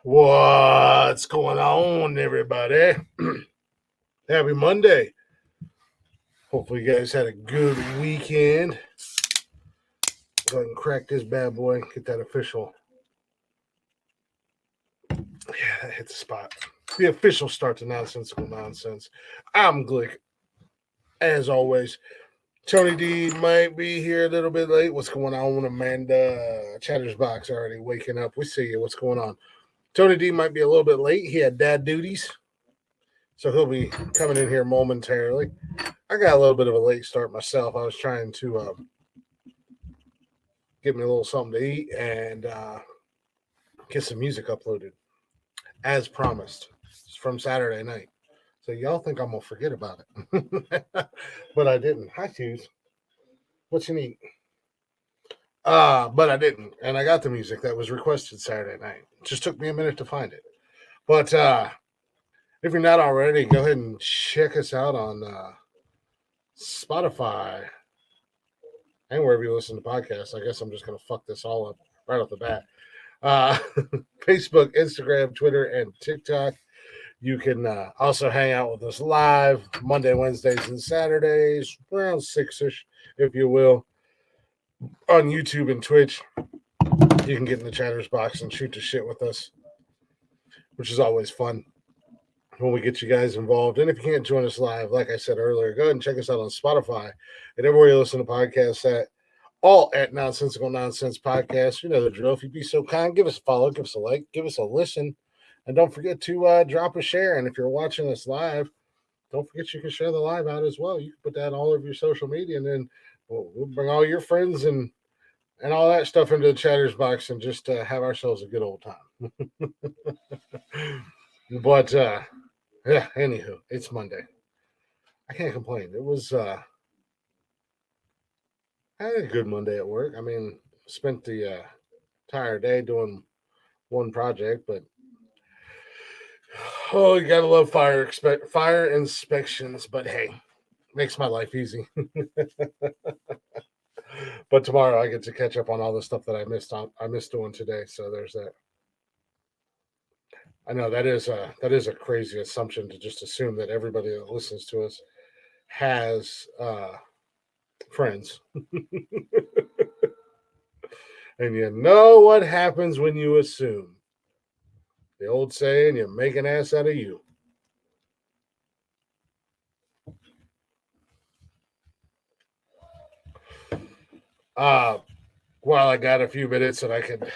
What's going on, everybody? Happy Monday. Hopefully, you guys had a good weekend. Go ahead and crack this bad boy. Get that official. Yeah, that hit the spot. The official start to Nonsensical Nonsense. I'm Glick. As always, Tony D might be here a little bit late. What's going on, Amanda? Chattersbox already waking up. We see you. What's going on? Tony D might be a little bit late. He had dad duties, so he'll be coming in here momentarily. I got a little bit of a late start myself. I was trying to get me a little something to eat and get some music uploaded, as promised, from Saturday night. So y'all think I'm gonna forget about it, but I didn't. Hi, Hughes. What you need? But I didn't, and I got the music that was requested Saturday night. It just took me a minute to find it. But if you're not already, go ahead and check us out on Spotify and wherever you listen to podcasts. I guess I'm just gonna fuck this all up right off the bat. Uh, Facebook, Instagram, Twitter, and TikTok. You can also hang out with us live Monday, Wednesdays, and Saturdays, around 6-ish, if you will, on YouTube and Twitch. You can get in the chatters box and shoot the shit with us, which is always fun when we get you guys involved. And if you can't join us live, like I said earlier, go ahead and check us out on Spotify and everywhere you listen to podcasts at. All at Nonsensical Nonsense Podcast. You know the drill. If you'd be so kind, give us a follow, give us a like, give us a listen, and don't forget to drop a share. And if you're watching us live, don't forget you can share the live out as well. You can put that all over your social media, and then we'll bring all your friends and all that stuff into the chatters box and just have ourselves a good old time. But yeah, anywho, it's Monday. I can't complain. It was I had a good Monday at work. I mean, spent the entire day doing one project, but oh, you gotta love fire inspections. But hey, makes my life easy. But tomorrow I get to catch up on all the stuff that I missed doing today. So there's that. I know that is a crazy assumption to just assume that everybody that listens to us has friends. And you know what happens when you assume. The old saying, you make an ass out of you. While I got a few minutes and I could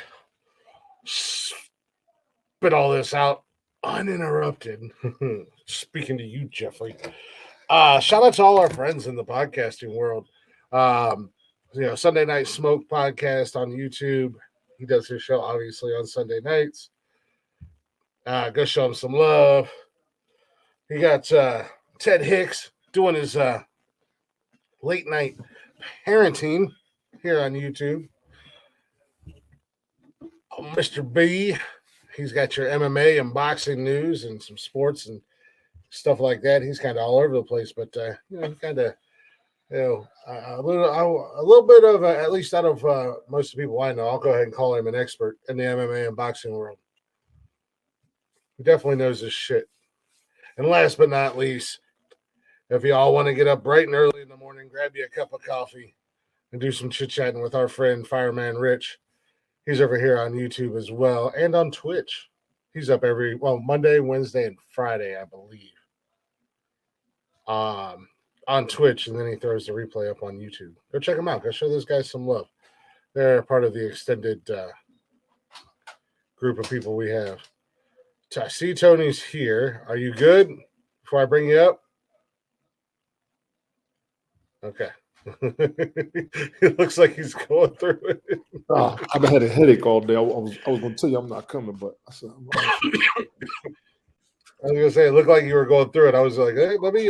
spit all this out uninterrupted. Speaking to you, Jeffrey. Shout out to all our friends in the podcasting world. Sunday Night Smoke podcast on YouTube. He does his show obviously on Sunday nights. Go show him some love. He got Ted Hicks doing his late night parenting here on YouTube. Mr. B, he's got your MMA and boxing news and some sports and stuff like that. He's kind of all over the place, but kind of a little bit of at least out of most of the people I know, I'll go ahead and call him an expert in the MMA and boxing world. He definitely knows his shit. And last but not least, if y'all want to get up bright and early in the morning, grab you a cup of coffee and do some chit chatting with our friend Fireman Rich. He's over here on YouTube as well and on Twitch. He's up Monday, Wednesday, and Friday, I believe. On Twitch, and then he throws the replay up on YouTube. Go check him out. Go show those guys some love. They're part of the extended group of people we have. I see Tony's here. Are you good before I bring you up? Okay. It looks like he's going through it. I've had a headache all day. I was going to tell you I'm not coming, but I said, I was going to say, it looked like you were going through it. I was like, hey, let me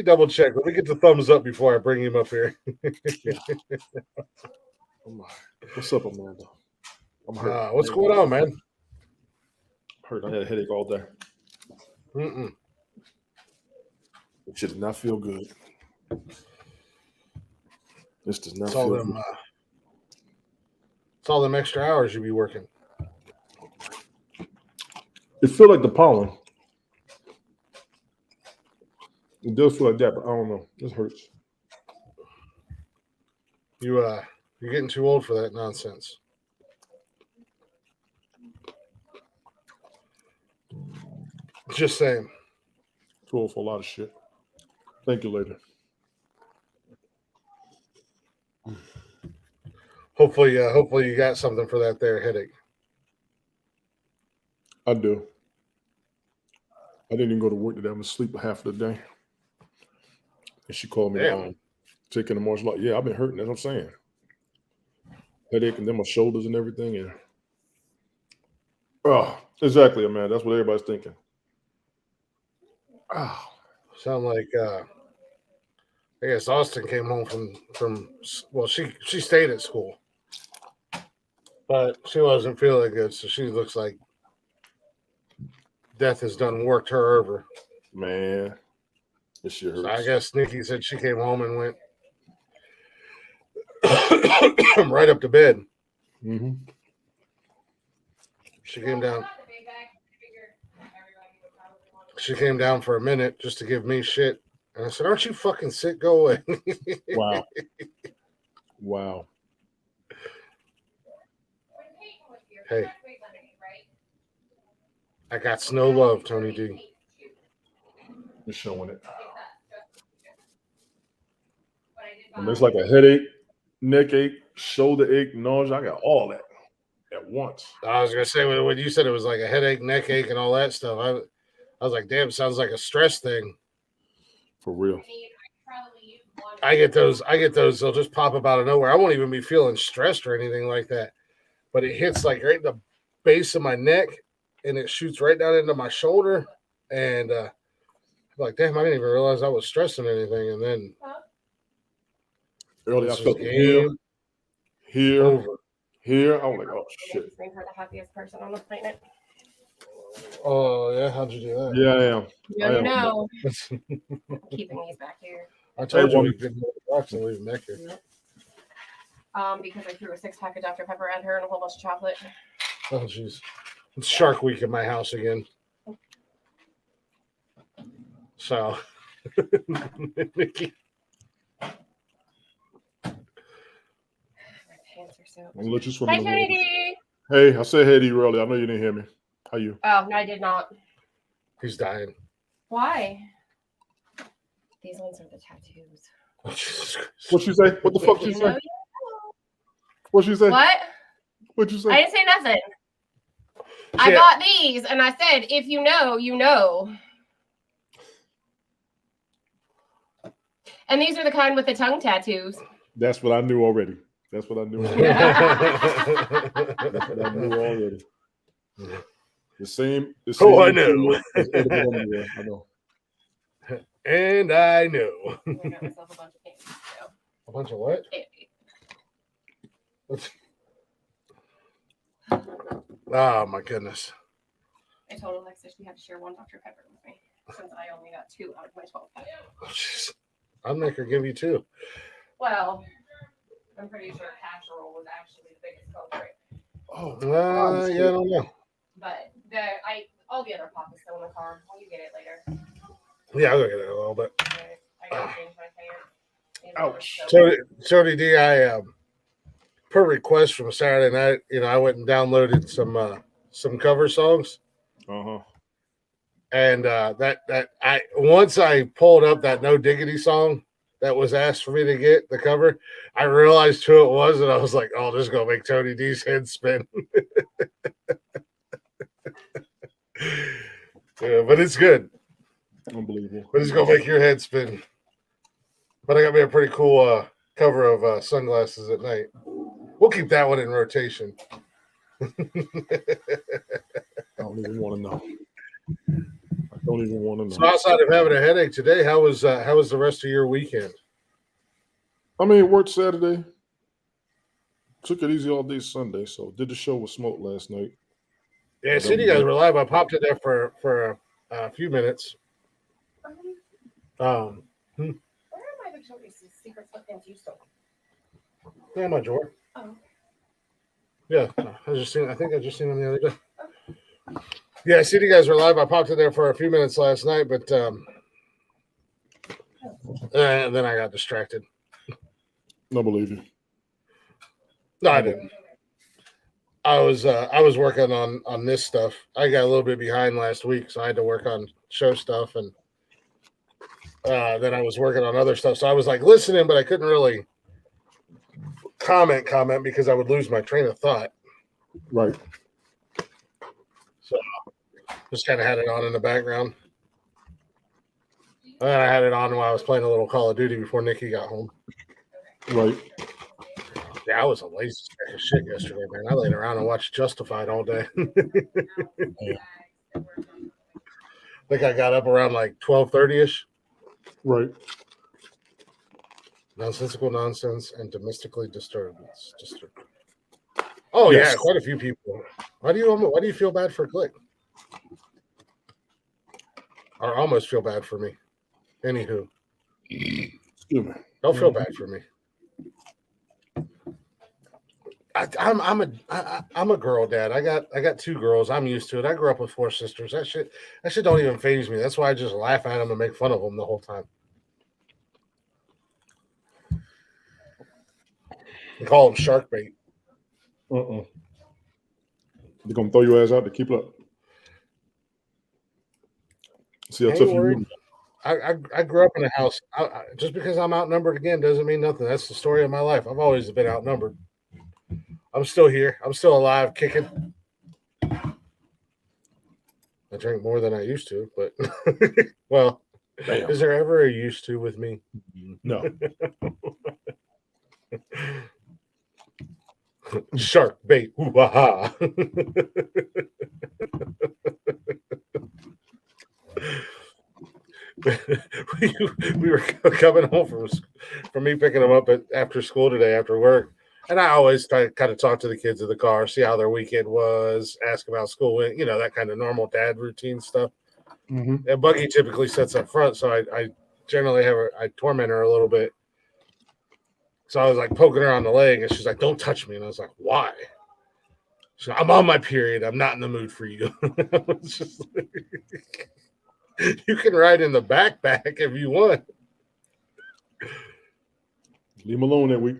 double check. Let me get the thumbs up before I bring him up here. What's up, Amanda? I'm hurt. What's going on, man? I'm hurt. I had a headache all day. It does not feel good. This does not feel good. It's all them extra hours you be working. It feels like the pollen. It does feel like that, but I don't know. This hurts. You're getting too old for that nonsense. Just saying. Too old for a lot of shit. Thank you later. Hopefully you got something for that there headache. I do. I didn't even go to work today. I'm asleep half of the day. And she called me sick in the morning. She's like, yeah, I've been hurting. That's what I'm saying. Headache and then my shoulders and everything. And exactly, man. That's what everybody's thinking. Sound like I guess Austin came home from well, she stayed at school, but she wasn't feeling good, so she looks like death has done worked her over. Man, this shit hurts. So I guess Nikki said she came home and went right up to bed. Mm-hmm. She came down. She came down for a minute just to give me shit. And I said, aren't you fucking sick? Go away. Wow. Wow. Hey. I got snow love, Tony D. You're showing it. And it's like a headache, neck ache, shoulder ache, nausea. I got all that at once. I was going to say, when you said it was like a headache, neck ache, and all that stuff, I was like, damn, sounds like a stress thing. For real. I get those. They'll just pop up out of nowhere. I won't even be feeling stressed or anything like that. But it hits like right in the base of my neck, and it shoots right down into my shoulder. And I'm like, damn, I didn't even realize I was stressing anything. And then earlier I felt it here. I was like, oh shit. Make her the happiest person on the planet. Oh yeah, how'd you do that? Yeah, I am. You know. Keeping these back here. I told you we could move the box and leave them back here. Because I threw a 6-pack of Dr. Pepper at her and a whole bunch of chocolate. Oh jeez, it's Shark Week in my house again. So, Nikki. I'm gonna let you swim. Hi, Tony. Hey, I said hey to you earlier. I know you didn't hear me. How you? Oh, no, I did not. He's dying. Why? These ones are the tattoos. Oh, Jesus Christ. What you say? What the fuck you say? What you say? What? What'd you say? I didn't say nothing. Yeah. I got these, and I said, if you know, you know. And these are the kind with the tongue tattoos. That's what I knew already. That's what I knew already. The same. Oh, I know. I know. And I know. I got myself a bunch of candy. So. A bunch of what? Candy. Oh my goodness. I told Alexa she had to share one Dr. Pepper with me since I only got 2 out of my 12 packs. Oh, jeez. I'll make her give you 2. Well, I'm pretty sure casserole was actually the biggest culprit. Oh, yeah, I don't know. But all the other pop is still in the car. Will you get it later? Yeah, I'll go get it a little bit. Okay. I gotta change my pants. Ouch. Tony D, I per request from Saturday night, I went and downloaded some cover songs. Uh-huh. And once I pulled up that No Diggity song that was asked for me to get the cover, I realized who it was, and I was like, "Oh, this is gonna make Tony D's head spin." Yeah, but it's good. Unbelievable. But it's gonna make your head spin. But I got me a pretty cool cover of Sunglasses at Night. We'll keep that one in rotation. I don't even want to know. I don't even want to know. So outside of having a headache today, how was the rest of your weekend? I mean, worked Saturday. Took it easy all day Sunday. So did the show with Smoke last night. Yeah, I seen you guys were live. I popped in there for a few minutes. Where are my Victoria's Secret sweatpants you stole? Yeah, my drawer. Oh. Yeah, I think I just seen them the other day. Yeah, I see you guys were live. I popped in there for a few minutes last night, but and then I got distracted. No, believe you. No, I didn't. I was working on this stuff. I got a little bit behind last week, so I had to work on show stuff, and then I was working on other stuff. So I was like listening, but I couldn't really comment because I would lose my train of thought. Right. So just kind of had it on in the background. And then I had it on while I was playing a little Call of Duty before Nikki got home. Right. Yeah, I was a lazy sack of shit yesterday, man. I laid around and watched Justified all day. I think I got up around like 12:30ish. Right. Nonsensical nonsense and domestically disturbance. Oh Yes. yeah, quite a few people. Why do you feel bad for Click? Or almost feel bad for me. Anywho, Excuse me. don't feel bad for me. I'm a girl dad. I got two girls. I'm used to it. I grew up with four sisters. That shit don't even faze me. That's why I just laugh at them and make fun of them the whole time. We call them shark bait. They're gonna throw your ass out to keep up. See how Ain't tough you worried. are. I grew up in a house. Just because I'm outnumbered again doesn't mean nothing. That's the story of my life. I've always been outnumbered. I'm still here. I'm still alive, kicking. I drink more than I used to, but well, Damn. is there ever a used to with me? No. Shark bait. Ooh-ha-ha. we were coming home from me picking them up after school today after work, and I always kind of talk to the kids in the car, see how their weekend was, ask about school, that kind of normal dad routine stuff. Mm-hmm. And Buggy typically sits up front, so I generally I torment her a little bit. So I was like poking her on the leg, and she's like, "Don't touch me," and I was like, "Why?" She's like, "I'm on my period. I'm not in the mood for you." It's just like, you can ride in the backpack if you want. Leave him alone that week.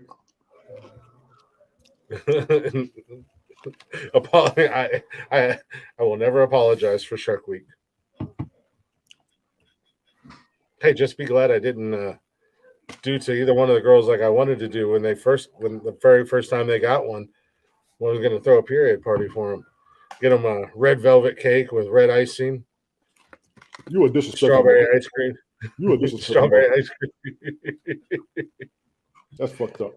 I will never apologize for Shark Week. Hey, just be glad I didn't do to either one of the girls like I wanted to do when the very first time they got one. I was going to throw a period party for them. Get them a red velvet cake with red icing. You a disrespectful. Strawberry ice cream. You a disrespectful. Strawberry ice cream. That's fucked up.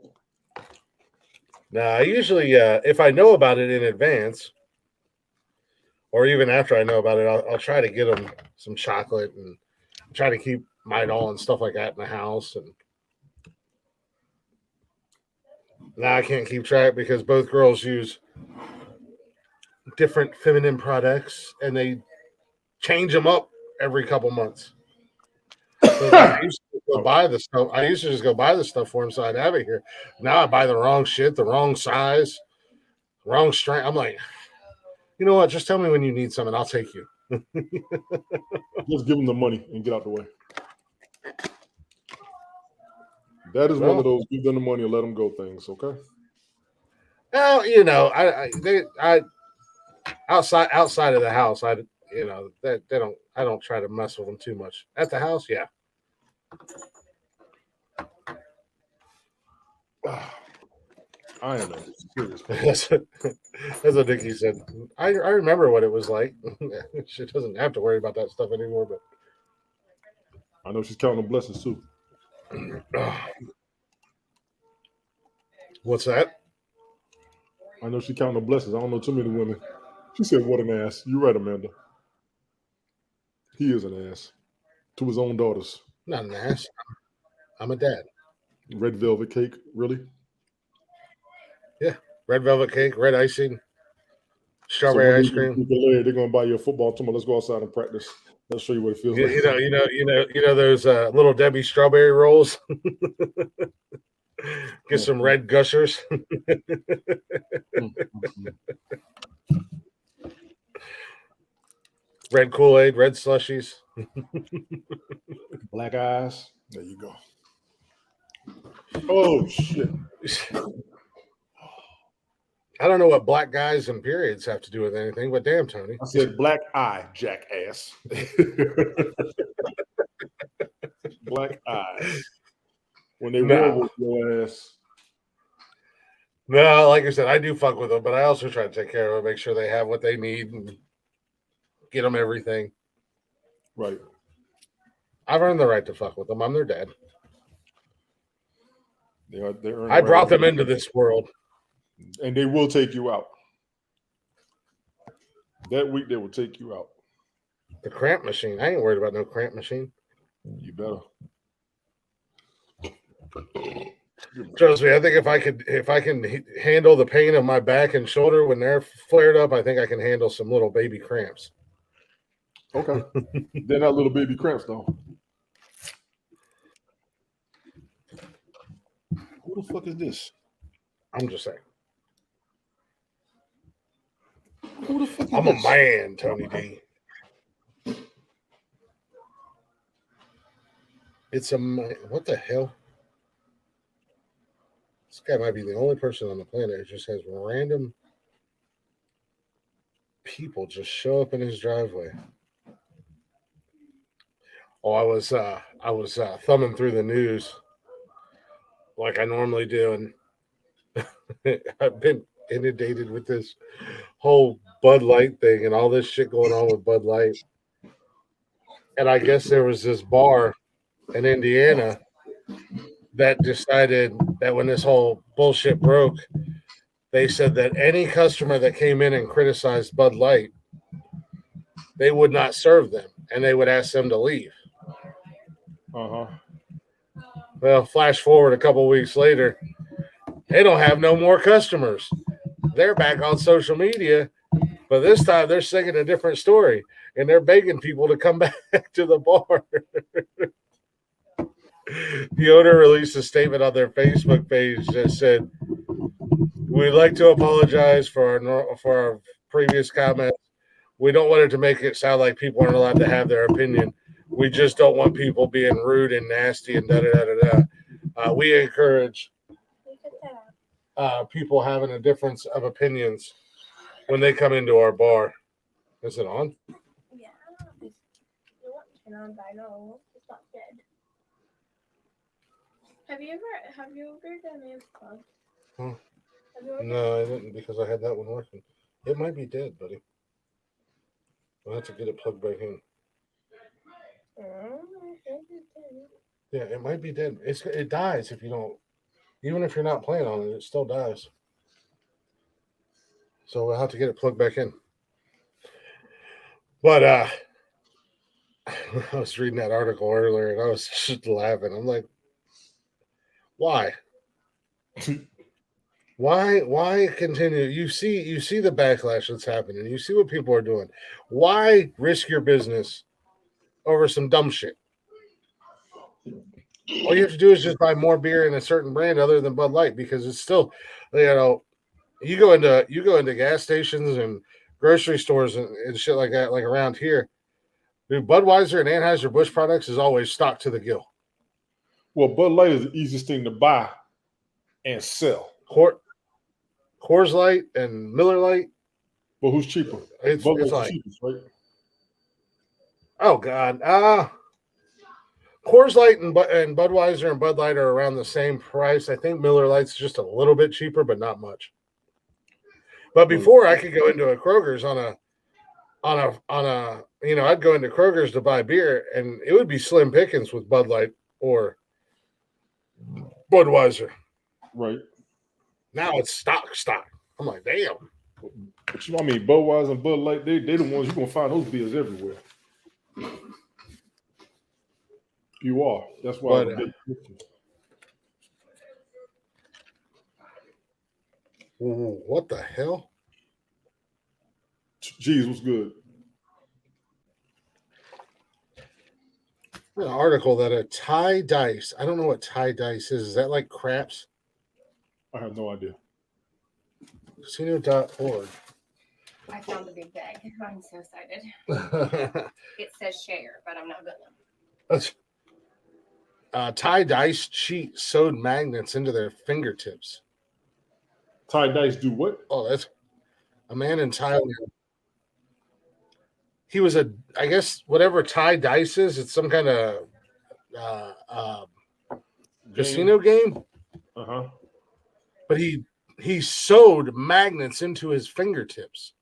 Now, I usually, if I know about it in advance, or even after I know about it, I'll try to get them some chocolate and try to keep mine all and stuff like that in the house. And now I can't keep track because both girls use different feminine products and they change them up every couple months. So I used to go buy the stuff. I used to just go buy the stuff for them so I'd have it here. Now I buy the wrong shit, the wrong size, wrong strength. I'm like, you know what? Just tell me when you need something. I'll take you. Just give them the money and get out the way. That is one of those give them the money and let them go things, okay? Well, I outside of the house, I don't try to mess with them too much. At the house, yeah. I am a serious. That's what Nikki said. I remember what it was like. She doesn't have to worry about that stuff anymore. But I know she's counting the blessings too. What's that? I know she's counting the blessings. I don't know too many women. She said, "What an ass." You're right, Amanda. He is an ass to his own daughters. Not an ass. I'm a dad. Red velvet cake, really? Yeah, red velvet cake, red icing, strawberry ice cream. They're gonna buy you a football tomorrow. Let's go outside and practice. Let's show you what it feels like. You know those little Debbie strawberry rolls. Get some red gushers. Red Kool-Aid, red slushies. Black eyes. There you go. Oh shit. I don't know what black guys and periods have to do with anything, but damn, Tony. I said black eye, jackass. Black eyes. When they war with your ass. No, like I said, I do fuck with them, but I also try to take care of them, make sure they have what they need, and get them everything. Right. I've earned the right to fuck with them. I'm their dad. I brought them into this world. And they will take you out. That week they will take you out. The cramp machine. I ain't worried about no cramp machine. You better. Trust me, I think if I can handle the pain of my back and shoulder when they're flared up, I think I can handle some little baby cramps. Okay. They're not little baby cramps though. Who the fuck is this? I'm just saying. Who the fuck is I'm this? a man, Tony D. It's a what the hell? This guy might be the only person on the planet who just has random people just show up in his driveway. Oh, I was thumbing through the news like I normally do, and I've been inundated with this whole Bud Light thing and all this shit going on with Bud Light. And I guess there was this bar in Indiana that decided that when this whole bullshit broke, they said that any customer that came in and criticized Bud Light, they would not serve them and they would ask them to leave. Uh-huh. Well, flash forward a couple weeks later, they don't have no more customers. They're back on social media, but this time they're singing a different story and they're begging people to come back to the bar. The owner released a statement on their Facebook page that said, "We'd like to apologize for our previous comments. We don't want it to make it sound like people aren't allowed to have their opinion. We just don't want people being rude and nasty and da-da-da-da-da. We encourage people having a difference of opinions when they come into our bar." Is it on? Yeah. It won't turn on, but I know it's not dead. Have you ever done Man's Club? Huh? Have you ever No, I didn't because I had that one working. It might be dead, buddy. I'll have to get it plugged back in. Yeah, it might be dead. It dies if you don't. Even if you're not playing on it, it still dies. So we'll have to get it plugged back in. But I was reading that article earlier and I was just laughing. I'm like, why? Why continue? You see the backlash that's happening. You see what people are doing. Why risk your business over some dumb shit? All you have to do is just buy more beer in a certain brand other than Bud Light because it's still, you go into gas stations and grocery stores and shit like that, like around here. Dude, Budweiser and Anheuser-Busch products is always stocked to the gill. Well, Bud Light is the easiest thing to buy and sell. Coors Light and Miller Light. But who's cheaper? It's like, cheapest, right? Oh God, Coors Light and Budweiser and Bud Light are around the same price. I think Miller Lite's just a little bit cheaper, but not much. But before I could go into a Kroger's on a I'd go into Kroger's to buy beer, and it would be slim pickings with Bud Light or Budweiser. Right. Now it's stock. I'm like, damn. But Budweiser and Bud Light, they the ones you're gonna find those beers everywhere. You are. That's why. What the hell? Jeez, what's good? An article that a Thai dice. I don't know what Thai dice is. Is that like craps? I have no idea. Casino.org. I found the big bag. I'm so excited. It says share, but I'm not gonna. Tie dice cheat sewed magnets into their fingertips. Tie dice do what? Oh, that's a man in Thailand. He was I guess, whatever tie dice is, it's some kind of uh, uh, casino game. Uh-huh. But he sewed magnets into his fingertips.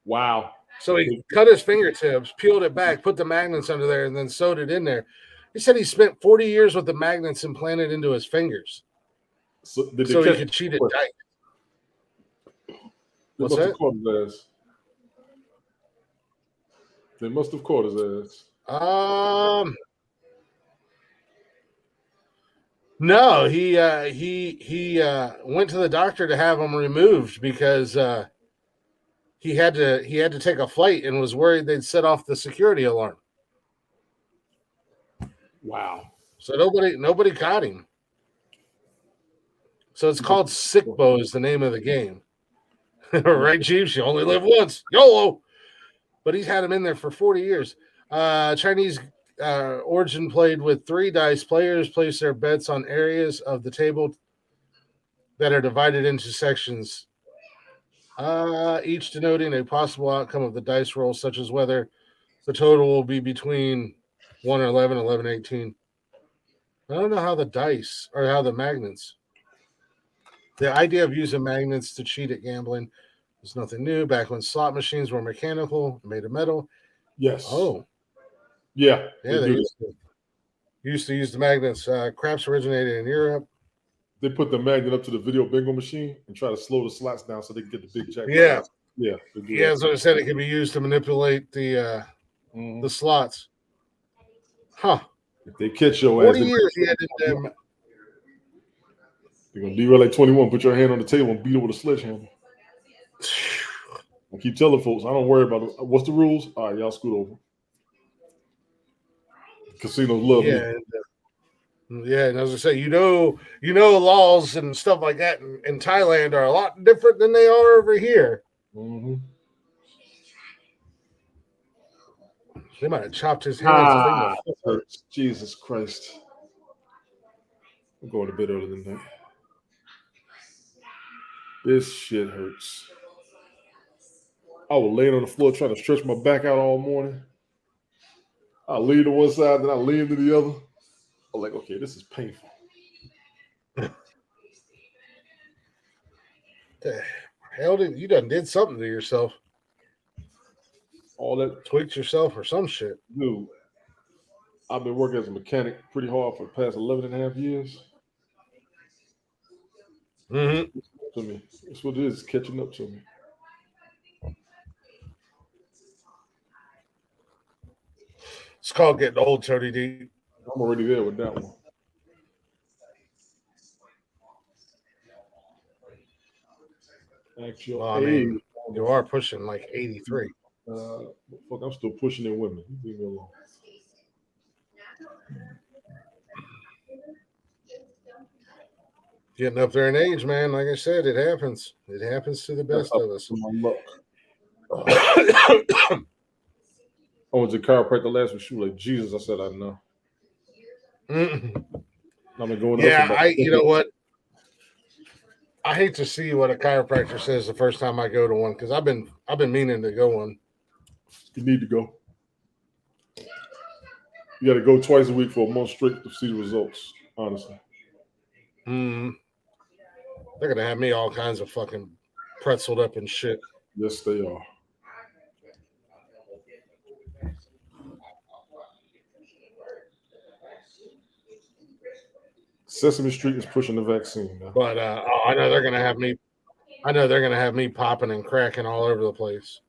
Wow. So he cut his fingertips, peeled it back, put the magnets under there, and then sewed it in there. He said he spent 40 years with the magnets implanted into his fingers. So He could cheat at dice. What's that? Caught his ass. They must have caught his ass. No, he went to the doctor to have him removed because he had to take a flight and was worried they'd set off the security alarm. Wow. So nobody caught him. So it's called Sick Bow is the name of the game. Right, Chiefs? You only live once. YOLO. But he's had him in there for 40 years. Chinese origin played with 3 dice. Players place their bets on areas of the table that are divided into sections, each denoting a possible outcome of the dice roll, such as whether the total will be between 1 or 11, 11, 18. I don't know how the dice or how the magnets. The idea of using magnets to cheat at gambling is nothing new. Back when slot machines were mechanical, made of metal. Yes. Oh. Yeah. They used to use the magnets. Craps originated in Europe. They put the magnet up to the video bingo machine and try to slow the slots down so they can get the big jackpot. Yeah. Yeah. So I said it can be used to manipulate the slots. Huh. If they catch your 40 ass, years he had to. They're gonna derail like 21. Put your hand on the table and beat it with a sledgehammer. I keep telling folks, I don't worry about it. What's the rules? All right, y'all scoot over. Casinos love me. And as I say, laws and stuff like that in Thailand are a lot different than they are over here. Mm-hmm. They might have chopped his hands. Hurts. Jesus Christ. I'm going to bed earlier than that. This shit hurts. I was laying on the floor trying to stretch my back out all morning. I lean to one side, then I lean to the other. I'm like, okay, this is painful. The hell you done did something to yourself. All that tweaked yourself or some shit. Dude, I've been working as a mechanic pretty hard for the past 11 and a half years. Mm-hmm. To me. That's what it is, catching up to me. It's called getting old, Tony D. I'm already there with that one. Actually, you are pushing like 83. Fuck, I'm still pushing in women. Leave me alone. Getting up there in age, man. Like I said, it happens. It happens to the best of us. I went to chiropractor last week. She was like, Jesus, I said, I know. I've been going. Yeah, you know what? I hate to see what a chiropractor says the first time I go to one because I've been meaning to go one. You need to go. You got to go twice a week for a month straight to see the results. Honestly. They're gonna have me all kinds of fucking pretzeled up and shit. Yes, they are. Sesame Street is pushing the vaccine now. But I know they're gonna have me. I know they're gonna have me popping and cracking all over the place.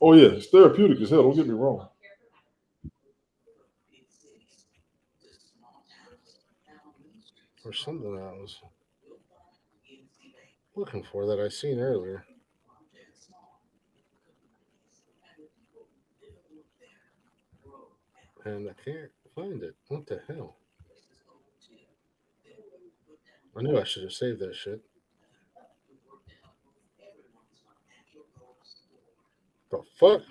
Oh yeah, it's therapeutic as hell. Don't get me wrong. There's something that I was looking for that I seen earlier. And I can't find it. What the hell? I knew I should have saved that shit. The fuck?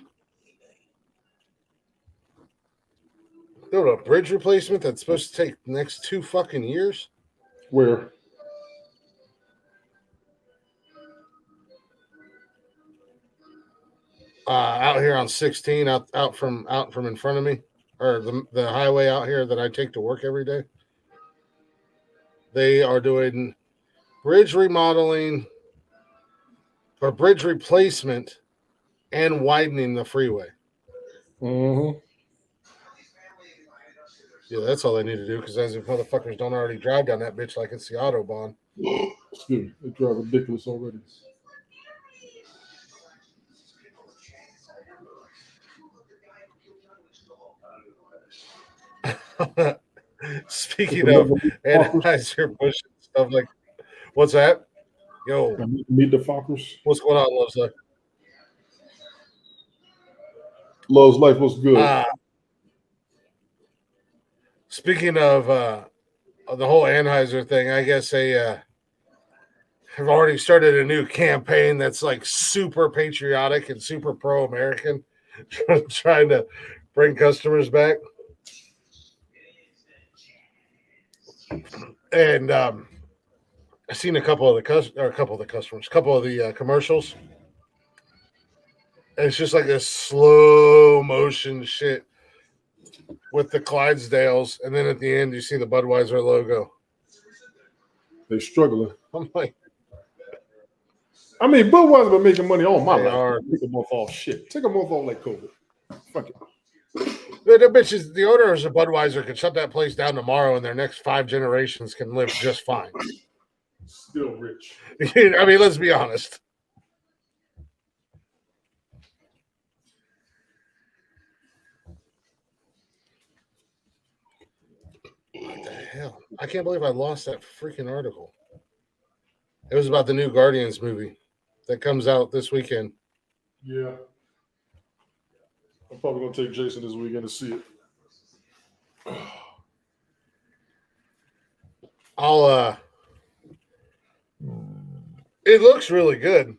Doing a bridge replacement that's supposed to take the next 2 fucking years? Where? Out here on 16, out from in front of me, or the highway out here that I take to work every day. They are doing bridge remodeling or bridge replacement and widening the freeway. Mm-hmm. Yeah, that's all they need to do, because as if motherfuckers don't already drive down that bitch like it's the Autobahn. Excuse me. They drive ridiculous already. Speaking of Anheuser-Busch and stuff like, what's that? Yo, Meet the Fockers. what's going on, Love's Life? Love's Life was good. Speaking of the whole Anheuser thing, I guess they have already started a new campaign that's like super patriotic and super pro-American, trying to bring customers back. And I've seen a couple of the commercials. And it's just like this slow motion shit with the Clydesdales, and then at the end you see the Budweiser logo. They're struggling. I'm like, I mean, Budweiser been making money all my They life. are. Take a month off. Shit. Take a month off like COVID. Fuck it. the bitches, the owners of Budweiser could shut that place down tomorrow, and their next 5 generations can live just fine. Still rich. I mean, let's be honest. What the hell? I can't believe I lost that freaking article. It was about the new Guardians movie that comes out this weekend. Yeah. I'm probably gonna take Jason this weekend to see it. It looks really good.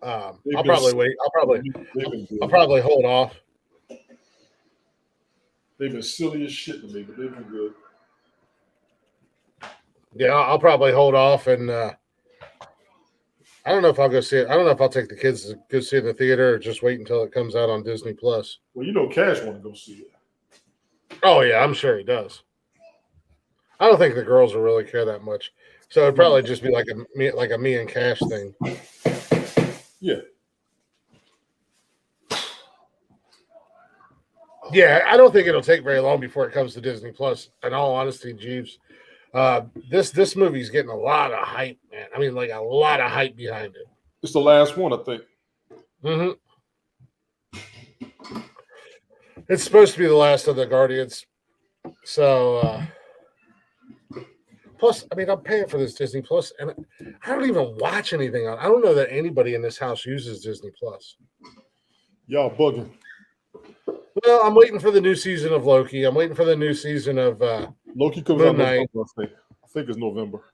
I'll probably wait. I'll probably hold off. They've been silly as shit to me, but they've been good. Yeah, I'll probably hold off, and I don't know if I'll go see it. I don't know if I'll take the kids to go see it in the theater or just wait until it comes out on Disney Plus. Well, you know, Cash want to go see it. Oh yeah, I'm sure he does. I don't think the girls will really care that much, so it'd probably just be like a me and Cash thing. Yeah. Yeah, I don't think it'll take very long before it comes to Disney Plus. In all honesty, Jeeves, this movie's getting a lot of hype, man. I mean, like a lot of hype behind it. It's the last one, I think. Mm-hmm. It's supposed to be the last of the Guardians. So, plus, I mean, I'm paying for this Disney Plus, and I don't even watch anything on. I don't know that anybody in this house uses Disney Plus. Y'all bugging. Well, I'm waiting for the new season of Loki. I'm waiting for the new season of Loki comes Moon out Knight. November, I think it's November.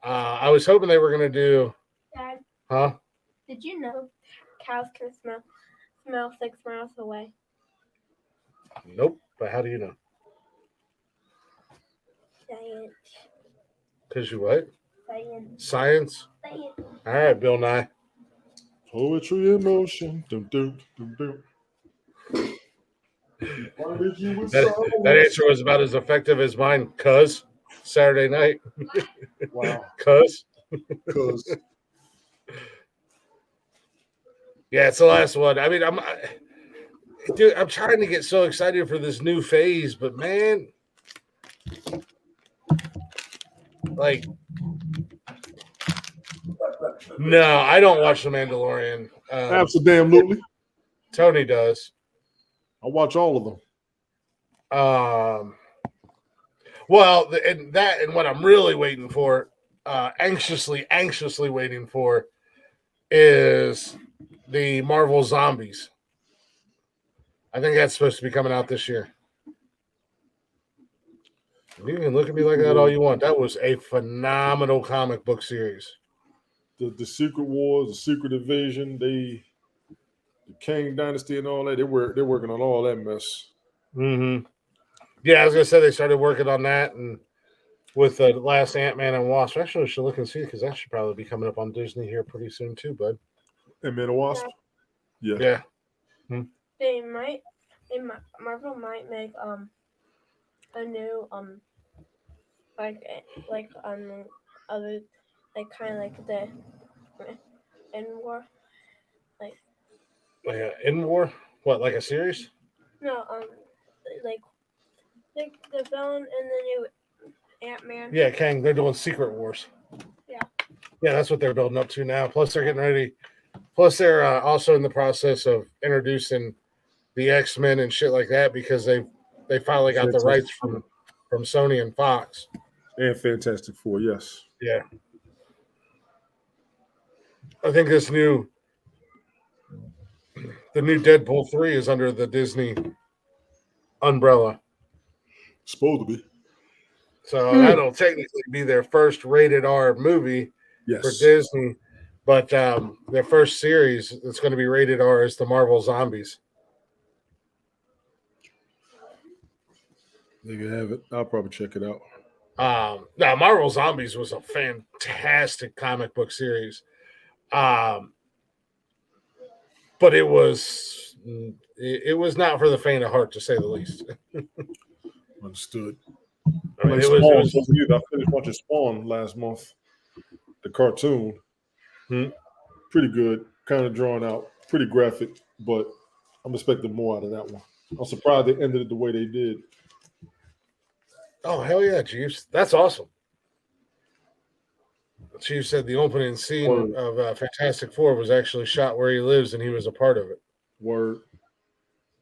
I was hoping they were going to do. Dad, Huh? did you know cows can smell 6 miles away? Nope. But how do you know? Science. Because you what? Science. Science? Science. All right, Bill Nye. Poetry in motion. Dum, dum, dum, dum. That answer was about as effective as mine, cuz Saturday night. Wow. Cuz. Because Yeah, it's the last one. I mean, I'm trying to get so excited for this new phase, but man, like, no, I don't watch The Mandalorian. absolutely. Tony does. I watch all of them. Well, and what I'm really waiting for, anxiously waiting for, is the Marvel Zombies. I think that's supposed to be coming out this year. You can look at me like that all you want. That was a phenomenal comic book series. the Secret Wars, the Secret Invasion, the Kang Dynasty, and all that. They're working on all that mess. Mm-hmm. Yeah, I was gonna say they started working on that, and with the last Ant-Man and Wasp. Actually, I should look and see because that should probably be coming up on Disney here pretty soon too, bud. Ant-Man and Wasp. Yeah. Yeah. Marvel might make a new other like kind of like the in war Like in War? What, like a series? no like the villain in the new Ant-Man. Yeah, Kang. They're doing Secret Wars. Yeah. Yeah, that's what they're building up to now. Plus, they're getting ready. Plus, they're also in the process of introducing the X-Men and shit like that because they finally got the rights from Sony and Fox. And Fantastic Four, yes. Yeah. I think the new Deadpool 3 is under the Disney umbrella. Supposed to be. So that'll technically be their first rated R movie for Disney. But their first series that's going to be rated R is the Marvel Zombies. They can have it. I'll probably check it out. Now, Marvel Zombies was a fantastic comic book series. But it was not for the faint of heart, to say the least. Understood. I mean, I finished watching Spawn last month. The cartoon. Pretty good. Kind of drawn out. Pretty graphic, but I'm expecting more out of that one. I'm surprised they ended it the way they did. Oh, hell yeah, Jeeves. That's awesome. Chief said the opening scene of Fantastic Four was actually shot where he lives and he was a part of it. Word.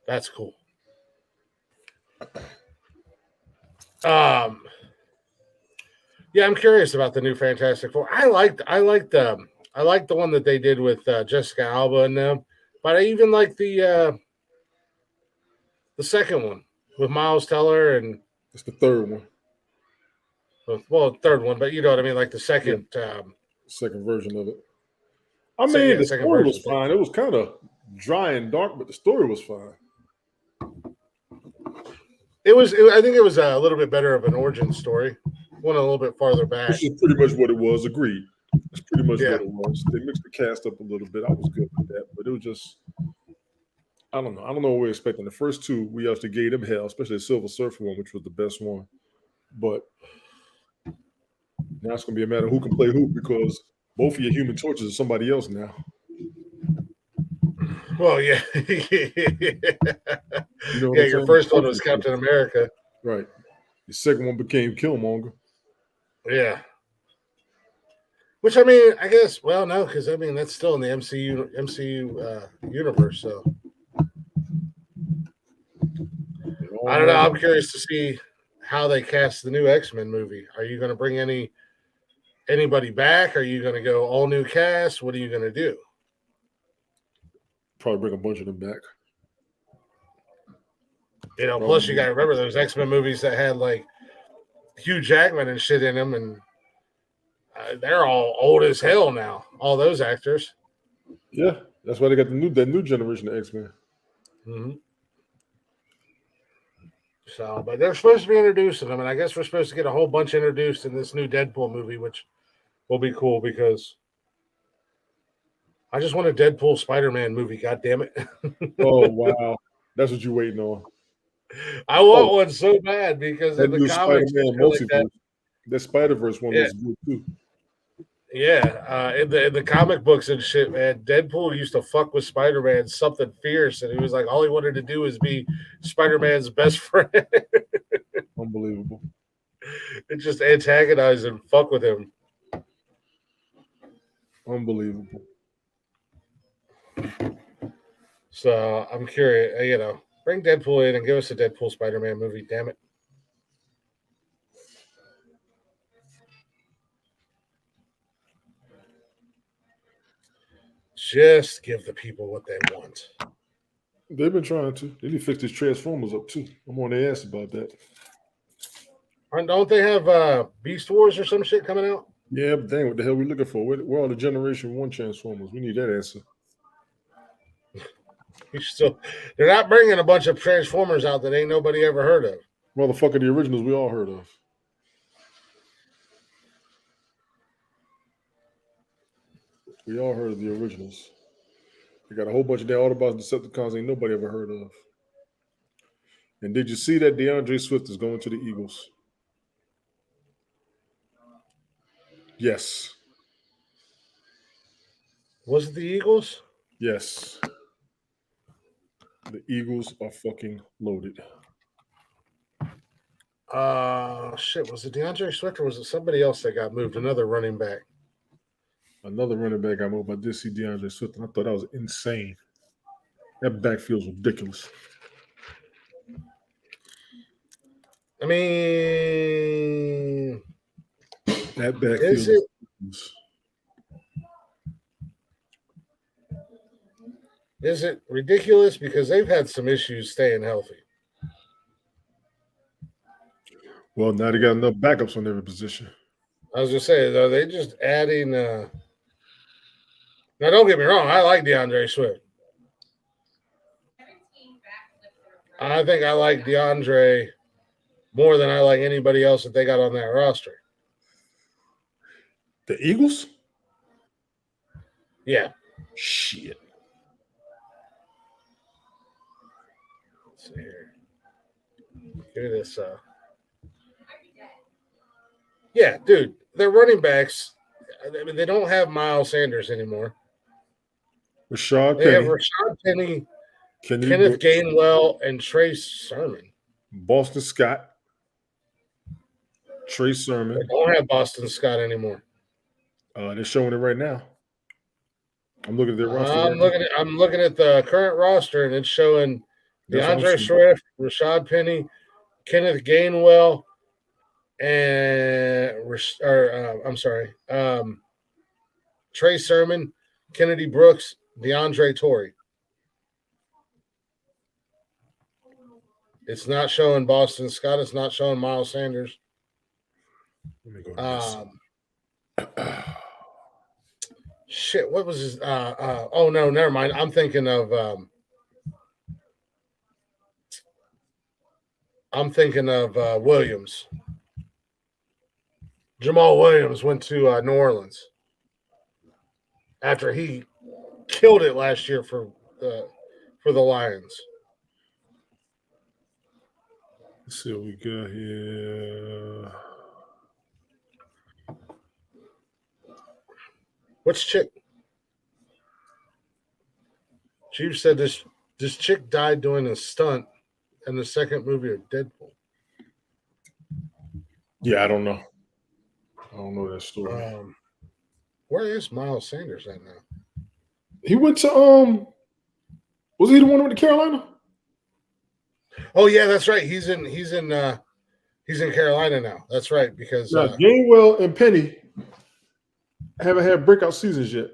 That's cool. Yeah, I'm curious about the new Fantastic Four. I liked the one that they did with Jessica Alba and them, but I even like the second one with Miles Teller and it's the third one. Well, third one, but you know what I mean, like the second second version of it. I mean, the story was fine. It was kind of dry and dark, but the story was fine. I think it was a little bit better of an origin story. Went a little bit farther back. Which is pretty much what it was. Agreed. It's pretty much what it was. They mixed the cast up a little bit. I was good with that, but it was just, I don't know. I don't know what we're expecting. The first two, we actually gave them hell, especially the Silver Surfer one, which was the best one. But now it's going to be a matter of who can play who because both of your Human Torches are somebody else now. Well, yeah. You know your first one was Captain America. Right. The second one became Killmonger. Yeah. Which, I mean, I guess, well, no, because, I mean, that's still in the MCU universe, so. I don't know. I'm curious to see how they cast the new X-Men movie. Are you going to bring anybody back? Are you going to go all new cast? What are you going to do? Probably bring a bunch of them back. You know, plus you got to remember those X-Men movies that had like Hugh Jackman and shit in them, and they're all old as hell now. All those actors. Yeah, that's why they got that new generation of X-Men. Mm-hmm. So, but they're supposed to be introducing them, and I guess we're supposed to get a whole bunch introduced in this new Deadpool movie, which will be cool because I just want a Deadpool Spider-Man movie. God damn it! Oh wow, that's what you're waiting on. I want one so bad because that of the comics. Multiverse. That Spider-Verse one was good too. Yeah, in the comic books and shit, man, Deadpool used to fuck with Spider-Man something fierce, and he was like, all he wanted to do was be Spider-Man's best friend. Unbelievable. It just antagonize and fuck with him. Unbelievable. So I'm curious, you know, bring Deadpool in and give us a Deadpool Spider-Man movie, damn it. Just give the people what they want. They've been trying to. They need to fix these Transformers up too. I'm on their ass about that. Don't they have Beast Wars or some shit coming out? Yeah, but dang, what the hell we looking for? Where are the Generation 1 Transformers? We need that answer. They're not bringing a bunch of Transformers out that ain't nobody ever heard of. Motherfucker, the originals we all heard of. We all heard of the originals. They got a whole bunch of their Autobots, Decepticons ain't nobody ever heard of. And did you see that DeAndre Swift is going to the Eagles? Yes. Was it the Eagles? Yes. The Eagles are fucking loaded. Shit. Was it DeAndre Swift or was it somebody else that got moved? Another running back. Another running back I moved. I did see DeAndre Swift, and I thought that was insane. That backfield's ridiculous. I mean, That backfield is it? Is it ridiculous? Because they've had some issues staying healthy. Well, now they got enough backups on every position. I was just saying, are they just adding? Now, don't get me wrong. I like DeAndre Swift. I think I like DeAndre more than I like anybody else that they got on that roster. The Eagles? Yeah. Shit. Let's see here. Give me this. Yeah, dude. Their running backs, I mean, they don't have Miles Sanders anymore. Rashad They have Penny. Rashad Penny, Kennedy Kenneth Brooks, Gainwell, and Trey Sermon. Boston Scott. Trey Sermon. They don't have Boston Scott anymore. They're showing it right now. I'm looking at their roster. I'm looking at the current roster, and it's showing DeAndre Swift, Rashad Penny, Kenneth Gainwell, and Trey Sermon, Kennedy Brooks, DeAndre Torrey. It's not showing Boston Scott. It's not showing Miles Sanders. Let me go to this. Shit, what was his? Oh no, never mind. I'm thinking of Williams. Jamal Williams went to New Orleans after he killed it last year for the Lions. Let's see what we got here. What's chick? Chief said this chick died doing a stunt in the second movie of Deadpool. Yeah, I don't know. I don't know that story. Where is Miles Sanders at now? He went to was he the one who went to Carolina? Oh yeah, that's right. He's in Carolina now. That's right, because Gainwell and Penny haven't had breakout seasons yet.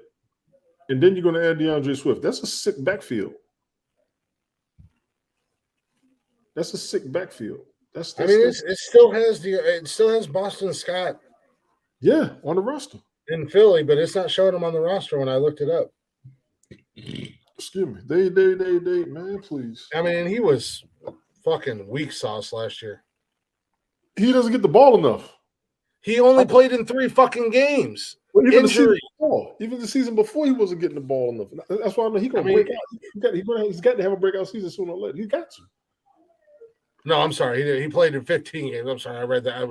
And then you're going to add DeAndre Swift. That's a sick backfield. It still has Boston Scott. Yeah, on the roster in Philly, but it's not showing him on the roster when I looked it up. Excuse me. They, man, please. I mean, he was fucking weak sauce last year. He doesn't get the ball enough. He only played in 3 fucking games. Well, even the season before, he wasn't getting the ball enough. That's why I know he's going to break out. He's got to have a breakout season sooner or later. He's got to. No, I'm sorry. He played in 15 games. I'm sorry. I read that.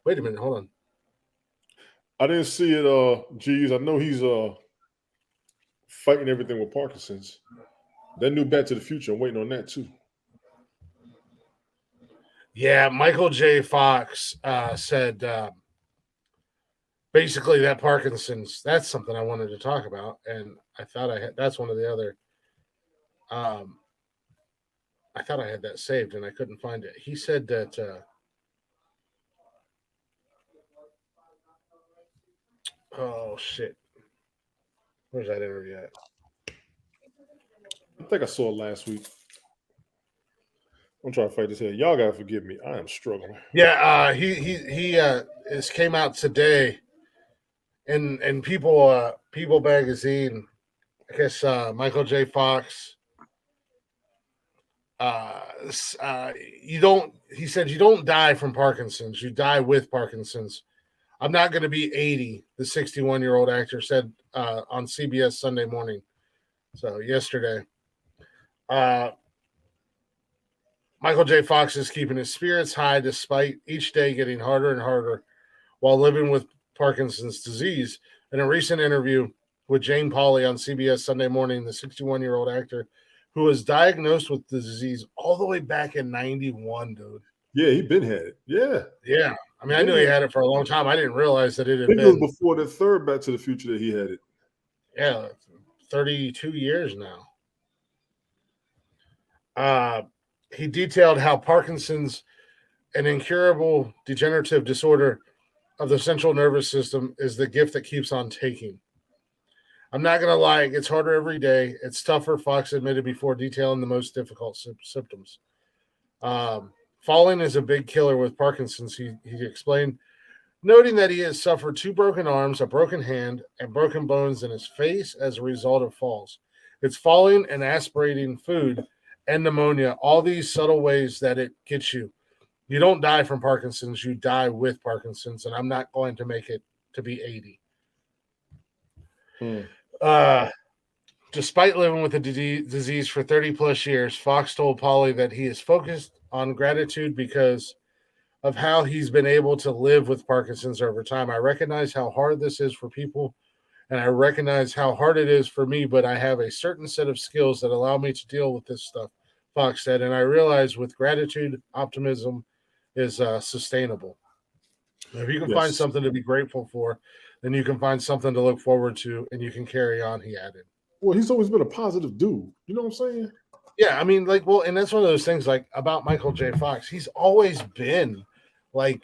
Wait a minute. Hold on. I didn't see it. Geez, I know he's fighting everything with Parkinson's. That new Back to the Future, I'm waiting on that too. Yeah, Michael J. Fox said basically that Parkinson's. That's something I wanted to talk about, and I thought I had. That's one of the other. I thought I had that saved, and I couldn't find it. He said that. Oh shit! Where's that interview at? I think I saw it last week. I'm trying to fight this head. Y'all gotta forgive me. I am struggling. Yeah, he came out today in People magazine, I guess Michael J. Fox. You don't. He said you don't die from Parkinson's. You die with Parkinson's. I'm not going to be 80. The 61-year-old actor said on CBS Sunday Morning. So yesterday, Michael J. Fox is keeping his spirits high despite each day getting harder and harder while living with Parkinson's disease. In a recent interview with Jane Pauley on CBS Sunday Morning, the 61-year-old actor who was diagnosed with the disease all the way back in 91, dude. Yeah, he been had it. Yeah. Yeah. I mean, I knew he had it for a long time. I didn't realize that it I had think it was been, before the third Back to the Future that he had it. 32 years now. He detailed how Parkinson's, an incurable degenerative disorder of the central nervous system, is the gift that keeps on taking. I'm not going to lie, it gets harder every day. It's tougher, Fox admitted before detailing the most difficult symptoms. Falling is a big killer with Parkinson's, he explained, noting that he has suffered 2 broken arms, a broken hand, and broken bones in his face as a result of falls. It's falling and aspirating food and pneumonia, all these subtle ways that it gets you. You don't die from Parkinson's, you die with Parkinson's, and I'm not going to make it to be 80. Despite living with the disease for 30 plus years, Fox told Polly that he is focused on gratitude because of how he's been able to live with Parkinson's over time. I recognize how hard this is for people, and I recognize how hard it is for me, but I have a certain set of skills that allow me to deal with this stuff, Fox said, and I realize with gratitude, optimism is sustainable. If you can find something to be grateful for, then you can find something to look forward to, and you can carry on, he added. Well, he's always been a positive dude. You know what I'm saying? Yeah, I mean, like, well, and that's one of those things, like, about Michael J. Fox. He's always been, like,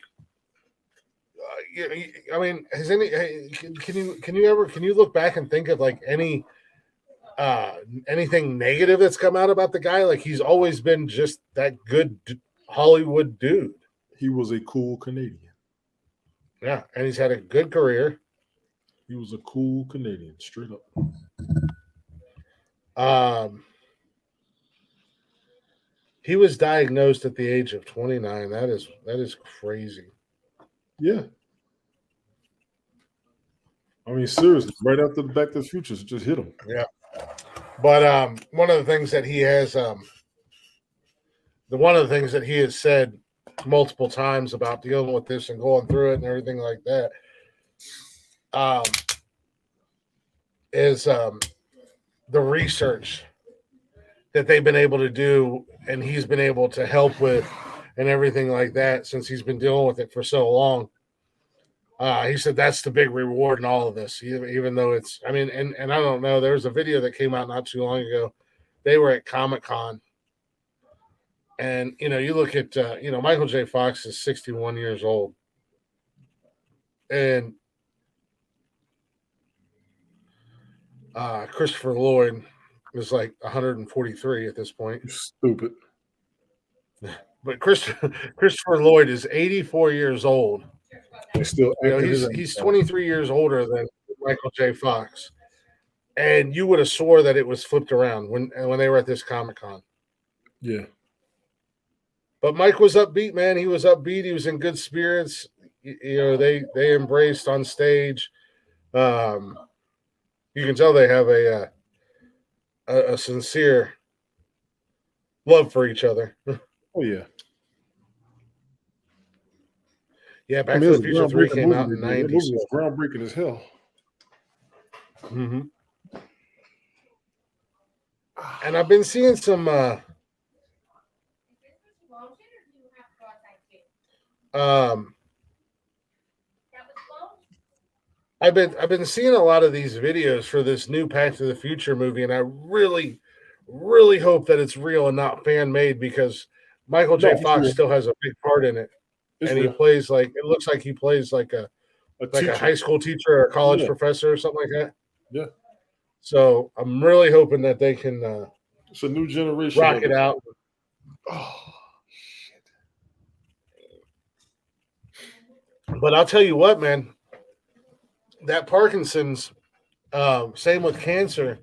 I mean, has any? Can you look back and think of like anything negative that's come out about the guy? Like, he's always been just that good Hollywood dude. He was a cool Canadian. Yeah, and he's had a good career. He was a cool Canadian, straight up. He was diagnosed at the age of 29. That is crazy. Yeah. I mean, seriously, right after the Back to the Future, it just hit him. Yeah. But one of the things that he has said multiple times about dealing with this and going through it and everything like that is the research that they've been able to do and he's been able to help with and everything like that since he's been dealing with it for so long. He said that's the big reward in all of this, even though it's, I mean, and I don't know, there was a video that came out not too long ago. They were at Comic-Con. And, you look at, Michael J. Fox is 61 years old. And Christopher Lloyd is like 143 at this point. Stupid. But Christopher Lloyd is 84 years old. He's still he's 23 years older than Michael J. Fox. And you would have swore that it was flipped around when they were at this Comic-Con. Yeah. But Mike was upbeat, man. He was upbeat. He was in good spirits. They embraced on stage. You can tell they have a sincere love for each other. Oh, yeah. Yeah, Back to the Future 3 came out in 90. It was groundbreaking as hell. Mm-hmm. And I've been seeing some I've been seeing a lot of these videos for this new Back to the Future movie, and I really, really hope that it's real and not fan made because Michael J. Fox still has a big part in it. It's and real. He plays like, it looks like he plays like a high school teacher or a college professor or something like that. Yeah. So I'm really hoping that they can it's a new generation. Rock it out. Oh, shit. But I'll tell you what, man. that Parkinson's, same with cancer.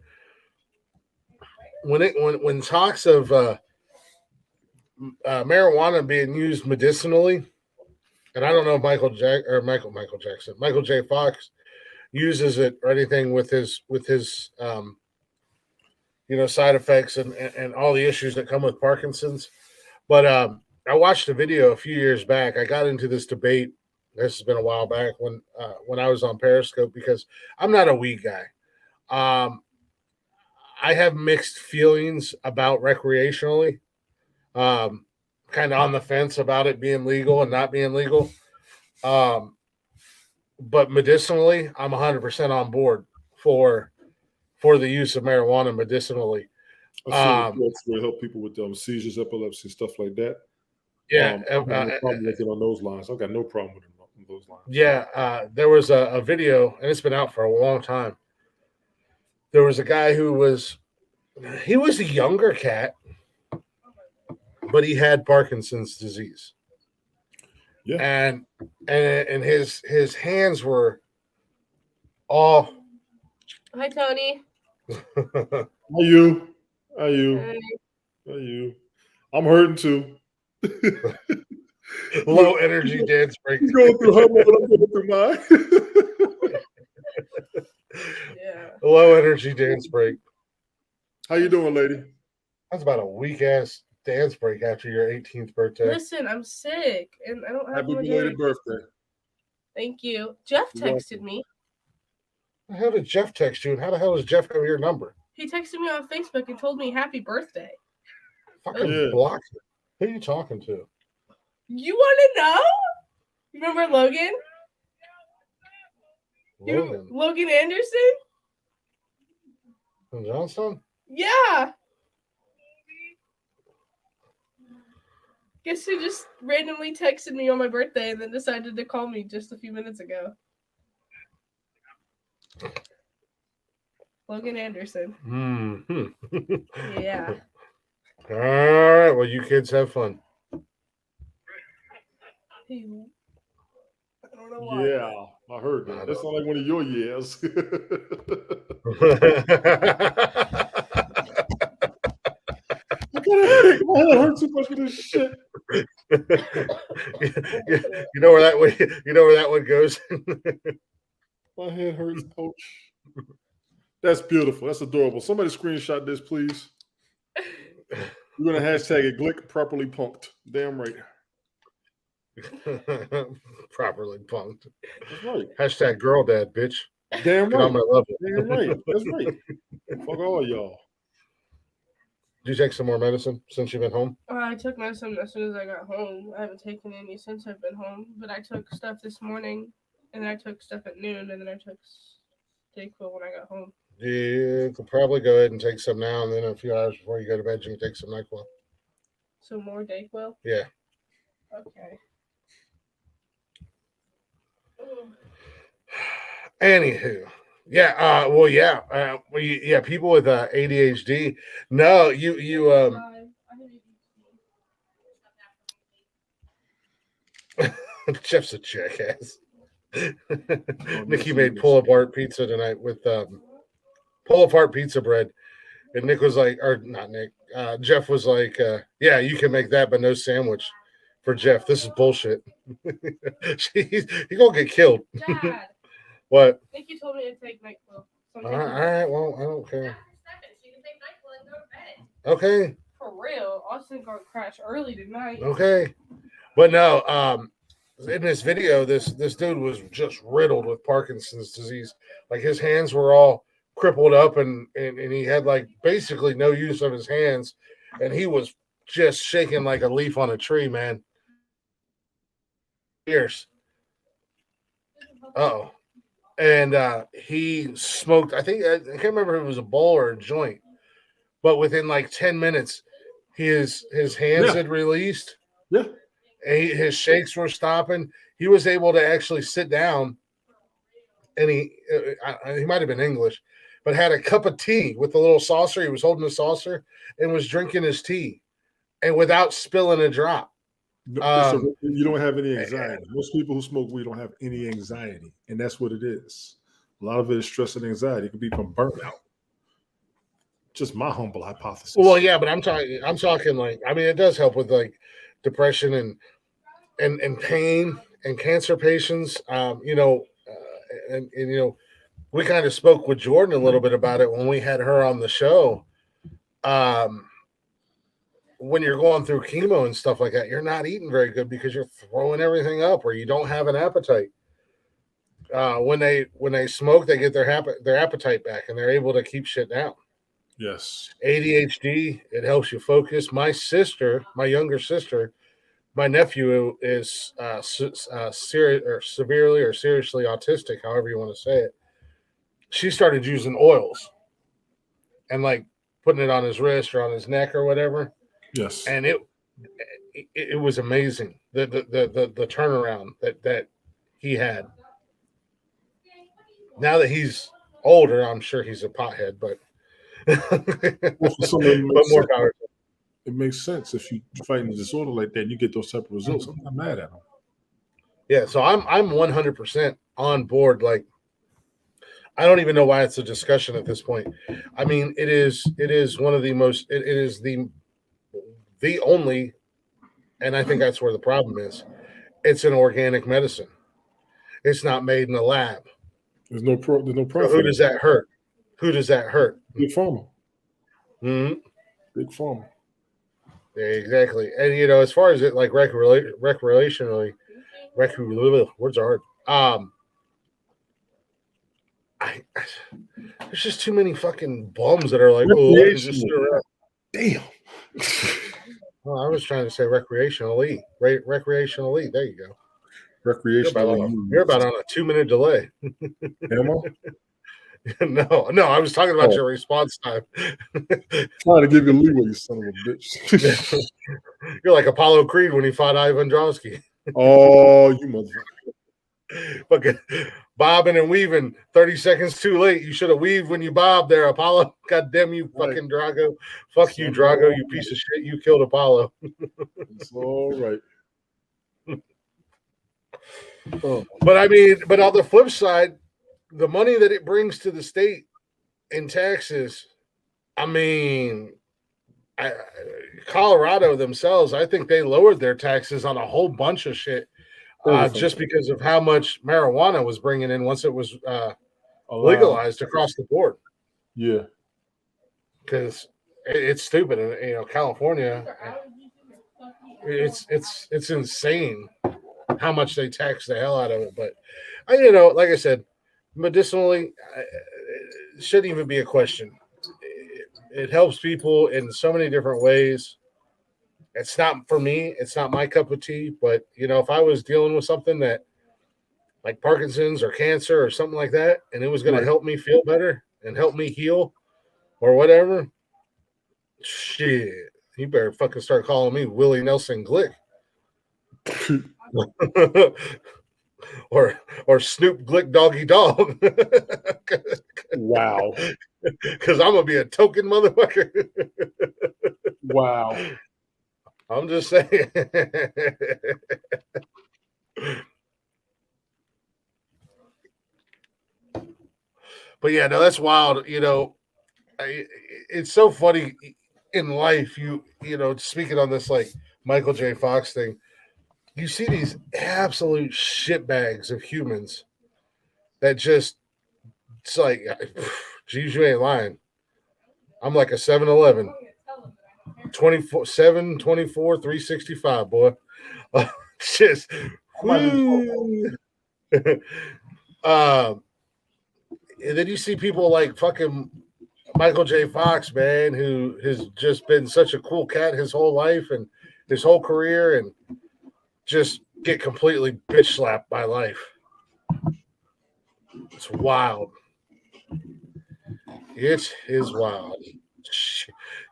When talks of marijuana being used medicinally, and I don't know if Michael Jackson, Michael J. Fox uses it or anything with his side effects and all the issues that come with Parkinson's. But I watched a video a few years back. I got into this debate. This has been a while back when I was on Periscope because I'm not a weed guy. I have mixed feelings about recreationally. Kind of on the fence about it being legal and not being legal. But medicinally, I'm 100% on board for the use of marijuana medicinally. I see it's to help people with seizures, epilepsy, stuff like that. Yeah, I have no problem with it on those lines. I've got no problem with it on those lines. Yeah, there was a video, and it's been out for a long time. There was a guy who was a younger cat, but he had Parkinson's disease. Yeah, and his hands were all. Hi, Tony. How you? Hey. How you? I'm hurting too. Low energy dance break. He's going through her mode. I'm going through mine. Yeah. Low energy dance break. How you doing, lady? That's about a weak ass dance break after your 18th birthday. Listen, I'm sick and I don't have Happy my belated day. birthday. Thank you. Jeff You're texted welcome. me. How did Jeff text you? And how the hell does Jeff have your number? He texted me on Facebook and told me happy birthday. Fucking Yeah. block it. Who are you talking to? You want to know? Remember Logan? Logan. Logan Anderson? From Johnstown? Yeah. Guess who just randomly texted me on my birthday and then decided to call me just a few minutes ago? Logan Anderson. Mm-hmm. Yeah. All right. Well, you kids have fun. I don't know why. Yeah, I heard that. That sounds like one of your years. I got a headache. My head hurts too much for this shit. You know where that way. You know where that one goes. My head hurts. Ouch. That's beautiful. That's adorable. Somebody screenshot this, please. We're gonna hashtag it Glick properly punked. Damn right. Properly punked. That's right. Hashtag girl dad, bitch. Damn Get right. on my level. Damn right. That's right. Fuck all y'all. Did you take some more medicine since you've been home? I took medicine as soon as I got home. I haven't taken any since I've been home, but I took stuff this morning, and then I took stuff at noon, and then I took Dayquil when I got home. You could probably go ahead and take some now, and then a few hours before you go to bed, you can take some NyQuil. So more Dayquil? Yeah. Okay. Anywho, yeah. Yeah. People with ADHD. No, you. Jeff's a jackass. Nikki made pull apart pizza tonight with pull apart pizza bread, and Nick was like, or not Nick. Jeff was like, yeah, you can make that, but no sandwich for Jeff. This is bullshit. He's gonna get killed. Dad, What? I think you told me to take NyQuil. So I'm All taking right. Well, I don't care. She can take NyQuil and go to bed. Okay. For real, Austin got crashed early tonight. Okay. But no, in this video, this dude was just riddled with Parkinson's disease. Like his hands were all crippled up and he had like basically no use of his hands. And he was just shaking like a leaf on a tree, man. Ears. Uh-oh. And he smoked, I can't remember if it was a bowl or a joint. But within like 10 minutes, his hands had released. Yeah. His shakes were stopping. He was able to actually sit down, and he might have been English, but had a cup of tea with a little saucer. He was holding the saucer and was drinking his tea, and without spilling a drop. So you don't have any anxiety. Most people who smoke weed don't have any anxiety, and that's what it is. A lot of it is stress and anxiety. It could be from burnout. Just my humble hypothesis. Well, yeah, but I'm talking like, I mean, it does help with like depression and pain and cancer patients. And you know, we kind of spoke with Jordan a little bit about it when we had her on the show. When you're going through chemo and stuff like that, you're not eating very good because you're throwing everything up, or you don't have an appetite. When they smoke, they get their appetite back, and they're able to keep shit down. Yes. ADHD, it helps you focus. My younger sister, my nephew is severely or seriously autistic, however you want to say it. She started using oils and like putting it on his wrist or on his neck or whatever. Yes. And it was amazing, the turnaround that he had. Now that he's older, I'm sure he's a pothead, but Well, for some of them, but more power. it makes sense. If you fighting a disorder like that, you get those type of results. I'm not mad at them. Yeah, so I'm 100% on board. Like, I don't even know why it's a discussion at this point. I mean, it is one of the most. It is the only, and I think that's where the problem is. It's an organic medicine. It's not made in a lab. There's no So profit. who does that hurt? Who does that hurt? Big pharma. Mm-hmm. Big pharma. Yeah, exactly. And you know, as far as it like recreationally, words are hard. There's just too many fucking bums that are like, oh, I can just sit around. Damn. Well, I was trying to say recreationally. Recreationally. There you go. Recreational. You're about on a 2-minute delay. Am I? No, I was talking about your response time. Trying to give you leeway, you son of a bitch. You're like Apollo Creed when he fought Ivan Drosky. Oh, you motherfucker. Fucking bobbing and weaving 30 seconds too late. You should have weaved when you bobbed there, Apollo. God damn you, fucking Drago. Fuck you, Drago, you piece of shit. You killed Apollo. It's all right. But I mean, but on the flip side, the money that it brings to the state in taxes, I mean, Colorado themselves, I think they lowered their taxes on a whole bunch of shit just because of how much marijuana was bringing in once it was legalized across the board. Yeah, because it's stupid, and you know, California, it's insane how much they tax the hell out of it. But you know, like I said, medicinally, it shouldn't even be a question. It helps people in so many different ways. It's not for me. It's not my cup of tea. But you know, if I was dealing with something that like Parkinson's or cancer or something like that, and it was going to help me feel better and help me heal or whatever, shit, you better fucking start calling me Willie Nelson Glick. or Snoop Glick Doggy Dog. Wow. Because I'm gonna be a token motherfucker. Wow. I'm just saying. But yeah, no, that's wild. You know, it's so funny in life. You know, speaking on this like Michael J. Fox thing, you see these absolute shitbags of humans that just, it's like, geez, you ain't lying. I'm like a 7-Eleven. 24/7, 24, 365, boy. Just, and then you see people like fucking Michael J. Fox, man, who has just been such a cool cat his whole life and his whole career, and just get completely bitch slapped by life. It's wild. It is wild.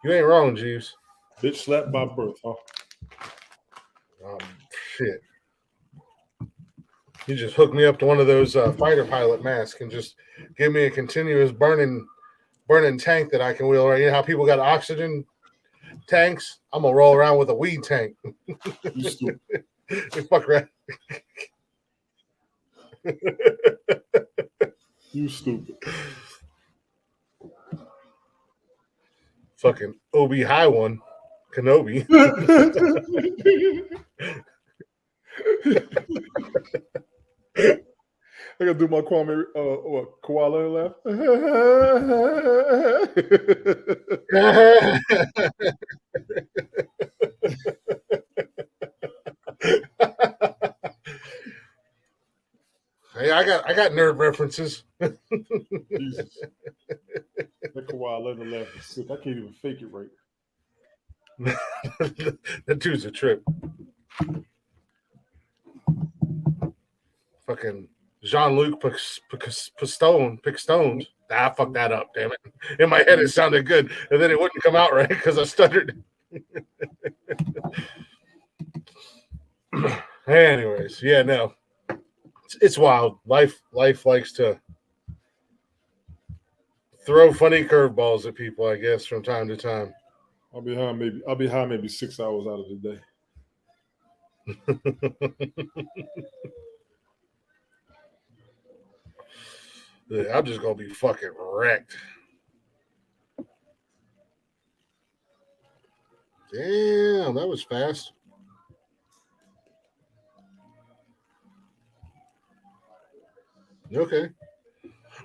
You ain't wrong, Jeeves. Bitch slapped by birth, huh? Shit. You just hook me up to one of those fighter pilot masks and just give me a continuous burning tank that I can wheel around. You know how people got oxygen tanks? I'm gonna roll around with a weed tank. You stupid. Fuck right. You You stupid. Fucking Obi High one, Kenobi. I gotta do my Kwame koala laugh. Hey, I got nerd references. Jesus. That koala laugh is sick. I can't even fake it right. That dude's a trip. Fucking Jean-Luc Picstone. I fucked that up, damn it. In my head, it sounded good, and then it wouldn't come out right because I stuttered. Anyways, yeah, no. It's wild. Life likes to throw funny curveballs at people, I guess, from time to time. I'll be high maybe 6 hours out of the day. Yeah, I'm just gonna be fucking wrecked. Damn, that was fast. Okay.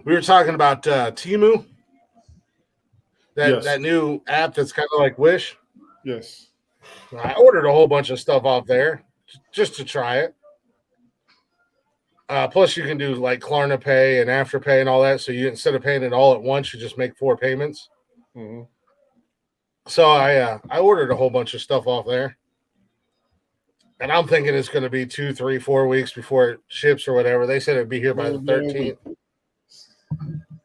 We were talking about Temu. Yes. That new app that's kind of like Wish. Yes. I ordered a whole bunch of stuff off there just to try it. Plus, you can do like Klarna Pay and Afterpay and all that. So you instead of paying it all at once, you just make 4 payments. Mm-hmm. So I ordered a whole bunch of stuff off there, and I'm thinking it's going to be 2, 3, 4 weeks before it ships or whatever. They said it'd be here by the 13th.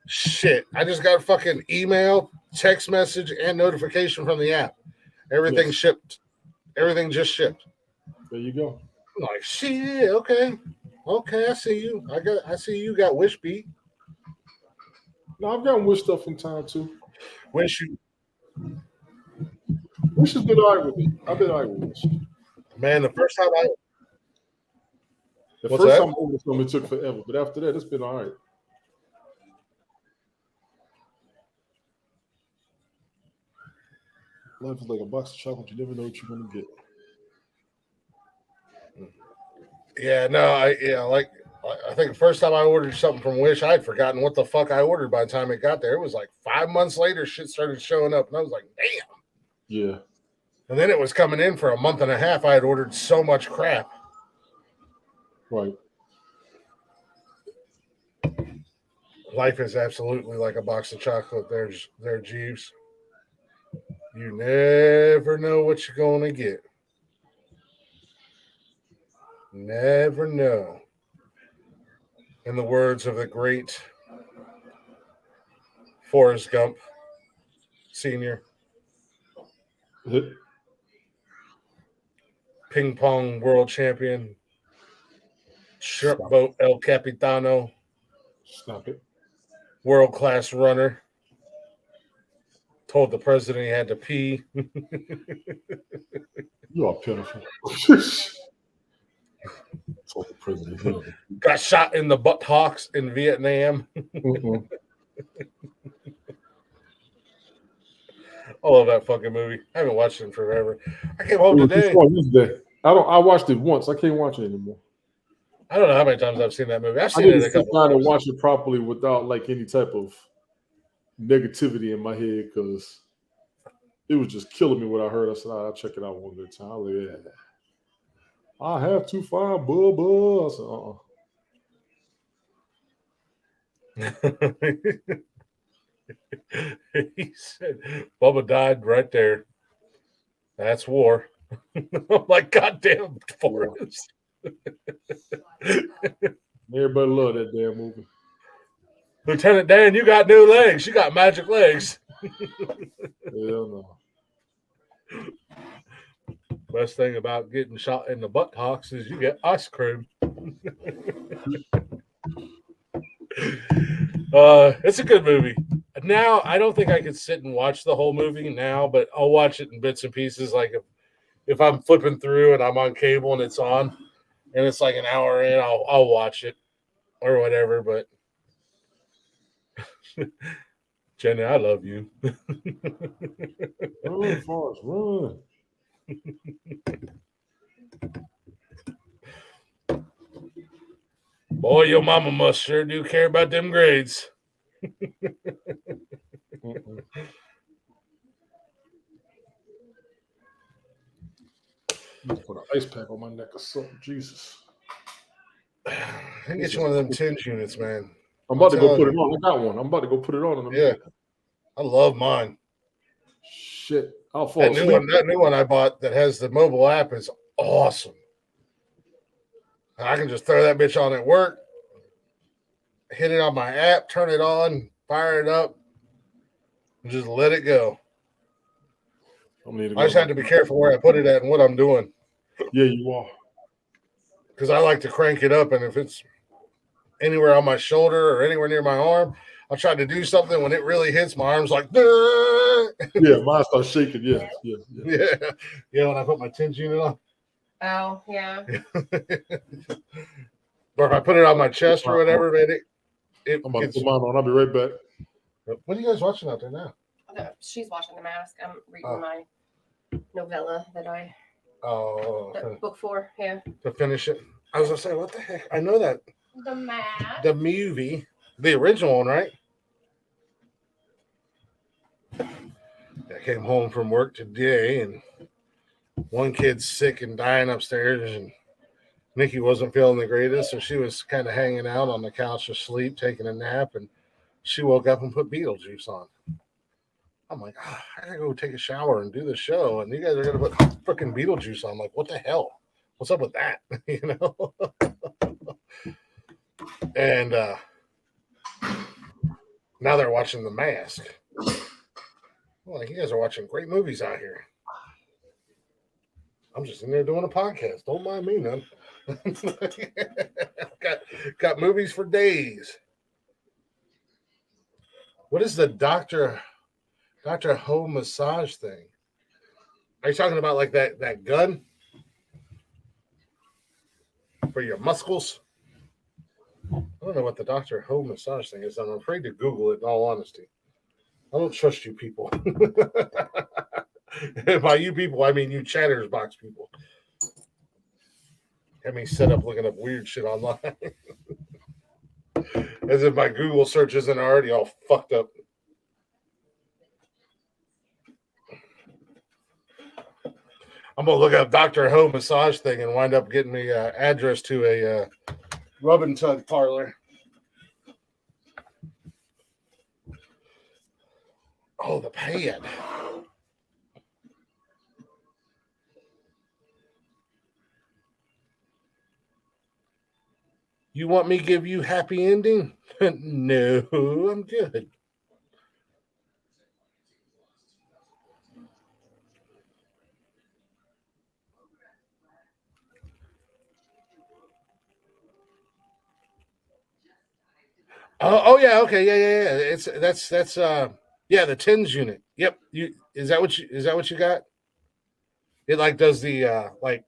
Shit! I just got a fucking email, text message, and notification from the app. Everything shipped. Everything just shipped. There you go. I'm like, shit. Okay, I see you. I see you got Wish beat. No, I've gotten Wish stuff from time too. Wish has been all right with me. I've been all right with Wish. Man, the first time I ordered something, it took forever, but after that, it's been all right. Life is like a box of chocolate. You never know what you're gonna get. Yeah, no, I think the first time I ordered something from Wish, I had forgotten what the fuck I ordered by the time it got there. It was like 5 months later, shit started showing up, and I was like, damn. Yeah. And then it was coming in for a month and a half. I had ordered so much crap. Right. Life is absolutely like a box of chocolate. There's Jeeves. You never know what you're going to get. Never know. In the words of the great Forrest Gump Sr., ping pong world champion, shrimp boat El Capitano, Stop it. World class runner, told the president he had to pee. You are pitiful. Told the president. Got shot in the buttocks in Vietnam. Mm-hmm. I love that fucking movie. I haven't watched it in forever. I came home today. I watched it once. I can't watch it anymore. I don't know how many times I've seen that movie. I've seen I didn't it a couple times. times. To watch it properly without like any type of negativity in my head because it was just killing me what I heard. I said, I'll check it out one good time. I was like, yeah. I have to find Bubba. I said, He said, Bubba died right there. That's war. I'm like, goddamn, Forrest. Everybody love that damn movie. Lieutenant Dan, you got new legs. You got magic legs. Hell no. Best thing about getting shot in the buttocks is you get ice cream. It's a good movie. Now, I don't think I could sit and watch the whole movie now, but I'll watch it in bits and pieces. Like if I'm flipping through and I'm on cable and it's on, and it's like an hour in, I'll watch it or whatever. But Jenny, I love you. Run, Forrest, run. Boy, your mama must sure do care about them grades. Mm-mm. Put an ice pack on my neck or something. Jesus. I get you one of them tinge units, man. I'm about to go telling put it you. on. I got one. I'm about to go put it on in a Yeah. minute. I love mine. Shit. I'll fall asleep. That new one I bought that has the mobile app is awesome. I can just throw that bitch on at work, hit it on my app, turn it on, fire it up, and just let it go. I just have to be careful where I put it at and what I'm doing. Yeah, you are. Because I like to crank it up, and if it's anywhere on my shoulder or anywhere near my arm, I'll try to do something. When it really hits, my arm's like, yeah, mine starts shaking. Yeah. Yeah, when I put my tinge unit on. Oh, yeah. Or if I put it on my chest or whatever, man, I'm about to put mine on. I'll be right back. What are you guys watching out there now? She's watching The Mask. I'm reading my novella that I book for. Yeah. To finish it. I was gonna say, what the heck? I know that The Mask. the movie, the original one, right? I came home from work today, and one kid's sick and dying upstairs, and Nikki wasn't feeling the greatest, so she was kind of hanging out on the couch asleep, taking a nap, and she woke up and put Beetlejuice on. I'm like, I gotta go take a shower and do the show, and you guys are gonna put freaking Beetlejuice on. I'm like, what the hell? What's up with that? You know? And now they're watching The Mask. I'm like, you guys are watching great movies out here. I'm just in there doing a podcast. Don't mind me, none. got movies for days. What is the Dr. Ho massage thing? Are you talking about like that gun for your muscles? I don't know what the Dr. Ho massage thing is. I'm afraid to Google it, in all honesty. I don't trust you people. And by you people, I mean you Chatterbox people. Have me set up looking up weird shit online. As if my Google search isn't already all fucked up. I'm going to look up Dr. Ho massage thing and wind up getting me an address to a rub and tug parlor. Oh, the pad. You want me to give you happy ending? No, I'm good. Oh yeah, okay, yeah. It's that's yeah, the tens unit. Yep. Is that what you got? It like does the like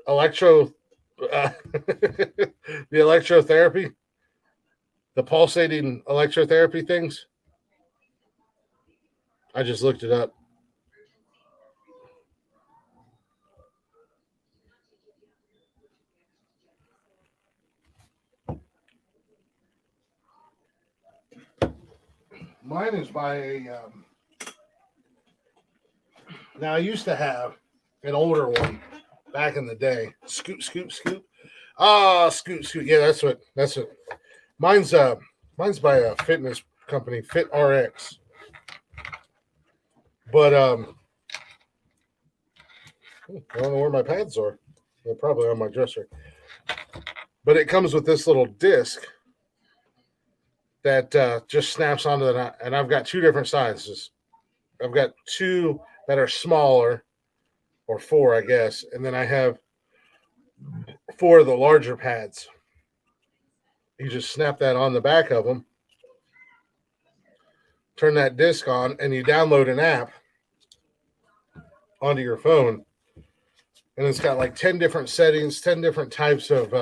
electro the electrotherapy, the pulsating electrotherapy things. I just looked it up. Mine is by a. Now I used to have an older one back in the day. Scoop. Ah, Scoop. Yeah, that's what. Mine's by a fitness company, Fit RX. But I don't know where my pads are. They're probably on my dresser. But it comes with this little disc that just snaps onto the, and I've got two different sizes. I've got two that are smaller, or four, I guess, and then I have four of the larger pads. You just snap that on the back of them, turn that disc on, and you download an app onto your phone, and it's got like 10 different settings, 10 different types of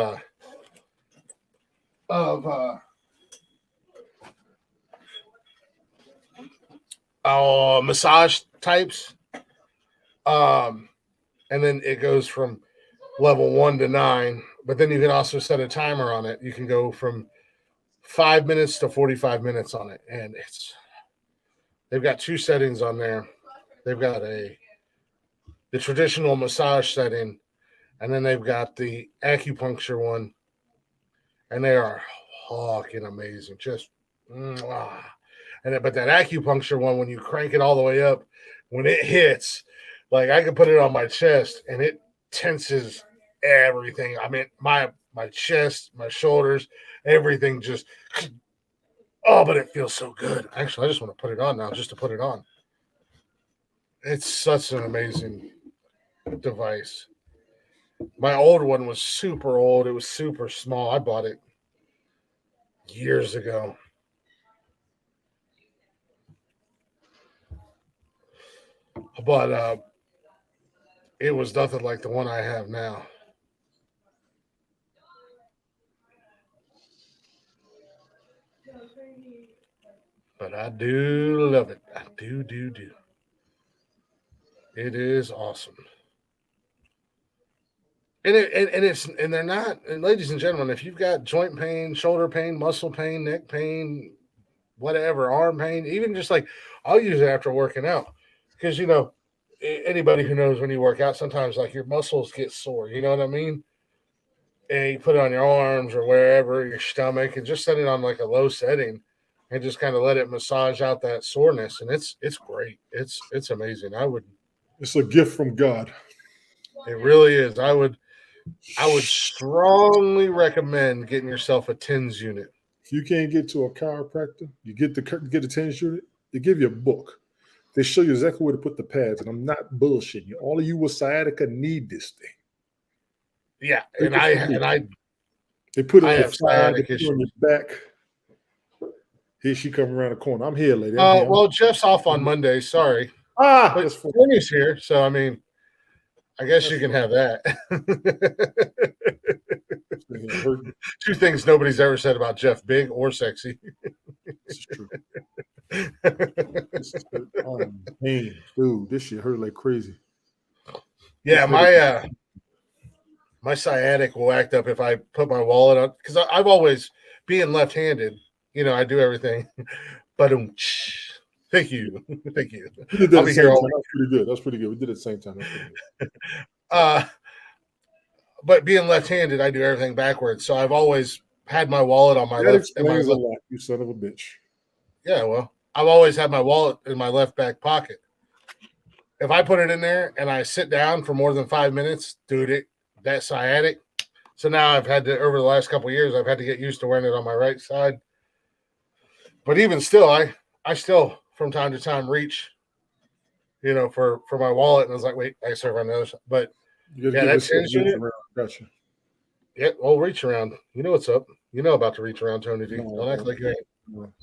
massage types. And then it goes from level 1 to 9. But then you can also set a timer on it. You can go from 5 minutes to 45 minutes on it, and they've got 2 settings on there. They've got the traditional massage setting, and then they've got the acupuncture one, and they are fucking amazing. Just but that acupuncture one, when you crank it all the way up, when it hits, like I can put it on my chest and it tenses everything. I mean, my chest, my shoulders, everything just. Oh, but it feels so good. Actually, I just want to put it on now, just to put it on. It's such an amazing device. My old one was super old. It was super small. I bought it years ago. But it was nothing like the one I have now. But I do love it. I do. It is awesome. And they're not, and ladies and gentlemen, if you've got joint pain, shoulder pain, muscle pain, neck pain, whatever, arm pain, even just like I'll use it after working out. Because anybody who knows when you work out, sometimes like your muscles get sore, you know what I mean? And you put it on your arms or wherever, your stomach, and just set it on like a low setting and just kind of let it massage out that soreness. And it's great. It's amazing. It's a gift from God. It really is. I would strongly recommend getting yourself a TENS unit. If you can't get to a chiropractor, you get a TENS unit, they give you a book. They show you exactly where to put the pads, and I'm not bullshitting you. All of you with sciatica need this thing. Yeah, they put it on your side, they put it on your back. Here she come around the corner. I'm here, lady. Well, Jeff's off on Monday. Sorry. But Tony's here, so I mean, I guess you can have that. 2 things nobody's ever said about Jeff: big or sexy. This is true. Dude, this shit hurt like crazy. Yeah, my sciatic will act up if I put my wallet on, because I've always, being left-handed, I do everything. But thank you. We did that at the same time. That's pretty good. We did it at the same time. But being left-handed, I do everything backwards. So I've always had my wallet on my left. That explains a lot, you son of a bitch. Yeah, well, I've always had my wallet in my left back pocket. If I put it in there and I sit down for more than 5 minutes, dude, that sciatic. So now I've had to, over the last couple of years, I've had to get used to wearing it on my right side. But even still, I still from time to time reach, for my wallet, and I was like, wait, I serve on the other side. But that TENS unit. Gotcha. Yeah, well, reach around. You know what's up. You know about to reach around, Tony D. Don't act like you ain't. No.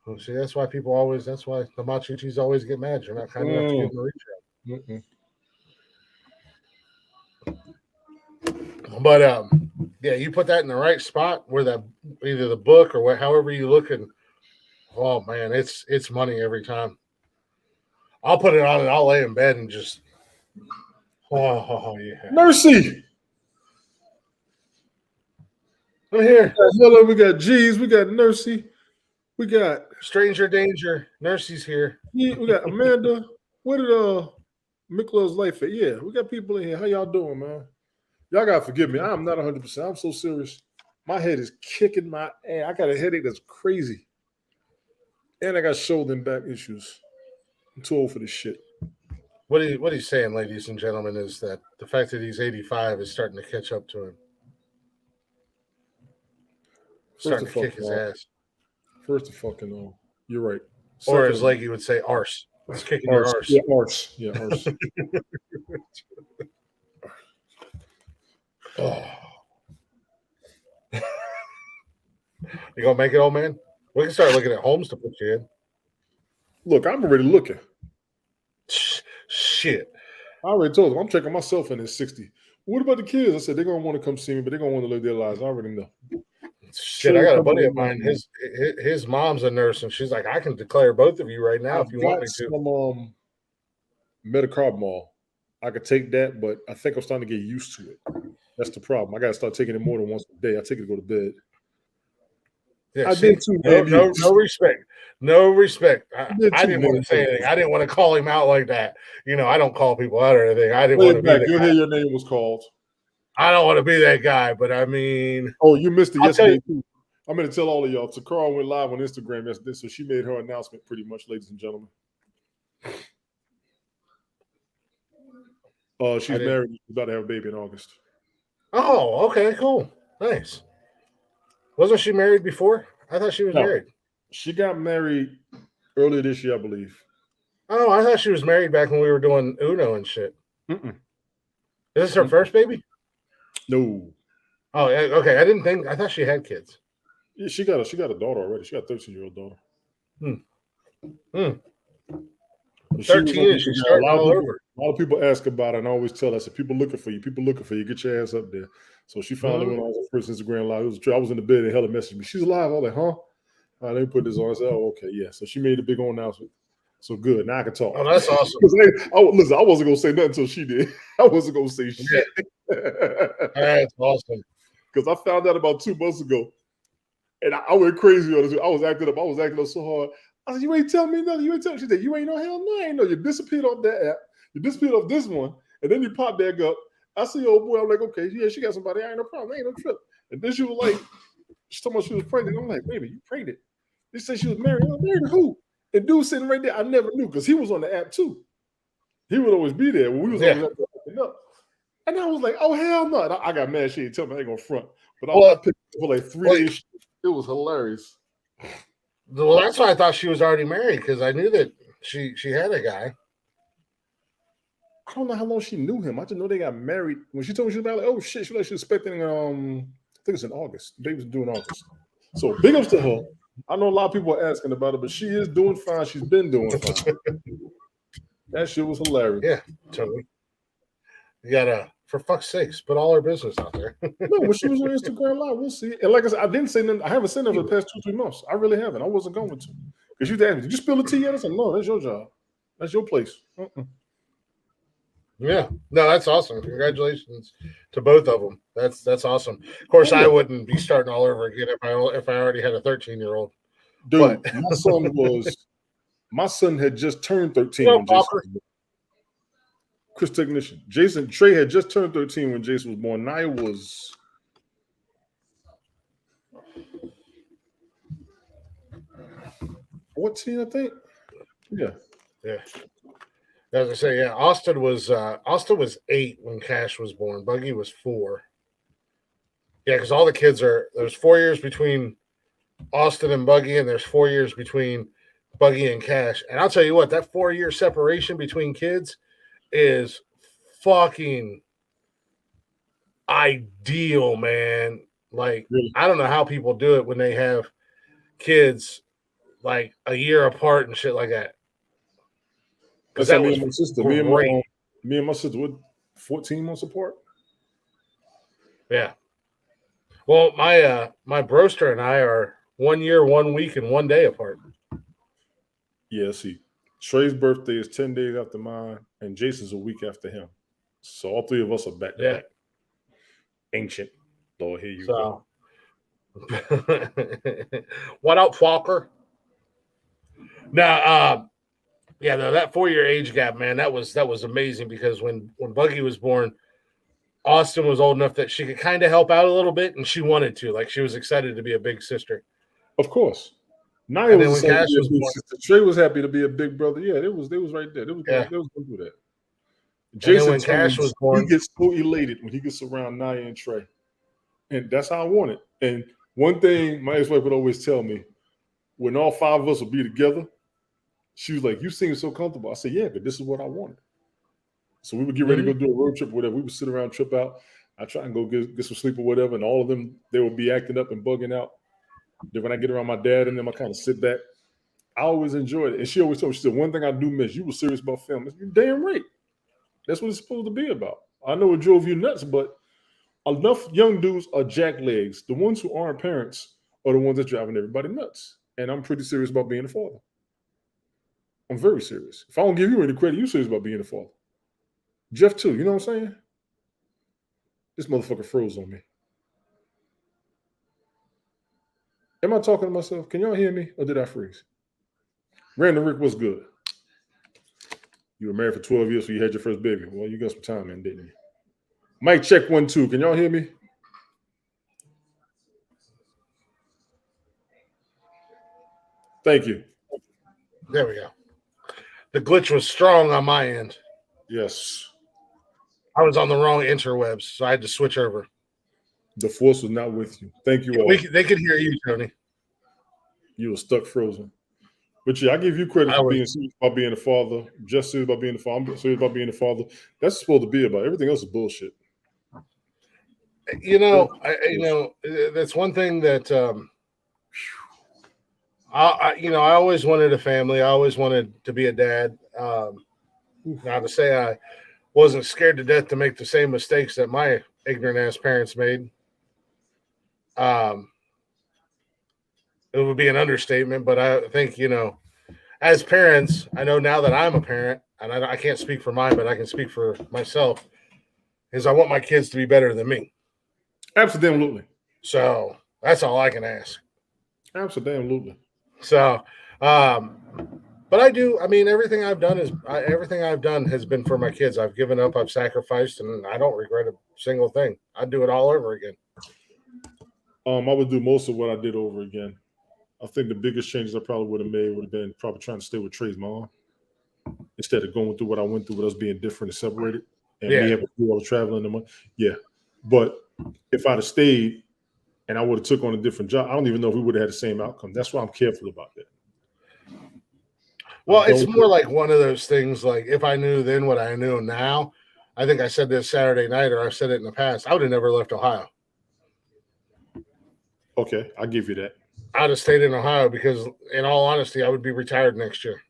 Well, see, that's why the Machuchis always get mad. You're not kind enough to give them a reach around. But you put that in the right spot where either the book or however you look, and oh man, it's money every time. I'll put it on and I'll lay in bed and just yeah. Mercy. I'm here. Hello, we got G's, we got Nursey, we got Stranger Danger. Nursey's here. Yeah, we got Amanda. Where did Mikola's life at? Yeah, we got people in here. How y'all doing, man? Y'all gotta forgive me. I'm not 100%. I'm so serious. My head is kicking my ass. I got a headache that's crazy. And I got shoulder and back issues. I'm too old for this shit. What he's saying, ladies and gentlemen, is that the fact that he's 85 is starting to catch up to him. Starting to kick his ass. First of fucking all. You're right. Or as Leggy would say, arse. It's kicking your arse. Yeah, arse. Yeah, arse. Oh. You gonna make it, old man? We can start looking at homes to put you in. Look, I'm already looking. Shit. I already told him I'm checking myself in at 60. What about the kids? I said they're gonna want to come see me, but they're gonna want to live their lives. I already know. Shit, I got a buddy of mine. His mom's a nurse, and she's like, I can declare both of you right now if you want me to. Some metacarmol. I could take that, but I think I'm starting to get used to it. That's the problem. I got to start taking it more than once a day. I take it to go to bed. Yeah, I did too. No respect. No respect. I didn't want to say anything. I didn't want to call him out like that. You know, I don't call people out or anything. I didn't want to be that guy. Your name was called. I don't want to be that guy, but I mean. Oh, you missed it yesterday too. I'm going to tell all of y'all. Takara went live on Instagram yesterday, so she made her announcement pretty much, ladies and gentlemen. She's married. She's about to have a baby in August. Oh, okay, cool. Nice. Wasn't she married before? I thought she was married. She got married earlier this year, I believe. Oh, I thought she was married back when we were doing Uno and shit. Is this her first baby? No. Oh, okay. I thought she had kids. Yeah, she got a daughter already. She got a 13-year-old daughter. 13, and she's starting all over. A lot of people ask about it, and I always tell her, I said, people looking for you. People looking for you. Get your ass up there. So she finally went on her first Instagram live. I was in the bed and Helen messaged me. She's alive. I was like, huh? Let me put this on. I said, oh, okay, yeah. So she made a big announcement. So good. Now I can talk. Oh, that's awesome. Listen, I wasn't going to say nothing until she did. I wasn't going to say shit. That's awesome. Because I found out about 2 months ago, and I went crazy on this. I was acting up so hard. I said, you ain't telling me nothing. You ain't telling me. She said, you ain't no hell no. I ain't know. You disappeared off that app. You disappeared off this one. And then you pop back up. I see your old boy. I'm like, okay, yeah, she got somebody. I ain't no problem. I ain't no trip. And then she was like, she told me she was pregnant. I'm like, baby, you pregnant. They said she was married. I'm married to who? And dude sitting right there, I never knew because he was on the app too. He would always be there when we was on the app. And I was like, oh, hell no. I got mad. She didn't tell me I ain't going to front. But I picked up for like 3 days. It was hilarious. Well, that's why I thought she was already married because I knew that she had a guy. I don't know how long she knew him. I just know they got married. When she told me she was married, like, oh shit, she was expecting. I think it's in August. The baby's due in August. So big ups to her. I know a lot of people are asking about it, but she is doing fine. She's been doing fine. That shit was hilarious. Yeah, totally. You gotta, for fuck's sakes, put all her business out there. No, when she was on Instagram Live, we'll see. And like I said, I didn't say nothing. I haven't said nothing for the past 2-3 months. I really haven't. I wasn't going to. Because you asked me, did you spill the tea yet? I said, no, that's your job. That's your place. Yeah, no, that's awesome. Congratulations to both of them. That's awesome. Of course, I wouldn't be starting all over again if I already had a 13-year-old. Dude, my son had just turned 13 when Jason. Chris Technician. Trey had just turned 13 when Jason was born. Naya was 14, I think. Yeah. As I say, yeah, Austin was 8 when Cash was born. Buggy was 4. Yeah, because all the kids there's 4 years between Austin and Buggy, and there's 4 years between Buggy and Cash. And I'll tell you what, that 4-year separation between kids is fucking ideal, man. Like, really? I don't know how people do it when they have kids like a year apart and shit like that. Because that was me and my sister. Me and my sister were 14 months apart. Yeah. Well, my broster and I are 1 year, 1 week, and 1 day apart. Yeah, see. Trey's birthday is 10 days after mine, and Jason's a week after him. So all 3 of us are back to back. Ancient. Lord, here you go. What up, Falker? Now, yeah, that 4-year age gap, man, that was amazing because when Buggy was born, Austin was old enough that she could kind of help out a little bit, and she wanted to. Like, she was excited to be a big sister. Of course. Naya was excited to be a big sister. Trey was happy to be a big brother. Yeah, they was right there. They was going to do that. Jason, when Cash was born, he gets so elated when he gets around Naya and Trey. And that's how I want it. And one thing my ex-wife would always tell me, when all 5 of us would be together, she was like, you seem so comfortable. I said, yeah, but this is what I wanted. So we would get ready to go do a road trip or whatever. We would sit around, trip out. I try and go get some sleep or whatever. And all of them, they would be acting up and bugging out. Then when I get around my dad and them, I kind of sit back. I always enjoyed it. And she always told me, she said, one thing I do miss, you were serious about film. You're damn right. That's what it's supposed to be about. I know it drove you nuts, but enough young dudes are jacklegs. The ones who aren't parents are the ones that driving everybody nuts. And I'm pretty serious about being a father. I'm very serious. If I don't give you any credit, you're serious about being a father. Jeff too, you know what I'm saying? This motherfucker froze on me. Am I talking to myself? Can y'all hear me or did I freeze? Random Rick, what's good? You were married for 12 years, so you had your first baby. Well, you got some time in, didn't you? Mic check 1, 2. Can y'all hear me? Thank you. There we go. The glitch was strong on my end. Yes. I was on the wrong interwebs, so I had to switch over. The force was not with you. Thank you all. They could hear you, Tony. You were stuck frozen. But yeah, I give you credit for being serious about being a father. Just serious about being a father. I'm serious about being a father. That's supposed to be about. Everything else is bullshit. You know, that's one thing that I always wanted a family. I always wanted to be a dad. Now to say I wasn't scared to death to make the same mistakes that my ignorant ass parents made. It would be an understatement, but I think, as parents, I know now that I'm a parent, and I can't speak for mine, but I can speak for myself, is I want my kids to be better than me. Absolutely. So that's all I can ask. Absolutely. So, but I do. I mean, everything I've done has been for my kids. I've given up, I've sacrificed, and I don't regret a single thing. I'd do it all over again. I would do most of what I did over again. I think the biggest changes I probably would have made would have been probably trying to stay with Trey's mom instead of going through what I went through with us being different and separated and me having to do all the traveling and money. Yeah, but if I'd have stayed and I would have took on a different job, I don't even know if we would have had the same outcome. That's why I'm careful about that. Well, it's more like one of those things. Like if I knew then what I know now, I think I said this Saturday night, or I've said it in the past. I would have never left Ohio. Okay, I'll give you that. I'd have stayed in Ohio because, in all honesty, I would be retired next year.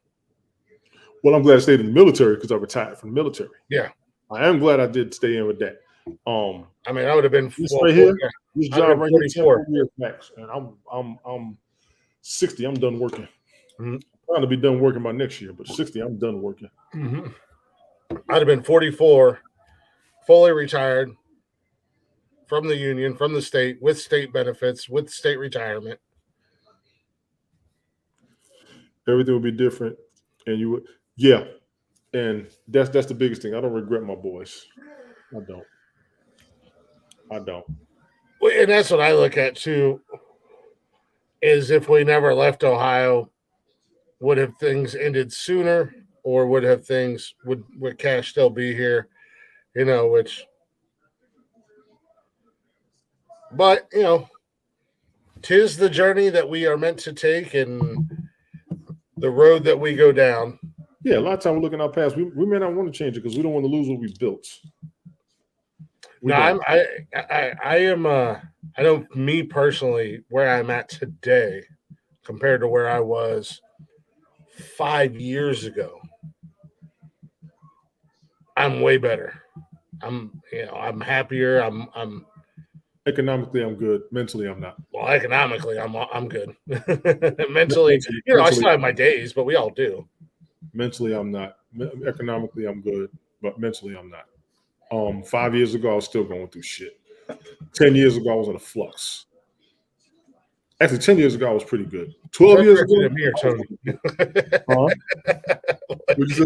Well, I'm glad I stayed in the military because I retired from the military. Yeah, I am glad I did stay in with that. I mean, I would have been this right here. This job right here, 10 years max, and I'm 60. I'm done working. Mm-hmm. I'm trying to be done working by next year, but 60, I'm done working. Mm-hmm. I'd have been 44, fully retired from the union, from the state, with state benefits, with state retirement. Everything would be different, and you would, yeah. And that's the biggest thing. I don't regret my boys. I don't. Well, and that's what I look at too. Is if we never left Ohio, would have things ended sooner, or would Cash still be here? Which. But 'tis the journey that we are meant to take, and the road that we go down. Yeah, a lot of time we're looking at our past. We may not want to change it because we don't want to lose what we built. I know me personally, where I'm at today compared to where I was 5 years ago. I'm way better. I'm happier. I'm economically, I'm good. Mentally, I'm not. Well, economically, I'm good. Mentally, I still have my days, but we all do. Mentally, I'm not. Economically, I'm good, but mentally, I'm not. 5 years ago, I was still going through shit. 10 years ago, I was in a flux. Actually, 10 years ago, I was pretty good. 12 years ago, here, Tony. What'd you say?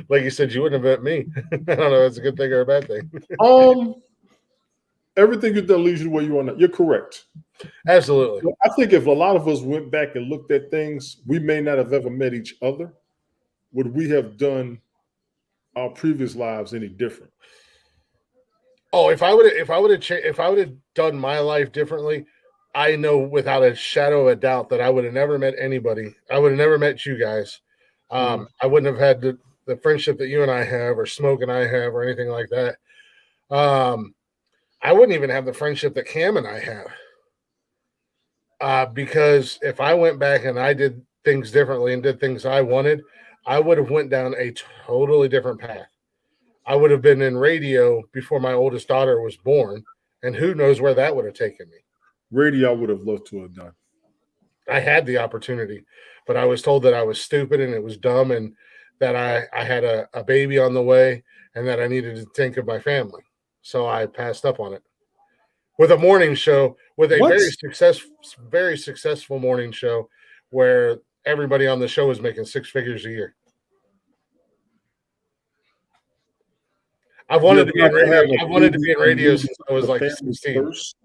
Like you said, you wouldn't have met me. I don't know. That's a good thing or a bad thing. Everything you've done leads you to where you are now. You're correct. Absolutely. I think if a lot of us went back and looked at things, we may not have ever met each other. Would we have done our previous lives any different? Oh, if I would have done my life differently, I know without a shadow of a doubt that I would have never met anybody. I would have never met you guys. I wouldn't have had the friendship that you and I have, or Smoke and I have, or anything like that. I wouldn't even have the friendship that Cam and I have. Because if I went back and I did things differently and did things I wanted, I would have went down a totally different path. I would have been in radio before my oldest daughter was born, and who knows where that would have taken me. Radio, I would have loved to have done. I had the opportunity, but I was told that I was stupid and it was dumb, and that I had a baby on the way, and that I needed to think of my family. So I passed up on it. With a morning show, with a very successful morning show, where everybody on the show was making six figures a year. I've wanted to be in radio. I've wanted to be in radio since I was like 16. First.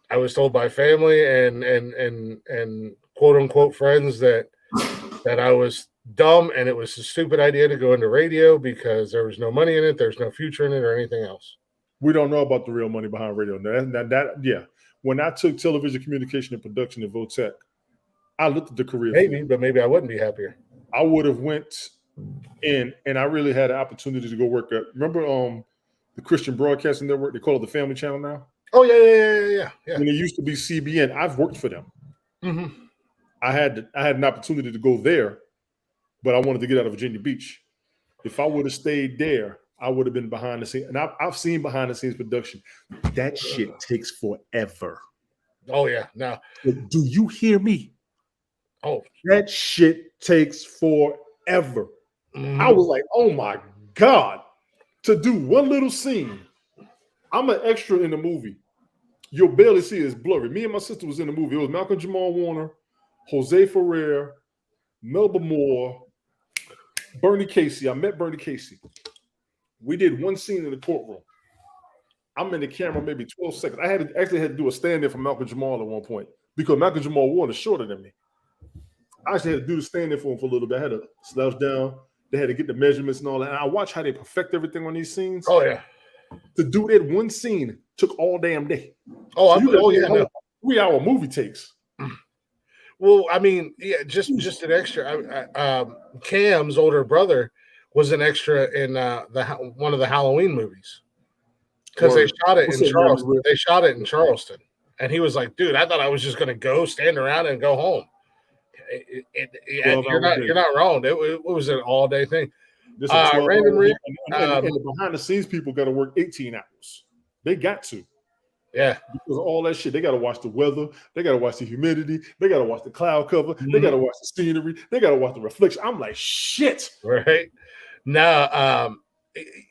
I was told by family and quote unquote friends that I was dumb and it was a stupid idea to go into radio because there was no money in it, there's no future in it, or anything else. We don't know about the real money behind radio. Yeah. When I took television communication and production at Votech, I looked at the career. But maybe I wouldn't be happier. I would have went in, and I really had an opportunity to go work at. Remember, the Christian Broadcasting Network? They call it the Family Channel now. Oh yeah. When it used to be CBN, I've worked for them. Mm-hmm. I had an opportunity to go there, but I wanted to get out of Virginia Beach. If I would have stayed there, I would have been behind the scenes. And I've seen behind the scenes production. That shit takes forever. Oh yeah. Now, do you hear me? Oh, that shit takes forever. Mm-hmm. I was like, oh my God, to do one little scene. I'm an extra in the movie. You'll barely see it. It's blurry. Me and my sister was in the movie. It was Malcolm Jamal Warner, Jose Ferrer, Melba Moore, Bernie Casey. I met Bernie Casey. We did one scene in the courtroom. I'm in the camera maybe 12 seconds. I actually had to do a stand-in for Malcolm Jamal at one point because Malcolm Jamal Warner is shorter than me. I actually had to do the stand-in for him for a little bit. I had to slouch down. They had to get the measurements and all that. And I watched how they perfect everything on these scenes. Oh, yeah. To do that one scene took all damn day. Oh, so yeah. No. 3-hour movie takes. Well, I mean, yeah, just an extra. Cam's older brother was an extra in one of the Halloween movies because they shot it in Charleston. They shot it in Charleston, and he was like, "Dude, I thought I was just going to go stand around and go home." You're not wrong. It was an all day thing. Random Rick, and the behind the scenes people got to work 18 hours. They got to. Yeah. Because of all that shit. They got to watch the weather. They got to watch the humidity. They got to watch the cloud cover. Mm-hmm. They got to watch the scenery. They got to watch the reflection. I'm like, shit. Right. Now,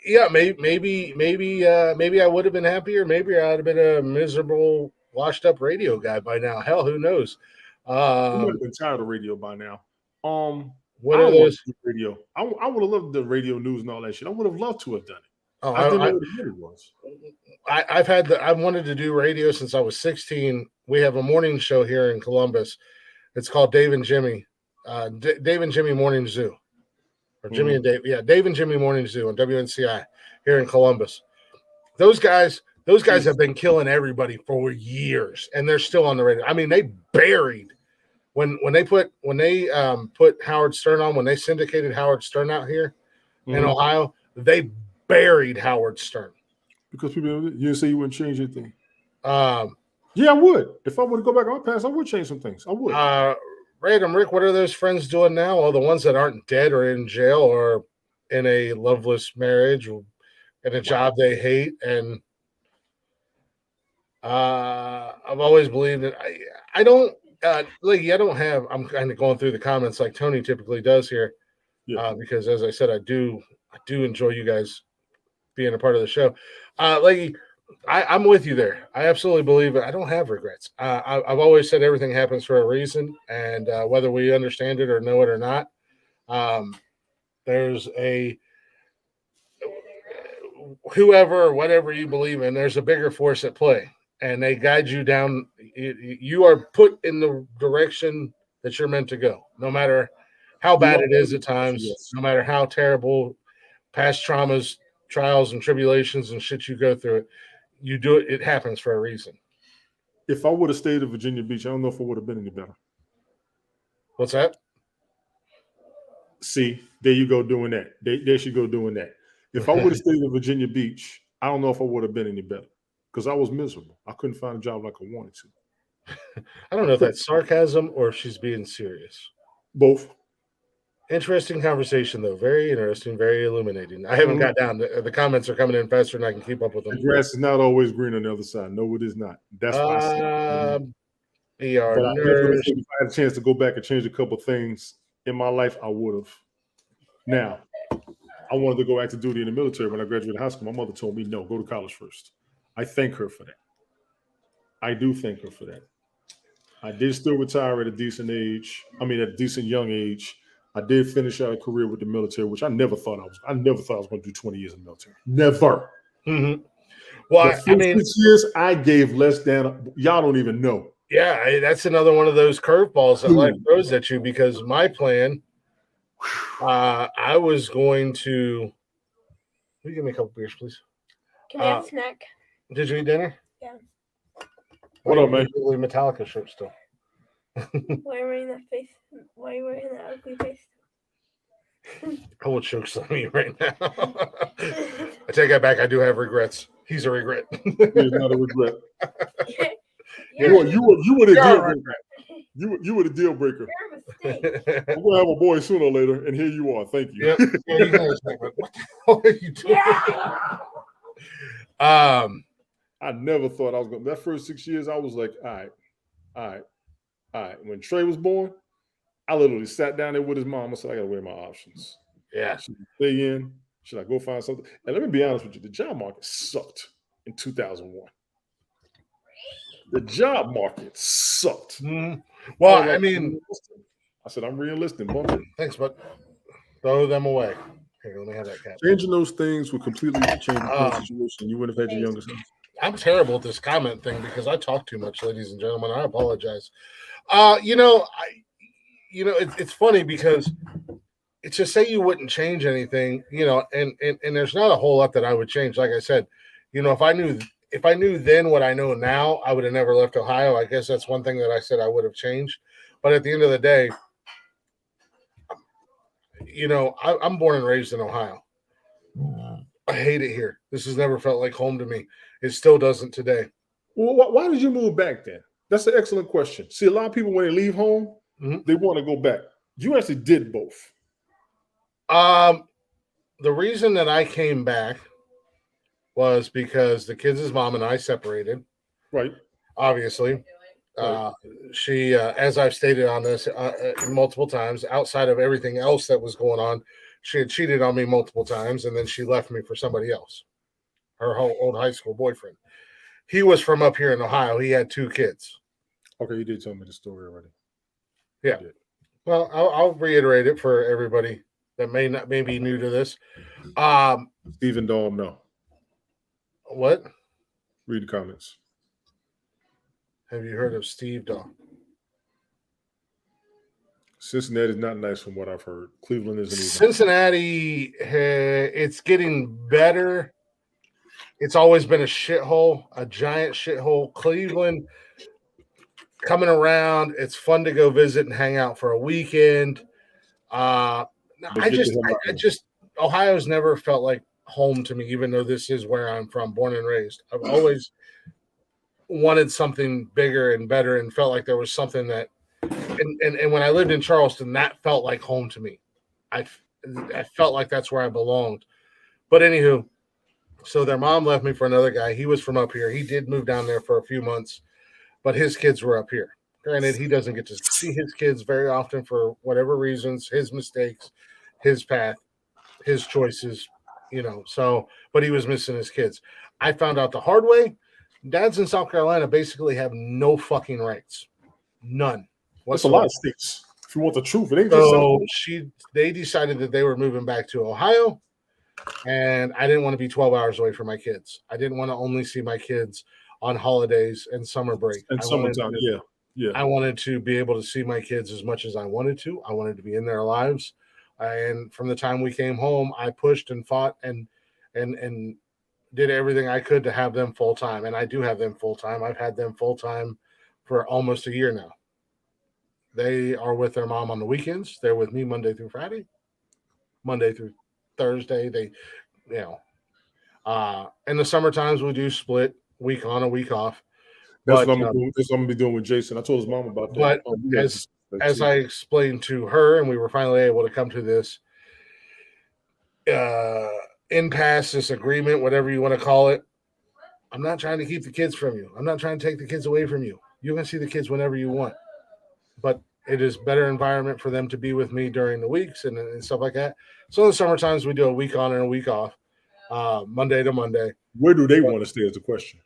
yeah, maybe I would have been happier. Maybe I'd have been a miserable, washed up radio guy by now. Hell, who knows? I would have been tired of radio by now. What are those? Radio. I would have loved the radio news and all that shit. I would have loved to have done it. Oh, I didn't know what it really was. I've wanted to do radio since I was 16. We have a morning show here in Columbus. It's called Dave and Jimmy. Dave and Jimmy Morning Zoo. Or Jimmy and Dave. Yeah, Dave and Jimmy Morning Zoo on WNCI here in Columbus. Those guys have been killing everybody for years, and they're still on the radio. I mean, they buried when they put Howard Stern on, when they syndicated Howard Stern out here in Ohio, they buried Howard Stern. Because people, you didn't say you wouldn't change anything. Yeah, I would. If I were to go back on my past, I would change some things. I would. Random Rick, what are those friends doing now? Well, the ones that aren't dead or in jail or in a loveless marriage or in a job they hate. And I've always believed that I don't have, I'm kind of going through the comments like Tony typically does here. Yeah. Because as I said, I do enjoy you guys being a part of the show. I'm with you there. I absolutely believe it. I don't have regrets. I've always said everything happens for a reason, and whether we understand it or know it or not, there's a whoever or whatever you believe in, there's a bigger force at play, and they guide you down. You are put in the direction that you're meant to go, no matter how bad it is at times, no matter how terrible past traumas, trials, and tribulations and shit you go through it. You do it, it happens for a reason. If I would have stayed at Virginia Beach, I don't know if I would have been any better. What's that? See, there you go doing that. There she go doing that. If I would have stayed at Virginia Beach, I don't know if I would have been any better because I was miserable. I couldn't find a job like I wanted to. I don't know if that's sarcasm or if she's being serious. Both. Interesting conversation, though. Very interesting, very illuminating. I haven't got down. The comments are coming in faster than I can keep up with them. The grass is not always green on the other side. No, it is not. That's why I said. But I definitely think if I had a chance to go back and change a couple things in my life, I would have. Now, I wanted to go active duty in the military when I graduated high school. My mother told me, no, go to college first. I thank her for that. I do thank her for that. I did still retire at a decent age. I mean, at a decent young age. I did finish out a career with the military, which I never thought I was. I never thought I was going to do 20 years in the military. Never. Mm-hmm. Well, I mean, 6 years I gave less than y'all don't even know. Yeah, that's another one of those curveballs that life throws at you, because my plan, I was going to. Will you give me a couple beers, please? Can I have a snack? Did you eat dinner? Yeah. What up, man? Metallica shirt still. Why are you wearing that face? Why are you wearing that ugly face? I will choke slam you right now. I take that back. I do have regrets. He's a regret. He's not a regret. You were the deal breaker. You were the deal breaker. You're a mistake. I'm gonna have a boy sooner or later, and here you are. Thank you. Yep. Yeah, you guys think, what the hell are you doing? Yeah. I never thought I was gonna. That first 6 years, I was like, all right. When Trey was born, I literally sat down there with his mom. I said, I gotta weigh my options. Yeah. Should I stay in? Should I go find something? And let me be honest with you, the job market sucked in 2001. The job market sucked. Mm-hmm. Well, I mean, I said, I'm re-enlisting, bump it. Thanks, but throw them away. Here, let me have that cat. Changing those things would completely change the situation. You wouldn't have had your younger son. I'm terrible at this comment thing because I talk too much, ladies and gentlemen. I apologize. It's funny because it's to say you wouldn't change anything, and there's not a whole lot that I would change. Like I said, if I knew then what I know now, I would have never left Ohio. I guess that's one thing that I said I would have changed. But at the end of the day, I'm born and raised in Ohio. I hate it here. This has never felt like home to me. It still doesn't today. Well, why did you move back then? That's an excellent question. See, a lot of people, when they leave home, they want to go back. You actually did both. The reason that I came back was because the kids' mom and I separated. Right. Obviously. She, as I've stated on this multiple times, outside of everything else that was going on, she had cheated on me multiple times, and then she left me for somebody else, her whole old high school boyfriend. He was from up here in Ohio. He had 2 kids. Okay, you did tell me the story already. Yeah. Well, I'll reiterate it for everybody that may be new to this. Stephen Dahl, no. What? Read the comments. Have you heard of Steve Dahl? Cincinnati is not nice from what I've heard. Cleveland isn't either. Cincinnati, it's getting better. It's always been a shithole, a giant shithole. Cleveland coming around. It's fun to go visit and hang out for a weekend. I just Ohio's never felt like home to me, even though this is where I'm from, born and raised. I've always wanted something bigger and better and felt like there was something that and when I lived in Charleston, that felt like home to me. I felt like that's where I belonged. But anywho, so their mom left me for another guy. He was from up here. He did move down there for a few months, but his kids were up here. Granted, he doesn't get to see his kids very often for whatever reasons, his mistakes, his path, his choices, but he was missing his kids. I found out the hard way. Dads in South Carolina basically have no fucking rights. None. That's a lot of states. If you want the truth, it ain't just they decided that they were moving back to Ohio, and I didn't want to be 12 hours away from my kids. I didn't want to only see my kids on holidays and summer break. And summertime, yeah. I wanted to be able to see my kids as much as I wanted to. I wanted to be in their lives. And from the time we came home, I pushed and fought and did everything I could to have them full time. And I do have them full time. I've had them full time for almost a year now. They are with their mom on the weekends. They're with me Monday through Friday, Monday through Thursday. In the summer times we do split week on, a week off. That's what I'm going to be doing with Jason. I told his mom about that. But as I explained to her, and we were finally able to come to this impasse, this agreement, whatever you want to call it. I'm not trying to keep the kids from you. I'm not trying to take the kids away from you. You can see the kids whenever you want. But it is better environment for them to be with me during the weeks and stuff like that. So in the summer times, we do a week on and a week off, Monday to Monday. Where do they want to stay is the question.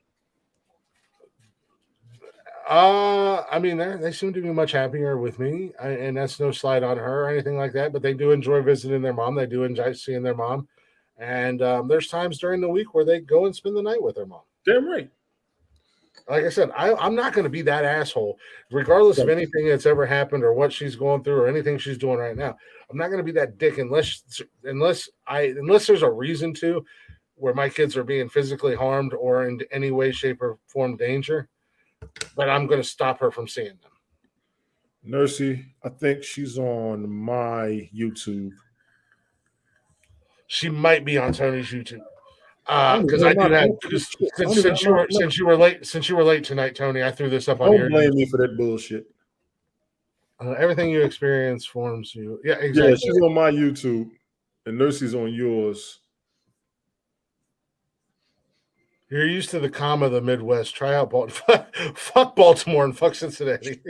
I mean, they seem to be much happier with me, and that's no slight on her or anything like that. But they do enjoy visiting their mom. They do enjoy seeing their mom, and there's times during the week where they go and spend the night with their mom. Damn right. Like I said, I'm not going to be that asshole, regardless of anything that's ever happened or what she's going through or anything she's doing right now. I'm not going to be that dick unless there's a reason to, where my kids are being physically harmed or in any way, shape, or form danger. But I'm going to stop her from seeing them. Nursey, I think she's on my YouTube. She might be on Tony's YouTube. Because I do have since you were late tonight, Tony. I threw this up on your. Don't blame me for that bullshit. Everything you experience forms you. Yeah, exactly. Yeah, she's on my YouTube, and Nursey's on yours. You're used to the calm of the Midwest. Try out fuck Baltimore and fuck Cincinnati.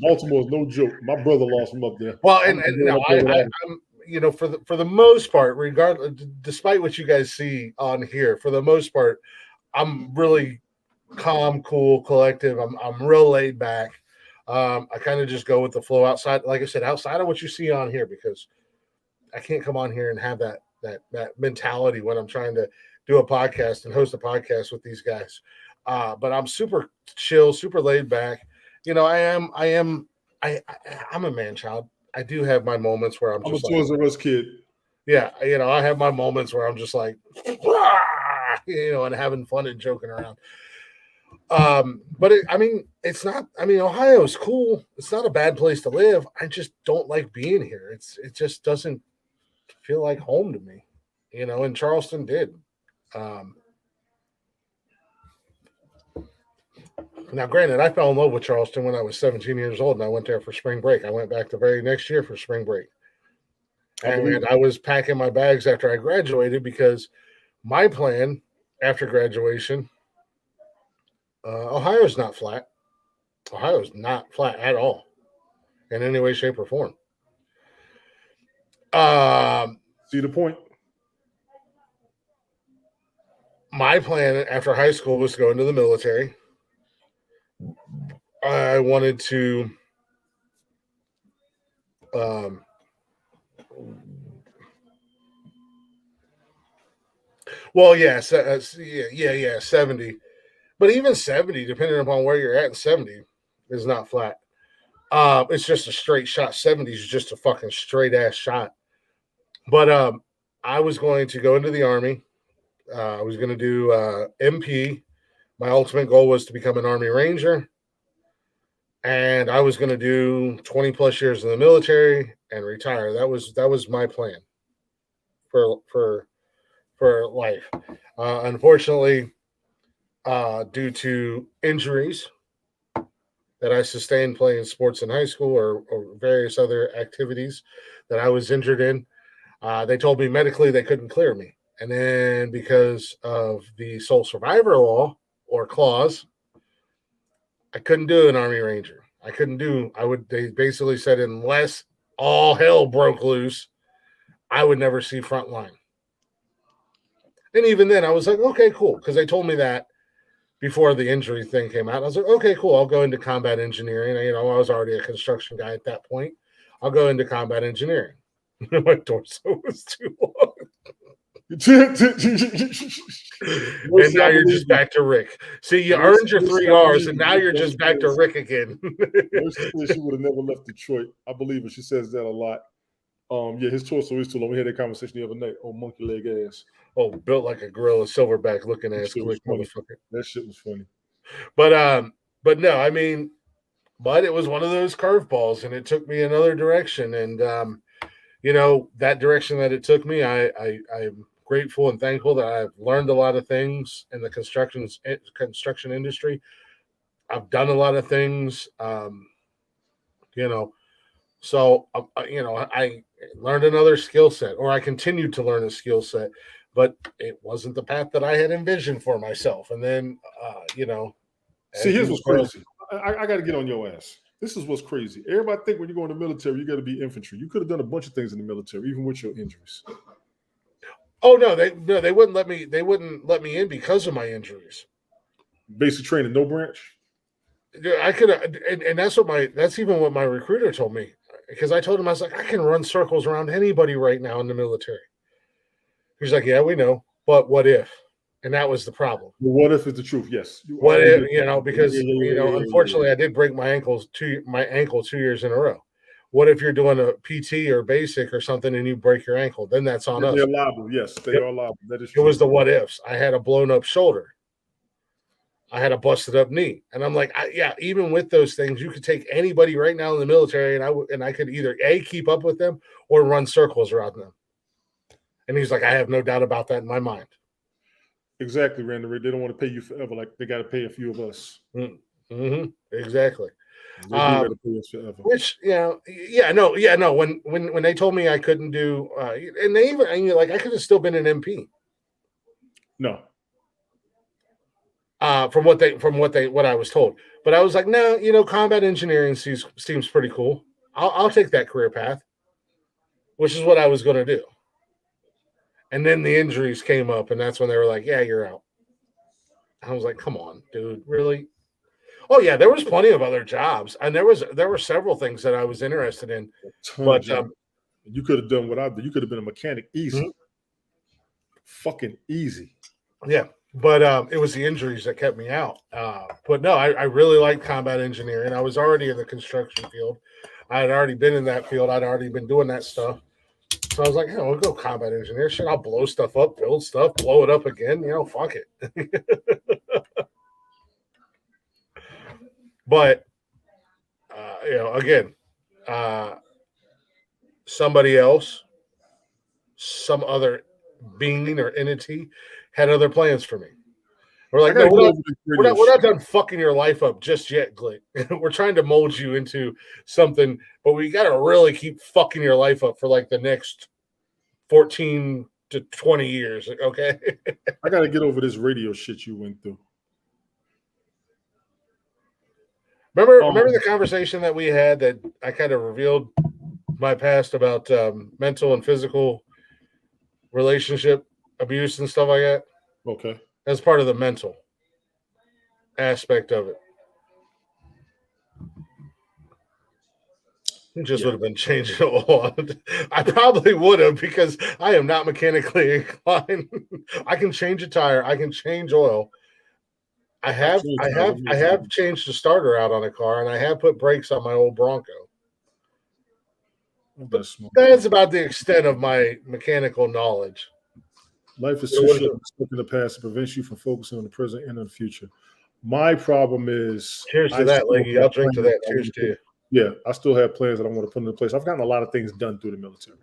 Baltimore's no joke. My brother lost him up there. Well, and no, I'm for the most part, regardless, despite what you guys see on here, for the most part, I'm really calm, cool, collective. I'm real laid back. I kind of just go with the flow outside, like I said, outside of what you see on here, because I can't come on here and have that mentality when I'm trying to do a podcast and host a podcast with these guys. But I'm super chill, super laid back. I'm a man child. I do have my moments where I'm just a Toys R Us kid. Yeah, I have my moments where I'm just like, and having fun and joking around. But it's not. Ohio's cool. It's not a bad place to live. I just don't like being here. It just doesn't feel like home to me. And Charleston did. Now, granted, I fell in love with Charleston when I was 17 years old, and I went there for spring break. I went back the very next year for spring break. And I was packing my bags after I graduated because my plan after graduation, Ohio's not flat. Ohio's not flat at all in any way, shape, or form. See the point? My plan after high school was to go into the military. I wanted to well, yeah, 70. But even 70, depending upon where you're at, 70 is not flat. It's just a straight shot. 70 is just a fucking straight ass shot. But I was going to go into the Army. I was going to do MP. My ultimate goal was to become an Army Ranger. And I was going to do 20 plus years in the military and retire. That was my plan for life. Unfortunately, due to injuries that I sustained playing sports in high school or various other activities that I was injured in, they told me medically they couldn't clear me. And then because of the sole survivor law or clause, I couldn't do an Army Ranger. They basically said unless all hell broke loose, I would never see frontline. And even then I was like, okay, cool. Because they told me that before the injury thing came out. I was like, okay, cool. I'll go into combat engineering. I was already a construction guy at that point. I'll go into combat engineering. My torso was too long. And now you're just back to Rick. See, you earned your 3 R's, and now you're just back to Rick again. She would have never left Detroit. I believe her. She says that a lot. Yeah, his torso is too long. We had that conversation the other night. Oh, monkey leg ass. Oh, built like a gorilla, silverback looking ass, quick motherfucker. That shit was funny. But no, but it was one of those curveballs, and it took me another direction. And that direction that it took me, I'm grateful and thankful that I've learned a lot of things in the construction industry. I've done a lot of things. you know. So, I learned another skill set, or I continued to learn a skill set, but it wasn't the path that I had envisioned for myself. And then, See, as here's you what's grow, crazy. I got to get on your ass. This is what's crazy. Everybody think when you go in the military, you got to be infantry. You could have done a bunch of things in the military, even with your injuries. oh no, they wouldn't let me. They wouldn't let me in because of my injuries. Basic training, no branch. I could, and that's even what my recruiter told me, because I told him, I was like, I can run circles around anybody right now in the military. He's like, yeah, we know, but what if? And that was the problem. What if it's the truth? Yes. What if, because unfortunately, I did break my ankle 2 years in a row. What if you're doing a PT or basic or something and you break your ankle? Then that's on us. They're liable. Yes, they are liable. That is It true. was the what ifs. I had a blown up shoulder. I had a busted up knee, and I'm like, even with those things, you could take anybody right now in the military, and I could either keep up with them or run circles around them. And he's like, I have no doubt about that in my mind. Exactly, Randy. They don't want to pay you forever, like they got to pay a few of us. Mm-hmm. Exactly. They do got to pay us forever. Which, no. When they told me I couldn't do, and they even, I could have still been an MP. No. From what I was told, but I was like, no, combat engineering seems pretty cool. I'll take that career path, which is what I was going to do. And then the injuries came up, and that's when they were like, yeah, you're out. I was like, come on, dude, really? Oh yeah, there was plenty of other jobs, and there were several things that I was interested in. But you could have done what I did. You could have been a mechanic, easy, fucking easy. Yeah. But it was the injuries that kept me out. But no, I really liked combat engineering. I was already in the construction field. I had already been in that field. I'd already been doing that stuff. So I was like, we'll go combat engineer. Shit, I'll blow stuff up, build stuff, blow it up again. Fuck it. But, again, somebody else, some other being or entity had other plans for me. We're like, no, we're not done fucking your life up just yet, Glick. We're trying to mold you into something, but we got to really keep fucking your life up for like the next 14 to 20 years, okay? I got to get over this radio shit you went through. Remember the conversation that we had that I kind of revealed my past about mental and physical relationship abuse and stuff like that? Okay. As part of the mental aspect of it. It just would have been changing a lot. I probably would have, because I am not mechanically inclined. I can change a tire. I can change oil. I have changed the starter out on a car, and I have put brakes on my old Bronco. That's about the extent of my mechanical knowledge. Life is too short. Stuck in the past prevents you from focusing on the present and on the future. My problem is, cheers to that, Leggy. I'll drink to that. Cheers to you. Yeah, I still have plans that I want to put into place. I've gotten a lot of things done through the military.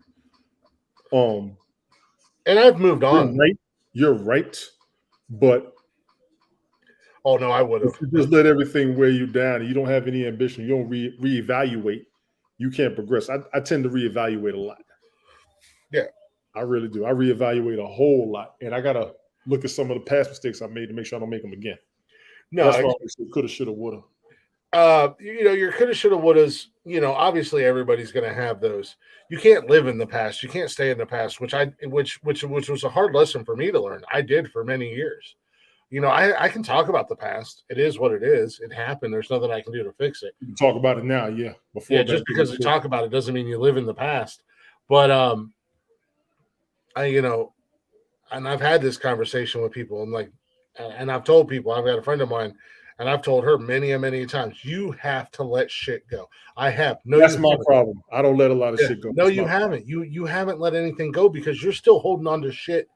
And I've moved on. You're right, but oh no, I would have. If you just let everything weigh you down and you don't have any ambition, you don't reevaluate, you can't progress. I tend to reevaluate a lot. Yeah. I really do. I reevaluate a whole lot, and I gotta look at some of the past mistakes I made to make sure I don't make them again. No, that's why I say coulda, shoulda, woulda. Your coulda, shoulda, wouldas. Obviously everybody's going to have those. You can't live in the past. You can't stay in the past, which was a hard lesson for me to learn. I did for many years. I can talk about the past. It is what it is. It happened. There's nothing I can do to fix it. You can talk about it now, yeah. Just because you talk about it doesn't mean you live in the past. But and I've had this conversation with people, and I've told people, I've got a friend of mine, and I've told her many times, you have to let shit go. I have. No, that's my problem. I don't let a lot of shit go. No, you haven't. You haven't let anything go because you're still holding on to shit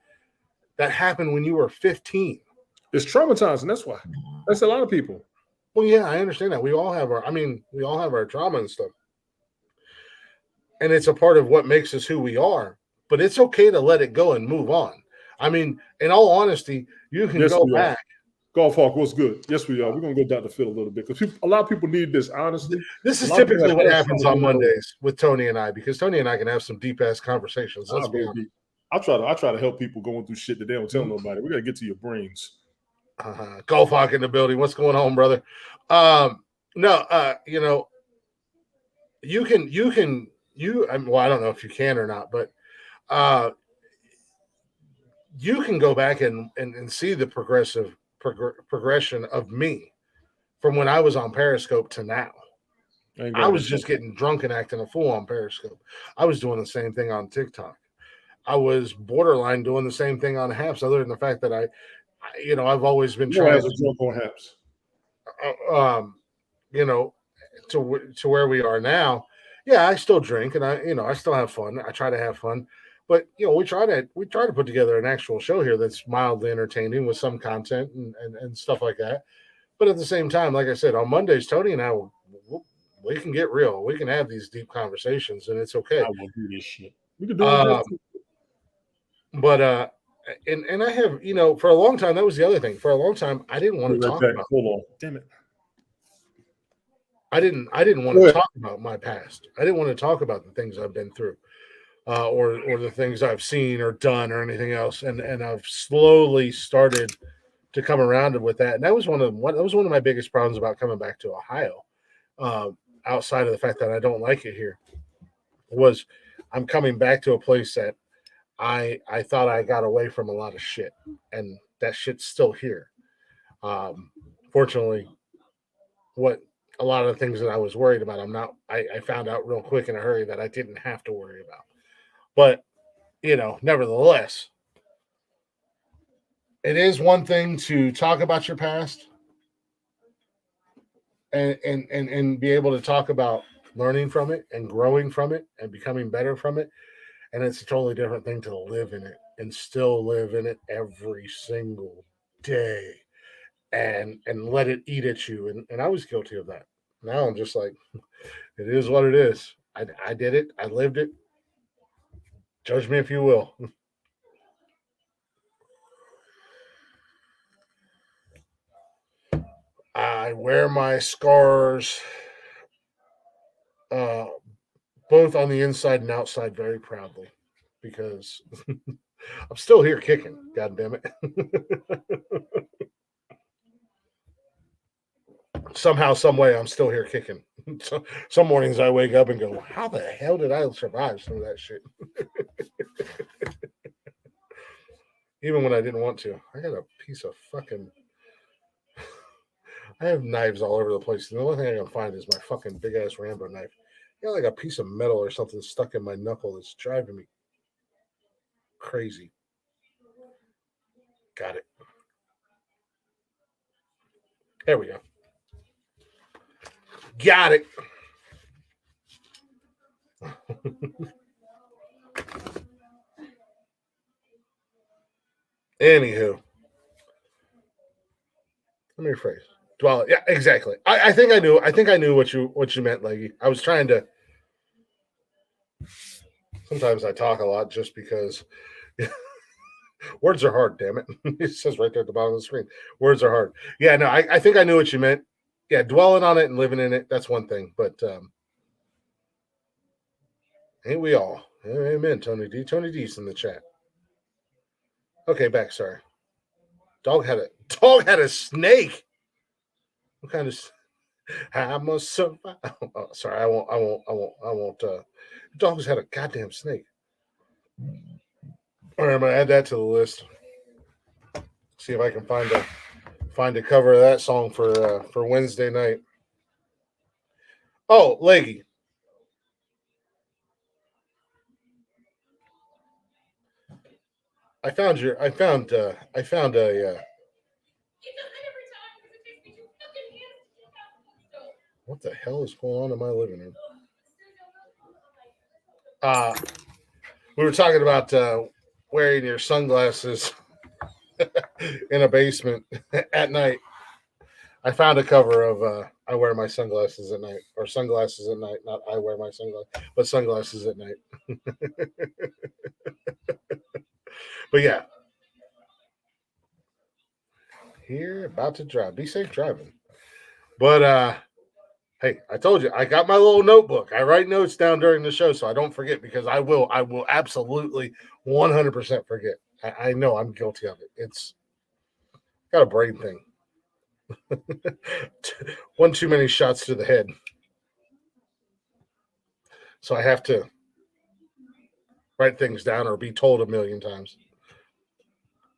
that happened when you were 15. It's traumatizing. That's why. That's a lot of people. Well, yeah, I understand that. We all have our trauma and stuff. And it's a part of what makes us who we are. But it's okay to let it go and move on. I mean, in all honesty, you can go Golf Hawk, what's good? Yes, we are. We're gonna go down the field a little bit because a lot of people need this. Honestly, this is typically what happens on Mondays with Tony and I, because Tony and I can have some deep ass conversations. Let's be honest. I try to help people going through shit that they don't tell nobody. We gotta get to your brains. Golf Hawk in the building. What's going on, brother? You know, you can. Well, I don't know if you can or not, but you can go back and see the progression of me from when I was on Periscope to now. I was just getting drunk and acting a fool on Periscope. I was doing the same thing on TikTok. I was borderline doing the same thing on Haps, other than the fact that I've always been trying to drunk on Haps. To where we are now. Yeah, I still drink and I still have fun. I try to have fun. But we try to put together an actual show here that's mildly entertaining with some content and stuff like that. But at the same time, like I said, on Mondays, Tony and I, we can get real. We can have these deep conversations, and it's okay. I will do this shit. We can do it. But and I have for a long time, that was the other thing. For a long time, I didn't want to talk about. Hold on, damn it. I didn't want to talk about my past. I didn't want to talk about the things I've been through. Or the things I've seen or done or anything else, and I've slowly started to come around with that. And that was one of my biggest problems about coming back to Ohio. Outside of the fact that I don't like it here, was I'm coming back to a place that I thought I got away from a lot of shit, and that shit's still here. Fortunately, what a lot of the things that I was worried about, I found out real quick in a hurry that I didn't have to worry about. But, nevertheless, it is one thing to talk about your past and be able to talk about learning from it and growing from it and becoming better from it. And it's a totally different thing to live in it and still live in it every single day and let it eat at you. And I was guilty of that. Now I'm just like, it is what it is. I did it. I lived it. Judge me if you will. I wear my scars both on the inside and outside very proudly because I'm still here kicking. God damn it. Somehow, some way, I'm still here kicking. So, some mornings I wake up and go, how the hell did I survive some of that shit? Even when I didn't want to. I got a piece of fucking... I have knives all over the place. The only thing I can find is my fucking big-ass Rambo knife. I got like a piece of metal or something stuck in my knuckle that's driving me crazy. Got it. There we go. Got it. Anywho. Let me rephrase. Dwell. Yeah, exactly. I think I knew. I think I knew what you meant, Leggy. I was trying to. Sometimes I talk a lot just because words are hard. Damn it! It says right there at the bottom of the screen. Words are hard. Yeah, no. I think I knew what you meant. Yeah, dwelling on it and living in it. That's one thing. But ain't we all? Amen. Tony D. Tony D's in the chat. Okay, back. Sorry. Dog had a snake. What kind of? I must survive. Oh, sorry, I won't. Dog's had a goddamn snake. All right, I'm gonna add that to the list. See if I can find a cover of that song for Wednesday night. Oh, Leggy. I found a. What the hell is going on in my living room? We were talking about wearing your sunglasses in a basement at night. I found a cover of I wear my sunglasses at night, or sunglasses at night. Not I wear my sunglasses, but sunglasses at night. But yeah. here, about to drive. Be safe driving. But hey, I told you, I got my little notebook. I write notes down during the show so I don't forget, because I will absolutely 100% forget. I know I'm guilty of it. It's got a brain thing. One too many shots to the head. So I have to write things down or be told a million times.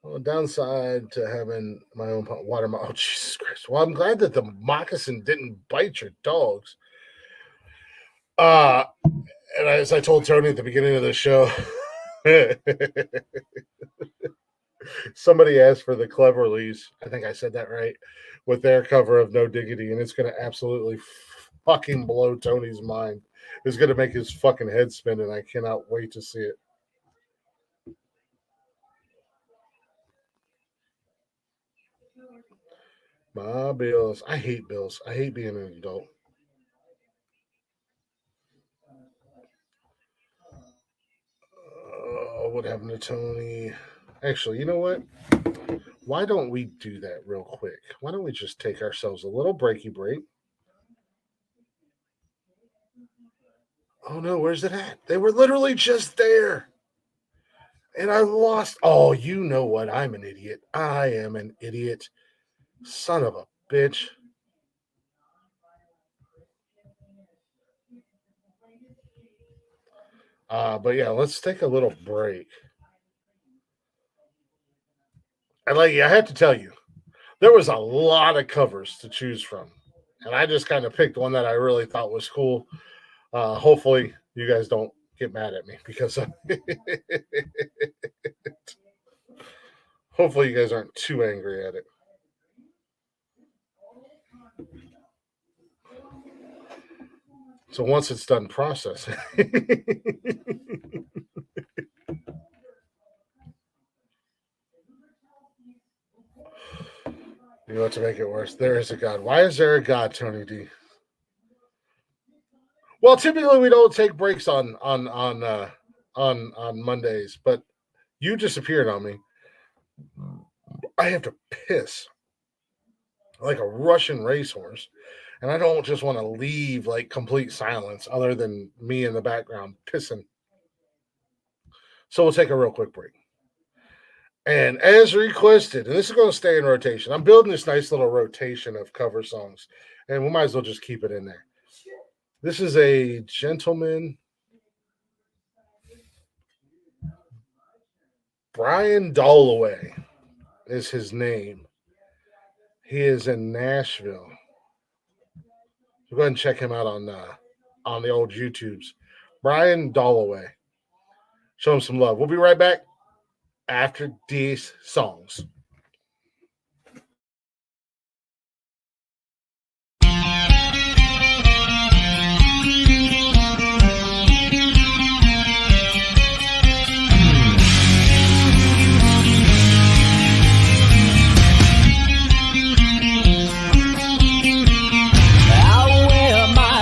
Well, downside to having my own water. Oh, Jesus Christ. Well, I'm glad that the moccasin didn't bite your dogs. And as I told Tony at the beginning of the show, somebody asked for the Cleverleys. I think I said that right. With their cover of No Diggity, and it's going to absolutely fucking blow Tony's mind. It's going to make his fucking head spin, and I cannot wait to see it. My bills. I hate bills. I hate being an adult. What happened to Tony? Actually, you know what? Why don't we do that real quick? Why don't we just take ourselves a little breaky break? Oh no, where's it at? They were literally just there. And I lost. Oh, you know what? I'm an idiot. I am an idiot. Son of a bitch. But yeah, let's take a little break. And I have to tell you, there was a lot of covers to choose from. And I just kind of picked one that I really thought was cool. Hopefully you guys don't get mad at me because hopefully you guys aren't too angry at it. So once it's done processing, you know what, to make it worse, there is a God. Why is there a God, Tony D? Well, typically we don't take breaks on Mondays, but you disappeared on me. I have to piss like a Russian racehorse, and I don't just want to leave like complete silence other than me in the background pissing. So we'll take a real quick break. And as requested, and this is going to stay in rotation, I'm building this nice little rotation of cover songs, and we might as well just keep it in there. This is a gentleman, Brian Dalloway is his name. He is in Nashville. So go ahead and check him out on the old YouTubes. Brian Dalloway. Show him some love. We'll be right back after these songs.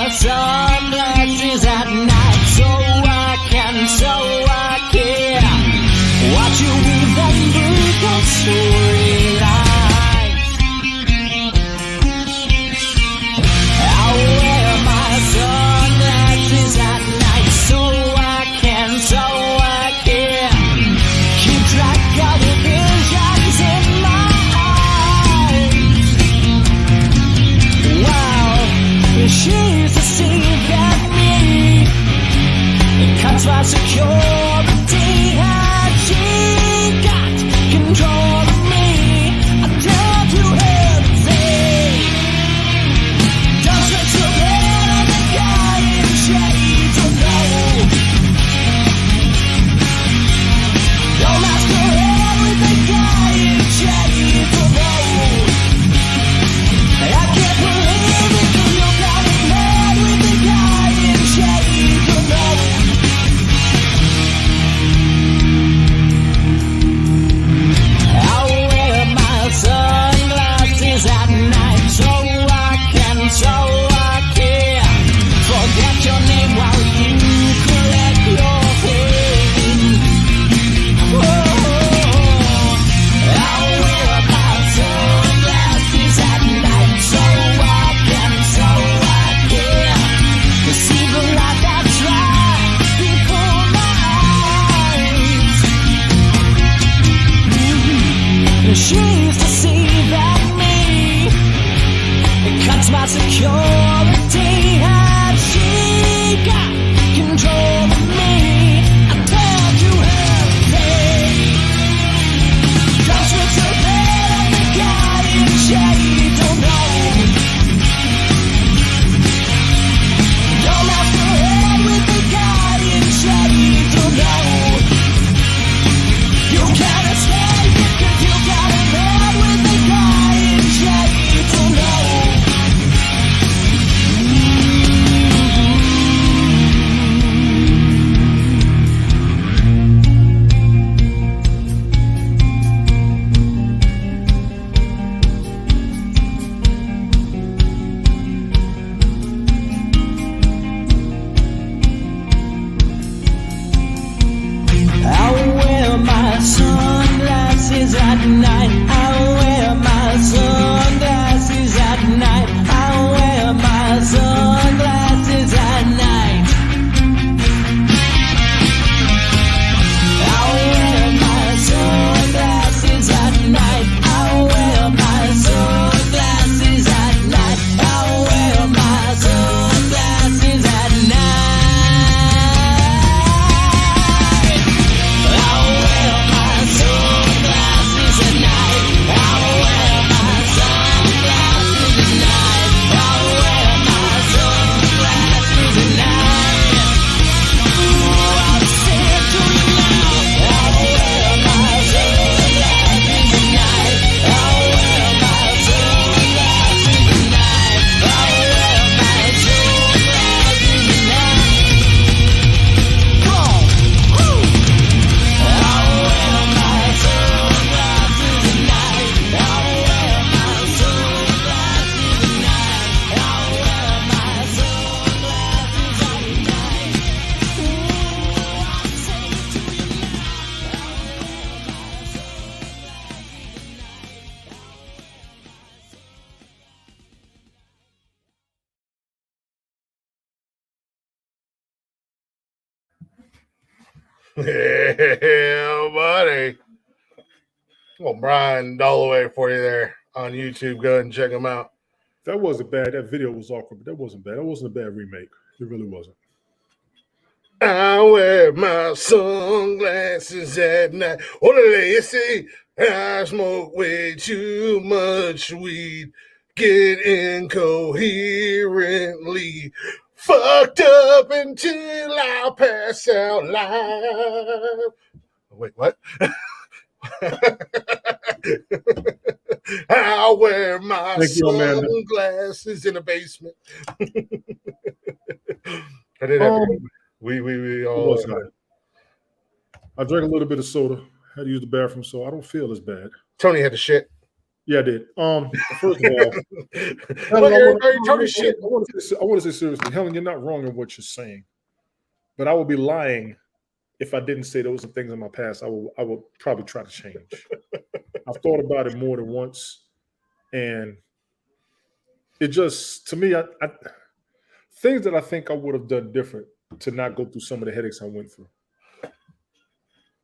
Sunglasses at night, so I can watch you weave them brutal storylines. I wear my sunglasses at night, so I can keep track of the visions in my eyes. Wow, she's deceiving me. It cuts my security, and she got control of me. I tell to everything. Does it feel better than guy in shades of gold? Don't masquerade with the guy in shades of gold. I can't believe it, 'cause you got me mad with the guy in shades of gold. lost my security. Had she got control of me? I dare to hesitate. Cause with the head of the guy in shade, don't know. Don't have to head with the guy in shade, don't know. You can't escape it 'cause you got a head with the guy in shade, don't know. I wear my sunglasses at night. I wear my sunglasses at night. I wear my sunglasses at night. I wear my sunglasses at night. I wear my sunglasses at night. I wear my sunglasses at night. I wear my sunglasses at night. I wear my sunglasses at night. I wear my sunglasses at night. Ooh, I'll say it to you now. I wear my sunglasses at night. I wear my sunglasses at night. I wear my sunglasses at night. Come on. Woo! I wear my sunglasses at night. I wear my sunglasses at night. I wear my sunglasses at night. Ooh, I'll say it to you now. I wear my Yeah, buddy. Well, Brian Dolloway for you there on YouTube. Go ahead and check him out. That wasn't bad. That video was awkward, but that wasn't bad. That wasn't a bad remake. It really wasn't. I wear my sunglasses at night. What do they say? I smoke way too much weed. Get incoherently fucked up until I pass out live. Wait, what? I wear my Thank you, Amanda. sunglasses in the basement. I did have to. We It all. was nice. I drank a little bit of soda. Had to use the bathroom, so I don't feel as bad. Tony had to shit. Yeah, I did. First of all, Look, everybody, Tony shit. I want to say seriously, Helen, you're not wrong in what you're saying, but I would be lying if I didn't say those are things in my past. I will probably try to change. I've thought about it more than once, and it just, to me, I things that I think I would have done different to not go through some of the headaches I went through.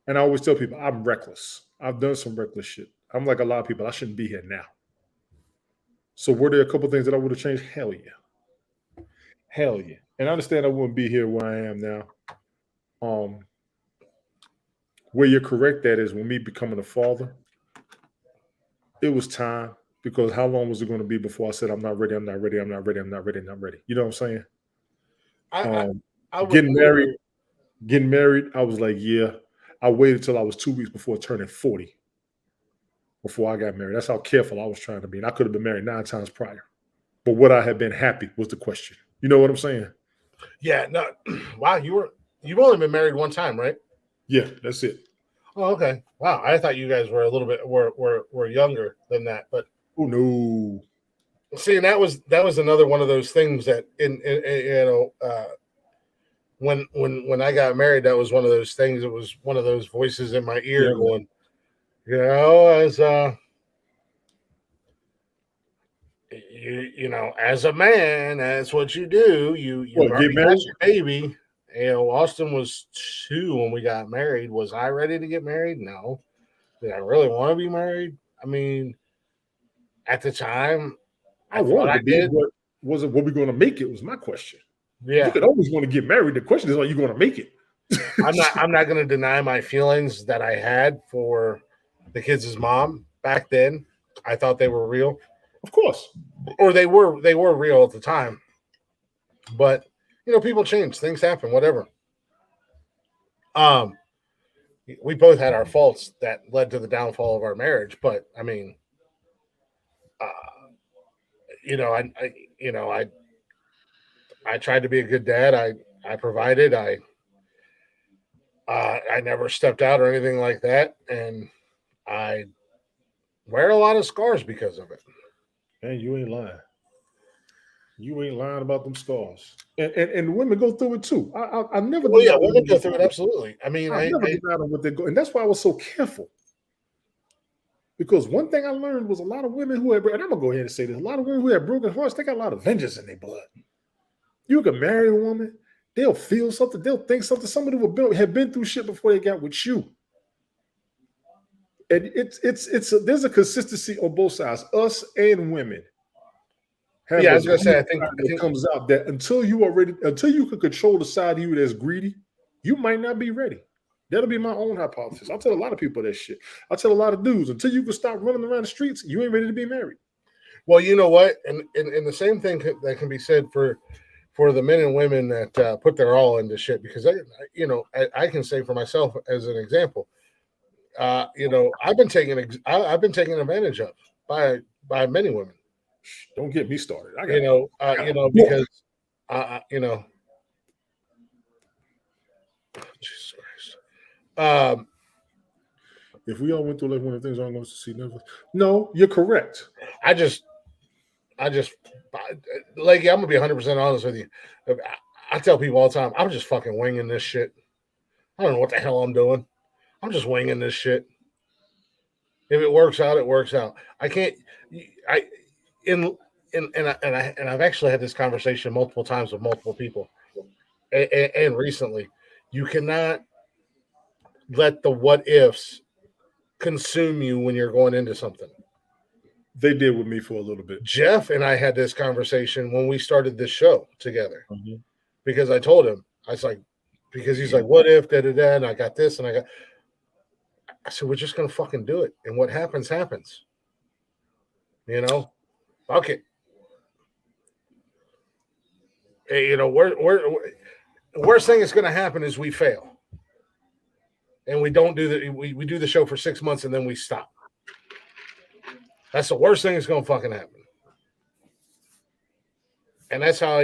And I always tell people I'm reckless. I've done some reckless shit. I'm like a lot of people. I shouldn't be here now. So were there a couple things that I would have changed? Hell yeah. Hell yeah. And I understand I wouldn't be here where I am now. Where you're correct at is when me becoming a father, it was time, because how long was it going to be before I said I'm not ready, I'm not ready, I'm not ready, I'm not ready, I'm not ready. You know what I'm saying? Getting married, I was like, yeah. I waited till I was 2 weeks before turning 40 before I got married. That's how careful I was trying to be. And I could have been married 9 times prior. But would I have been happy was the question. You know what I'm saying? Yeah, no. Wow, you've only been married one time, right? Yeah, that's it. Oh, okay. Wow, I thought you guys were a little bit were younger than that, but oh no. See, and that was another one of those things that when I got married, that was one of those things. It was one of those voices in my ear going, as as a man, that's what you do. You already got your baby. Austin was 2 when we got married. Was I ready to get married? No. Did I really want to be married? I mean, at the time, I wanted to be, but was it what we going to make it was my question. Yeah. You could always want to get married. The question is, are you going to make it? I'm not going to deny my feelings that I had for the kids' mom back then. I thought they were real. Of course. Or they were real at the time. But, people change, things happen, whatever. We both had our faults that led to the downfall of our marriage, but I mean, I tried to be a good dad. I provided. I never stepped out or anything like that, and I wear a lot of scars because of it. And you ain't lying. You ain't lying about them scars. And women go through it too. I never. Well, yeah, women go through it absolutely. I mean, I never denied them what they go, and that's why I was so careful. Because one thing I learned was a lot of women who had, and I'm gonna go ahead and say this, a lot of women who had broken hearts, they got a lot of vengeance in their blood. You can marry a woman, they'll feel something, they'll think something. Somebody who have been through shit before they got with you. And there's a consistency on both sides, us and women. Yeah, I was gonna say, I think it comes out that until you can control the side of you that's greedy, you might not be ready. That'll be my own hypothesis. I'll tell a lot of people that shit. I'll tell a lot of dudes, until you can stop running around the streets, you ain't ready to be married. Well, you know what? And the same thing that can be said for the men and women that put their all into shit, because I can say for myself as an example, I've been taken advantage of by many women. Don't get me started. Because Jesus Christ. If we all went through like one of the things I'm going to see, never. No, you're correct. I just like, I'm gonna be 100% honest with you. I tell people all the time, I'm just fucking winging this shit. I don't know what the hell I'm doing. I'm just winging this shit. If it works out, it works out. I can't. And I've actually had this conversation multiple times with multiple people, and recently, you cannot let the what ifs consume you when you're going into something. They did with me for a little bit. Jeff and I had this conversation when we started this show together, because I told him, I was like, because he's like, what if, da-da-da, and I got this, and I said, we're just going to fucking do it. And what happens, happens. Fuck it. Worst thing that's going to happen is we fail. And we don't do we do the show for 6 months and then we stop. That's the worst thing that's going to fucking happen. And that's how,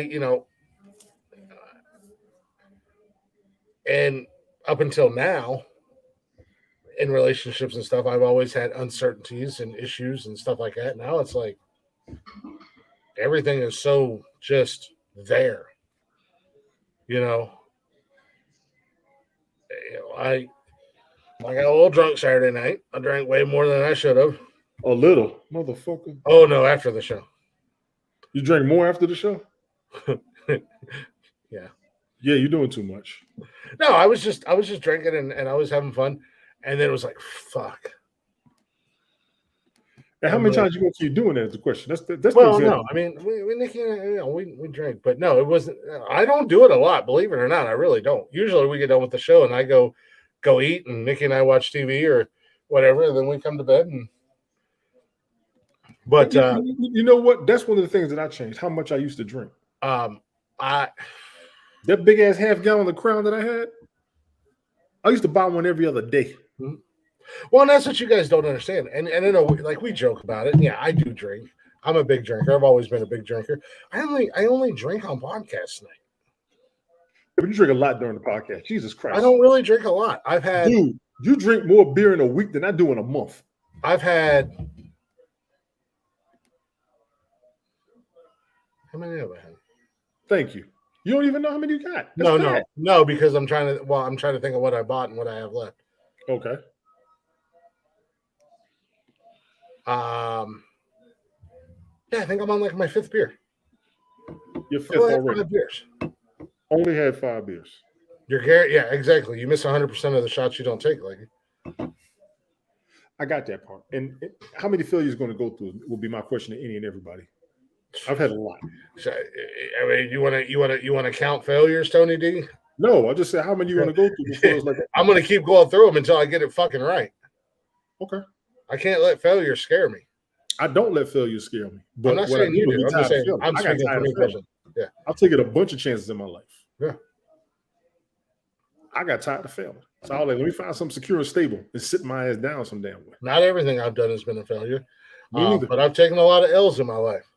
and up until now, in relationships and stuff, I've always had uncertainties and issues and stuff like that. Now it's like everything is so just there. I got a little drunk Saturday night. I drank way more than I should have. A little, motherfucker. Oh no, after the show. You drank more after the show? Yeah. Yeah, you're doing too much. No, I was just drinking and I was having fun. And then it was like, fuck. And how many times you going to keep doing that is the question. That's well, no. I mean, we Nikki, we drink, but no, it wasn't. I don't do it a lot, believe it or not. I really don't. Usually we get done with the show and I go eat, and Nikki and I watch TV or whatever, and then we come to bed. But you know what? That's one of the things that I changed. How much I used to drink. That big ass half gallon of Crown that I had, I used to buy one every other day. Mm-hmm. Well, and that's what you guys don't understand. And I know, like, we joke about it. Yeah, I do drink. I'm a big drinker. I've always been a big drinker. I only drink on podcast night. But you drink a lot during the podcast. Jesus Christ. I don't really drink a lot. Dude, you drink more beer in a week than I do in a month. I've had. How many have I had? Thank you. You don't even know how many you got. That's no, because I'm trying to think of what I bought and what I have left. Okay. Yeah, I think I'm on like my fifth beer. Your fifth already. 5 beers. Only had 5 beers. You're Gary. Yeah, exactly. You miss 100% of the shots you don't take, like. I got that part. And how many failures going to go through will be my question to any and everybody. I've had a lot. So, I mean, you want to count failures, Tony D? No, I just said how many you want to go through before it's like. I'm going to keep going through them until I get it fucking right. Okay. I can't let failure scare me. I don't let failure scare me. But I'm not saying you do. I'm just saying I'm speaking for me personally. Yeah. I've taken a bunch of chances in my life. Yeah. I got tired of failing. So I was like, let me find something secure and stable and sit my ass down some damn way. Not everything I've done has been a failure. But I've taken a lot of L's in my life.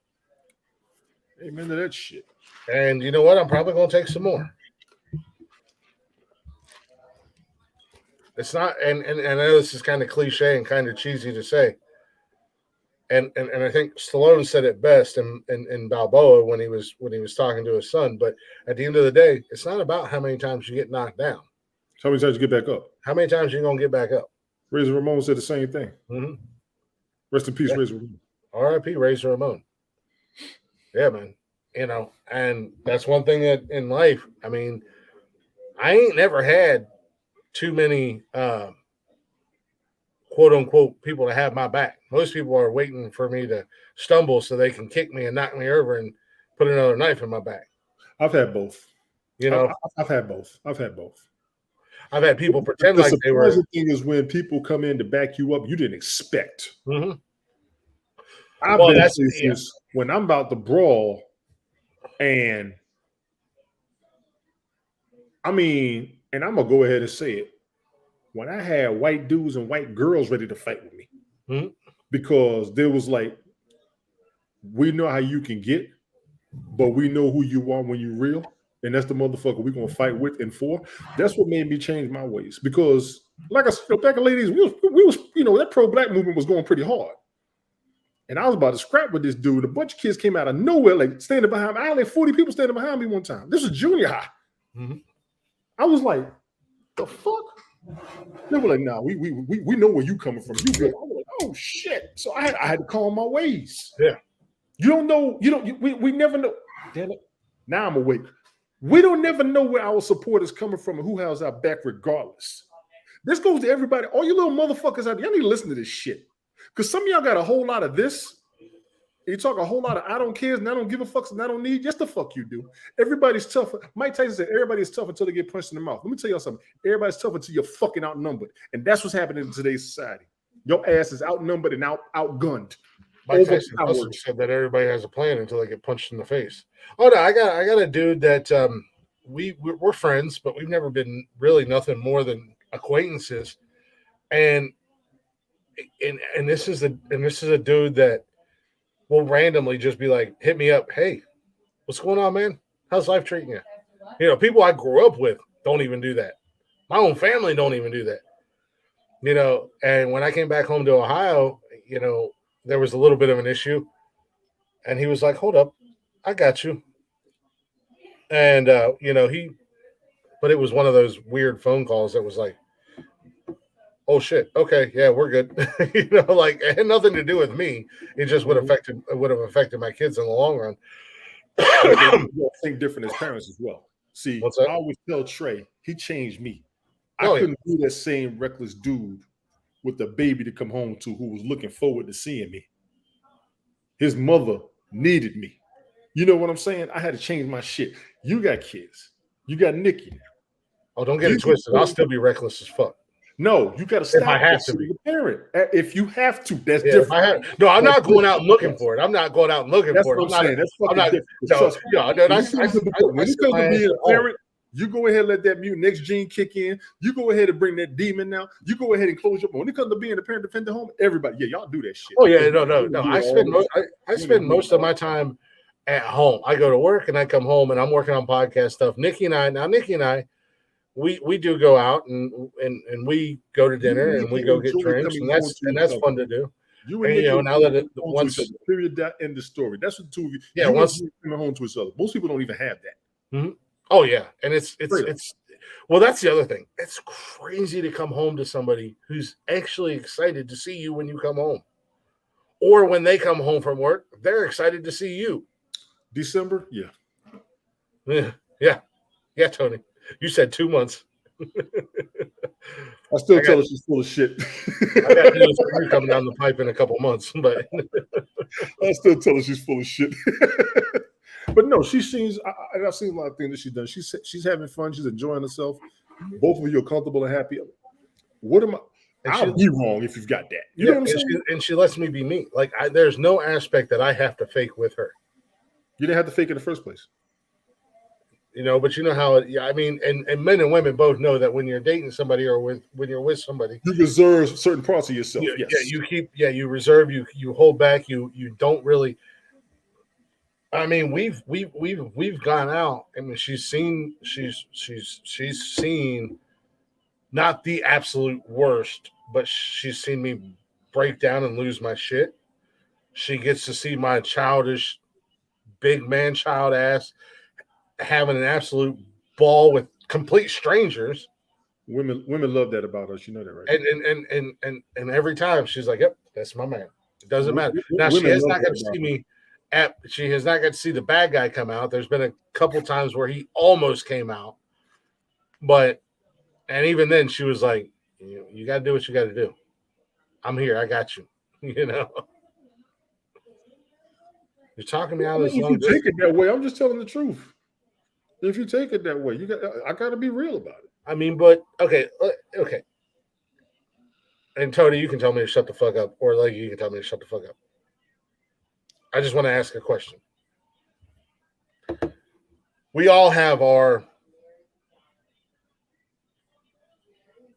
Amen to that shit. And you know what? I'm probably going to take some more. It's not, and I know this is kind of cliche and kind of cheesy to say. And I think Stallone said it best in Balboa when he was talking to his son. But at the end of the day, it's not about how many times you get knocked down. How many times you get back up? How many times you gonna get back up? Razor Ramon said the same thing. Mm-hmm. Rest in peace, yeah. Razor Ramon. R.I.P. Razor Ramon. Yeah, man. You know, and that's one thing that in life. I mean, I ain't never had too many quote unquote people to have my back. Most people are waiting for me to stumble so they can kick me and knock me over and put another knife in my back. I've had both. You know, I've had both. I've had people pretend like they were. The thing is when people come in to back you up, you didn't expect. Mm-hmm. I've been in places when I'm about to brawl, and I'm gonna go ahead and say it. When I had white dudes and white girls ready to fight with me, mm-hmm. because there was like, we know how you can get, but we know who you are when you're real. And that's the motherfucker we're going to fight with and for. That's what made me change my ways. Because, like I said, back in the ladies, we was that pro-black movement was going pretty hard. And I was about to scrap with this dude. A bunch of kids came out of nowhere, like standing behind me. I had like 40 people standing behind me one time. This was junior high. Mm-hmm. I was like, the fuck? They were like, nah, we know where you coming from. You good. I was like, oh shit. So I had to calm my ways. Yeah. You don't know, we never know. Damn it. Now I'm awake. We don't never know where our support is coming from and who has our back regardless. This goes to everybody. All you little motherfuckers out there, y'all need to listen to this shit. Because some of y'all got a whole lot of this. You talk a whole lot of I don't care and I don't give a fuck and I don't need. Yes, the fuck you do. Everybody's tough. Mike Tyson said everybody's tough until they get punched in the mouth. Let me tell y'all something. Everybody's tough until you're fucking outnumbered. And that's what's happening in today's society. Your ass is outnumbered and outgunned. Mike Tyson also said that everybody has a plan until they get punched in the face. Oh no, I got a dude that we're friends, but we've never been really nothing more than acquaintances. And this is a dude that will randomly just be like, hit me up. Hey, what's going on, man? How's life treating you? You know, people I grew up with don't even do that. My own family don't even do that. You know, and when I came back home to Ohio, you know, there was a little bit of an issue. And he was like, hold up, I got you. And, you know, but it was one of those weird phone calls that was like, oh shit, okay, yeah, we're good. You know, like it had nothing to do with me. It just would have affected my kids in the long run. I think different as parents as well. See, what's that? I always tell Trey, he changed me. I couldn't be that same reckless dude with a baby to come home to who was looking forward to seeing me. His mother needed me. You know what I'm saying? I had to change my shit. You got kids. You got Nikki. Oh, don't get it twisted. I'll still be reckless as fuck. No, you got to stop. If I have to be a parent. If you have to, that's different. I'm not going out and looking for it. I'm not going out and looking for it. That's what I'm saying. That's fucking different. When it comes to being a parent, you go ahead and let that mutant X gene kick in. You go ahead and bring that demon out. You go ahead and close your. When it comes to being a parent defender home, everybody, y'all do that shit. Oh yeah, no. I spend most of my time at home. I go to work and I come home and I'm working on podcast stuff. Nikki and I, we do go out and we go to dinner and we go get drinks and that's fun to do. Now that once period end the story. That's what the two of you. Yeah, once coming home to each other. Most people don't even have that. Mm-hmm. Oh yeah, and it's well, that's the other thing. It's crazy to come home to somebody who's actually excited to see you when you come home, or when they come home from work, they're excited to see you. December, yeah, Tony. You said 2 months. I still tell her she's full of shit. I got news for you coming down the pipe in a couple months, but I still tell her she's full of shit. But no, she seems. I've seen a lot of things that she's done. She's having fun. She's enjoying herself. Both of you are comfortable and happy. What am I? I'll be wrong if you've got that. You know what I'm saying? And she lets me be me. Like there's no aspect that I have to fake with her. You didn't have to fake in the first place. But you know how it. Yeah, I mean, and men and women both know that when you're dating somebody or when you're with somebody, you reserve certain parts of yourself. Yeah, yes. you reserve. You hold back. You don't really. I mean, we've gone out. I mean, she's seen not the absolute worst, but she's seen me break down and lose my shit. She gets to see my childish, big man child ass having an absolute ball with complete strangers. Women love that about us. You know that, right? And every time she's like, "Yep, that's my man." It doesn't matter. Now she has not got to see me. She has not got to see the bad guy come out. There's been a couple times where he almost came out, and even then she was like, "You got to do what you got to do. I'm here. I got you." You're talking me out of this. If you take it that way, I'm just telling the truth. If you take it that way, I got to be real about it. I mean, but okay. And Tony, you can tell me to shut the fuck up, or like you can tell me to shut the fuck up. I just want to ask a question. We all have our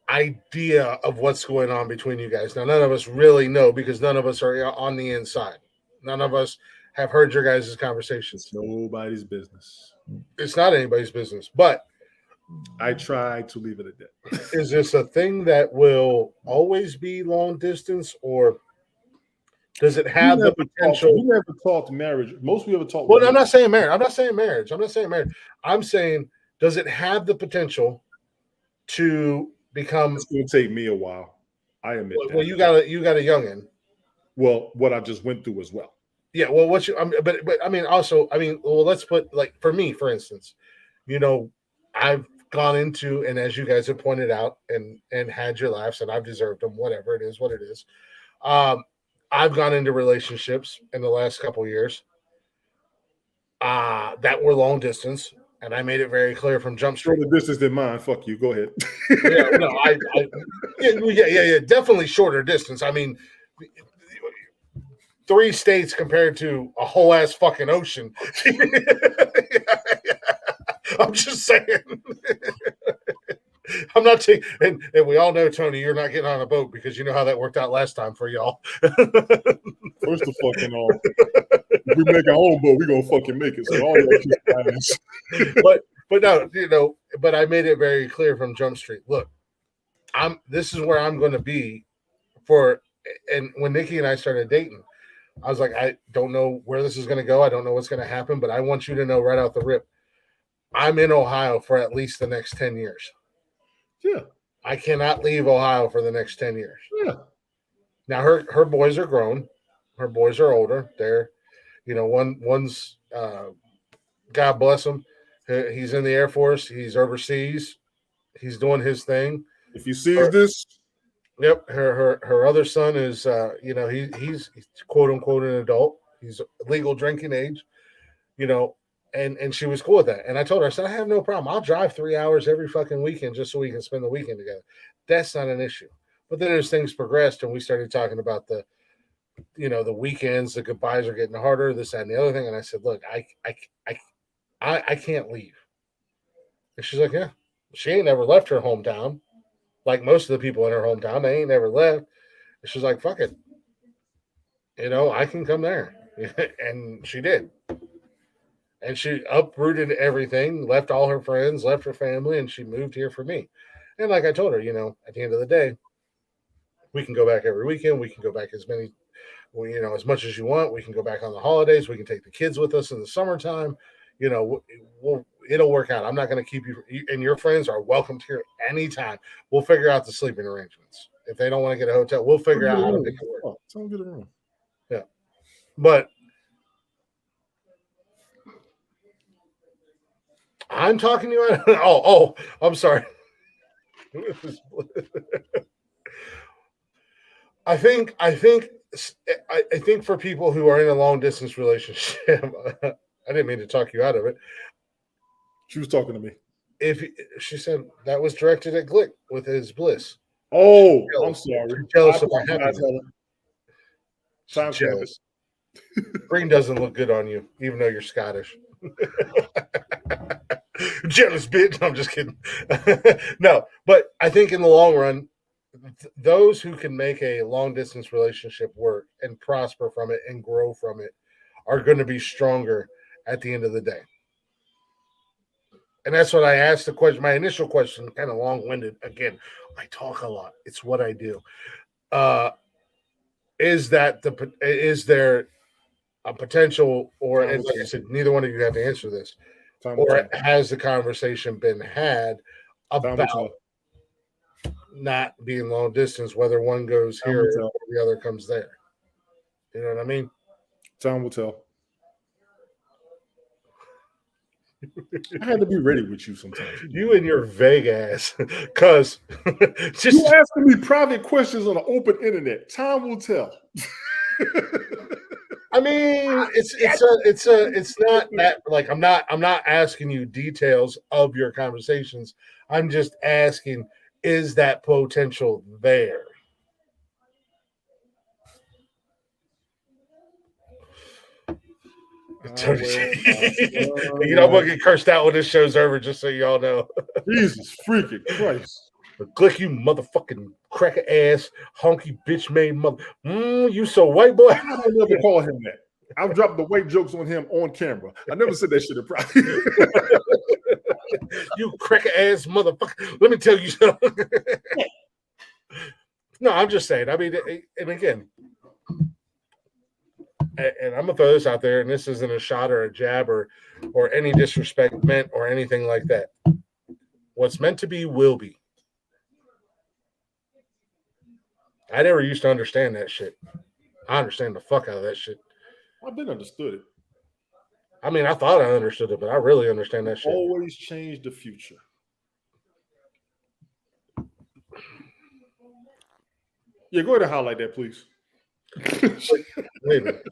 idea of what's going on between you guys. Now, none of us really know because none of us are on the inside. None of us have heard your guys' conversations. It's nobody's business. It's not anybody's business, but I try to leave it at that. Is this a thing that will always be long distance, or does it have the potential? We never talked marriage. Most we ever talked. Well, I'm not saying marriage. I'm saying marriage. I'm saying, does it have the potential to become? It's going to take me a while. I admit that. Well, you got a youngin. Well, what I just went through as well. Yeah. Well, but I mean, also, well, let's put like for me, for instance, I've gone into, and as you guys have pointed out, and had your laughs, and I've deserved them. Whatever it is, what it is. I've gone into relationships in the last couple of years that were long distance, and I made it very clear from Jump Street. Shorter distance than mine. Fuck you. Go ahead. Yeah, definitely shorter distance. I mean, 3 states compared to a whole ass fucking ocean. I'm just saying. I'm not taking, and we all know, Tony, you're not getting on a boat because you know how that worked out last time for y'all. First of fucking all, if we make our own boat, we're gonna fucking make it. So all y'all but no, but I made it very clear from Jump Street. Look, this is where I'm gonna be and when Nikki and I started dating, I was like, I don't know where this is gonna go. I don't know what's gonna happen, but I want you to know right out the rip, I'm in Ohio for at least the next 10 years. Yeah. I cannot leave Ohio for the next 10 years. Yeah. Now her boys are grown. Her boys are older. They're, one's God bless him. He's in the Air Force. He's overseas. He's doing his thing. If you see this. Yep. Her other son is he's quote unquote an adult. He's legal drinking age, And she was cool with that. And I told her, I said, I have no problem. I'll drive 3 hours every fucking weekend just so we can spend the weekend together. That's not an issue. But then as things progressed and we started talking about the weekends, the goodbyes are getting harder, this, that, and the other thing. And I said, look, I can't leave. And she's like, yeah. She ain't never left her hometown. Like most of the people in her hometown, they ain't never left. And she's like, fuck it. I can come there. And she did. And she uprooted everything, left all her friends, left her family, and she moved here for me. And like I told her, at the end of the day, we can go back every weekend. We can go back as much as you want. We can go back on the holidays. We can take the kids with us in the summertime. It'll work out. I'm not going to keep you, and your friends are welcome here anytime. We'll figure out the sleeping arrangements. If they don't want to get a hotel, we'll figure out how to make it work. Don't get it wrong. Yeah. But I'm talking to you. Oh, I'm sorry. I think I think for people who are in a long distance relationship, I didn't mean to talk you out of it. She was talking to me. If she said that was directed at Glick with his bliss. Oh, I'm Jealous. sorry. She's jealous I of my apologize, happiness. Helen. She's Time stamp jealous. Green doesn't look good on you, even though you're Scottish. Jealous bitch. I'm just kidding. No, but I think in the long run, those who can make a long distance relationship work and prosper from it and grow from it are going to be stronger at the end of the day. And that's what I asked the question. My initial question, kind of long winded. Again, I talk a lot. It's what I do. Is there a potential, or and like I said, neither one of you have to answer this, or has the conversation been had about not being long distance, whether one goes here or the other comes there? You know what I mean? Time will tell. I had to be ready with you sometimes. You and your vague ass, because you asking me private questions on the open internet. Time will tell. I mean, it's not that, like, I'm not asking you details of your conversations. I'm just asking, is that potential there? I'm gonna get cursed out when this show's over, just so y'all know. Jesus freaking Christ. Click, you motherfucking cracker ass honky bitch made mother. You so white, boy. I don't never call him that. I've dropped the white jokes on him on camera. I never said that shit in private. You cracker ass motherfucker. Let me tell you something. No, I'm just saying. I mean, and again, and I'm gonna throw this out there, and this isn't a shot or a jab or any disrespect meant or anything like that. What's meant to be will be. I never used to understand that shit. I understand the fuck out of that shit. I've been understood it. I mean, I thought I understood it, but I really understand that shit. Always change the future. Yeah, go ahead and highlight that, please. Wait a minute.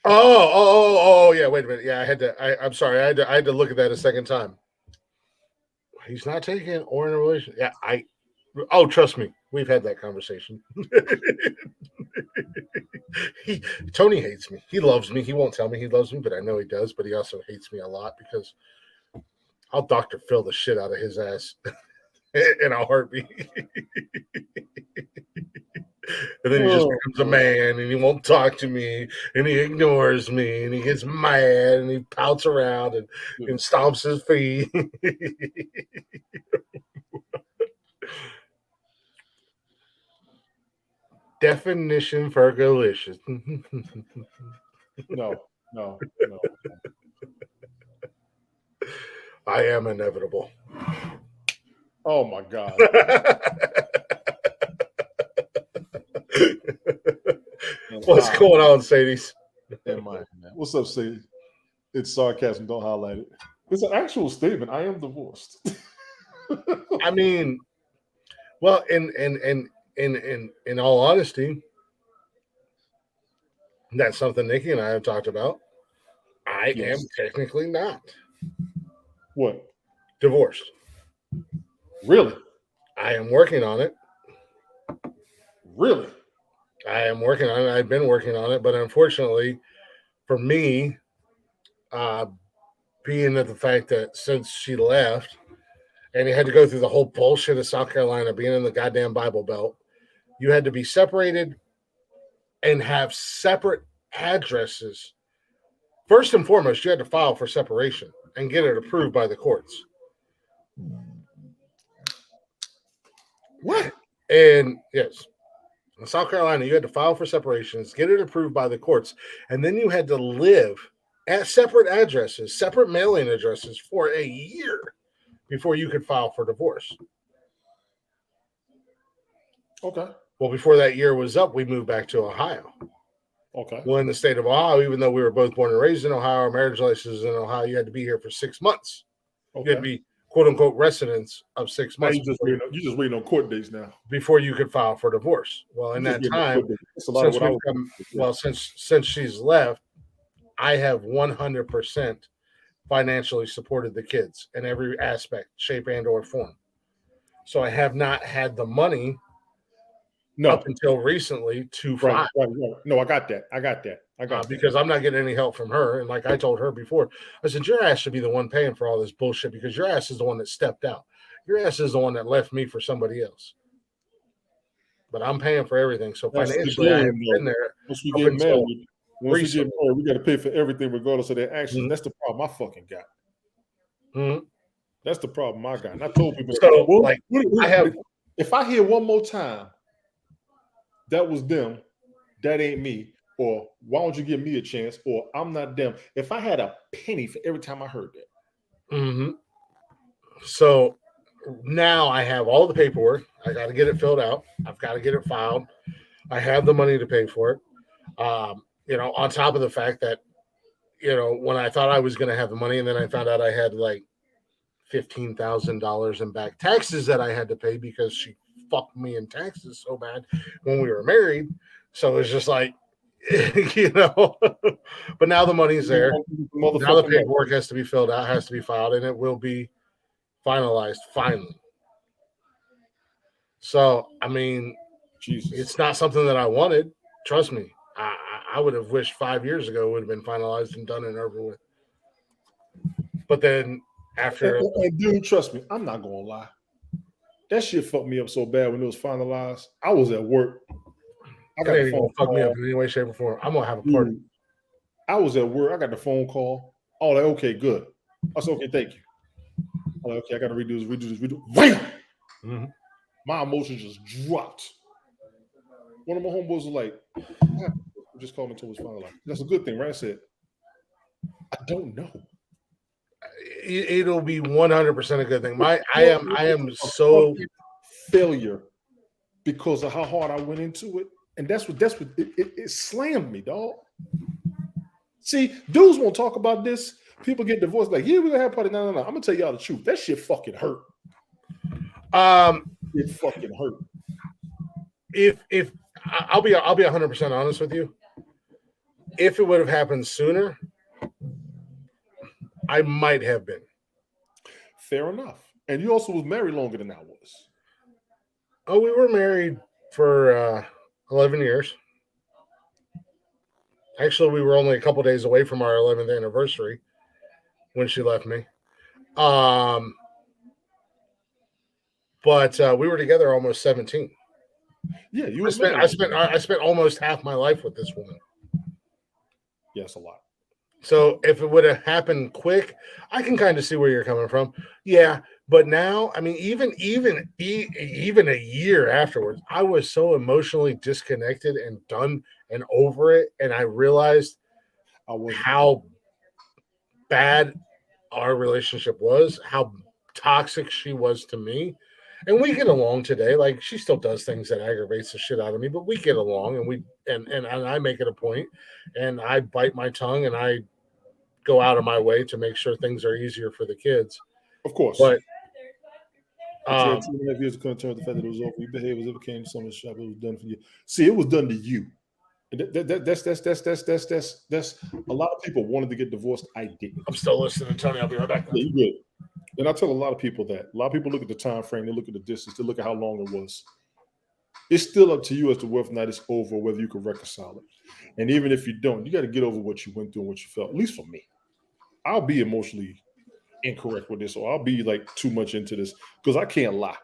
Oh, yeah. Wait a minute. Yeah, I'm sorry. I had to look at that a second time. He's not taking or in a relationship. Yeah, trust me, we've had that conversation. Tony hates me. He loves me. He won't tell me he loves me, but I know he does. But he also hates me a lot because I'll Dr. Phil the shit out of his ass in a heartbeat. And then he just becomes a man, and he won't talk to me, and he ignores me, and he gets mad, and he pouts around and stomps his feet. Definition for delicious. No. I am inevitable. Oh my God. What's going on, Sadie's? What's up, Sadie? It's sarcasm. Don't highlight it. It's an actual statement. I am divorced. I mean, well, in all honesty, that's something Nikki and I have talked about. I am technically not. What? Divorced. Really? I am working on it. Really? I am working on it. I've been working on it, but unfortunately, for me, being at the fact that since she left, and you had to go through the whole bullshit of South Carolina, being in the goddamn Bible Belt, you had to be separated and have separate addresses. First and foremost, you had to file for separation and get it approved by the courts. What? And yes, in South Carolina, you had to file for separations, get it approved by the courts, and then you had to live at separate addresses, separate mailing addresses for a year before you could file for divorce. Okay. Well, before that year was up, we moved back to Ohio. Okay. Well, in the state of Ohio, even though we were both born and raised in Ohio, our marriage license is in Ohio, you had to be here for 6 months. Okay. You had to be, quote unquote residence of 6 Now months you just waiting on court dates now. before you could file for divorce. Well, in that time, that's a lot of what I was well, since she's left, I have 100% financially supported the kids in every aspect, shape, and or form. So I have not had the money up until recently to file. Right. No, I got that. Because I'm not getting any help from her. And like I told her before, I said, your ass should be the one paying for all this bullshit because your ass is the one that stepped out. Your ass is the one that left me for somebody else. But I'm paying for everything. So financially, I have been there. Once we get married, we got to pay for everything regardless of their actions. Mm-hmm. That's the problem I fucking got. Mm-hmm. That's the problem I got. And I told people, if I hear one more time, that was them, that ain't me, or why don't you give me a chance, or I'm not them. If I had a penny for every time I heard that. Mm-hmm. So now I have all the paperwork. I got to get it filled out. I've got to get it filed. I have the money to pay for it. On top of the fact that, when I thought I was going to have the money and then I found out I had like $15,000 in back taxes that I had to pay because she fucked me in taxes so bad when we were married. So it's just like, but now the money's there. Now the paperwork has to be filled out, has to be filed, and it will be finalized finally. So, I mean, Jesus. It's not something that I wanted. Trust me. I would have wished 5 years ago it would have been finalized and done and over with. But then after... And dude, trust me, I'm not going to lie. That shit fucked me up so bad when it was finalized. I was at work. I got the phone fuck me up in any way, shape, or form. I'm going to have a party. I was at work. I got the phone call. Oh, like, okay, good. I said, okay, thank you. I'm like, okay, I got to redo this. Wham! Mm-hmm. My emotions just dropped. One of my homeboys was like, I just called until it was finalized. That's a good thing, right? I said, I don't know. It'll be 100% a good thing. I am so failure because of how hard I went into it. And that's what it slammed me, dog. See, dudes won't talk about this. People get divorced, like, yeah, we're gonna have a party. No. I'm gonna tell y'all the truth. That shit fucking hurt. It fucking hurt. If I'll be 100% honest with you. If it would have happened sooner, I might have been. Fair enough. And you also was married longer than I was. Oh, we were married for 11 years. Actually, we were only a couple days away from our 11th anniversary when she left me. But we were together almost 17. Yeah, you. I spent almost half my life with this woman. Yes, a lot. So if it would have happened quick, I can kind of see where you're coming from. Yeah, but now, I mean, even a year afterwards, I was so emotionally disconnected and done and over it, and I realized how bad our relationship was, how toxic she was to me. And we get along today. Like, she still does things that aggravates the shit out of me, but we get along, and I make it a point, and I bite my tongue, and I go out of my way to make sure things are easier for the kids. Of course. But 2.5 years to come to the fact that it was over. You behave as if it came to someone's shop. It was done for you. See, it was done to you. That's a lot of people wanted to get divorced. I didn't. I'm still listening, Tony. I'll be right back. Yeah, you good. And I tell a lot of people that. A lot of people look at the time frame, they look at the distance, they look at how long it was. It's still up to you as to whether or not it's over, whether you can reconcile it. And even if you don't, you got to get over what you went through and what you felt. At least for me, I'll be emotionally incorrect with this, or I'll be like too much into this because I can't lie.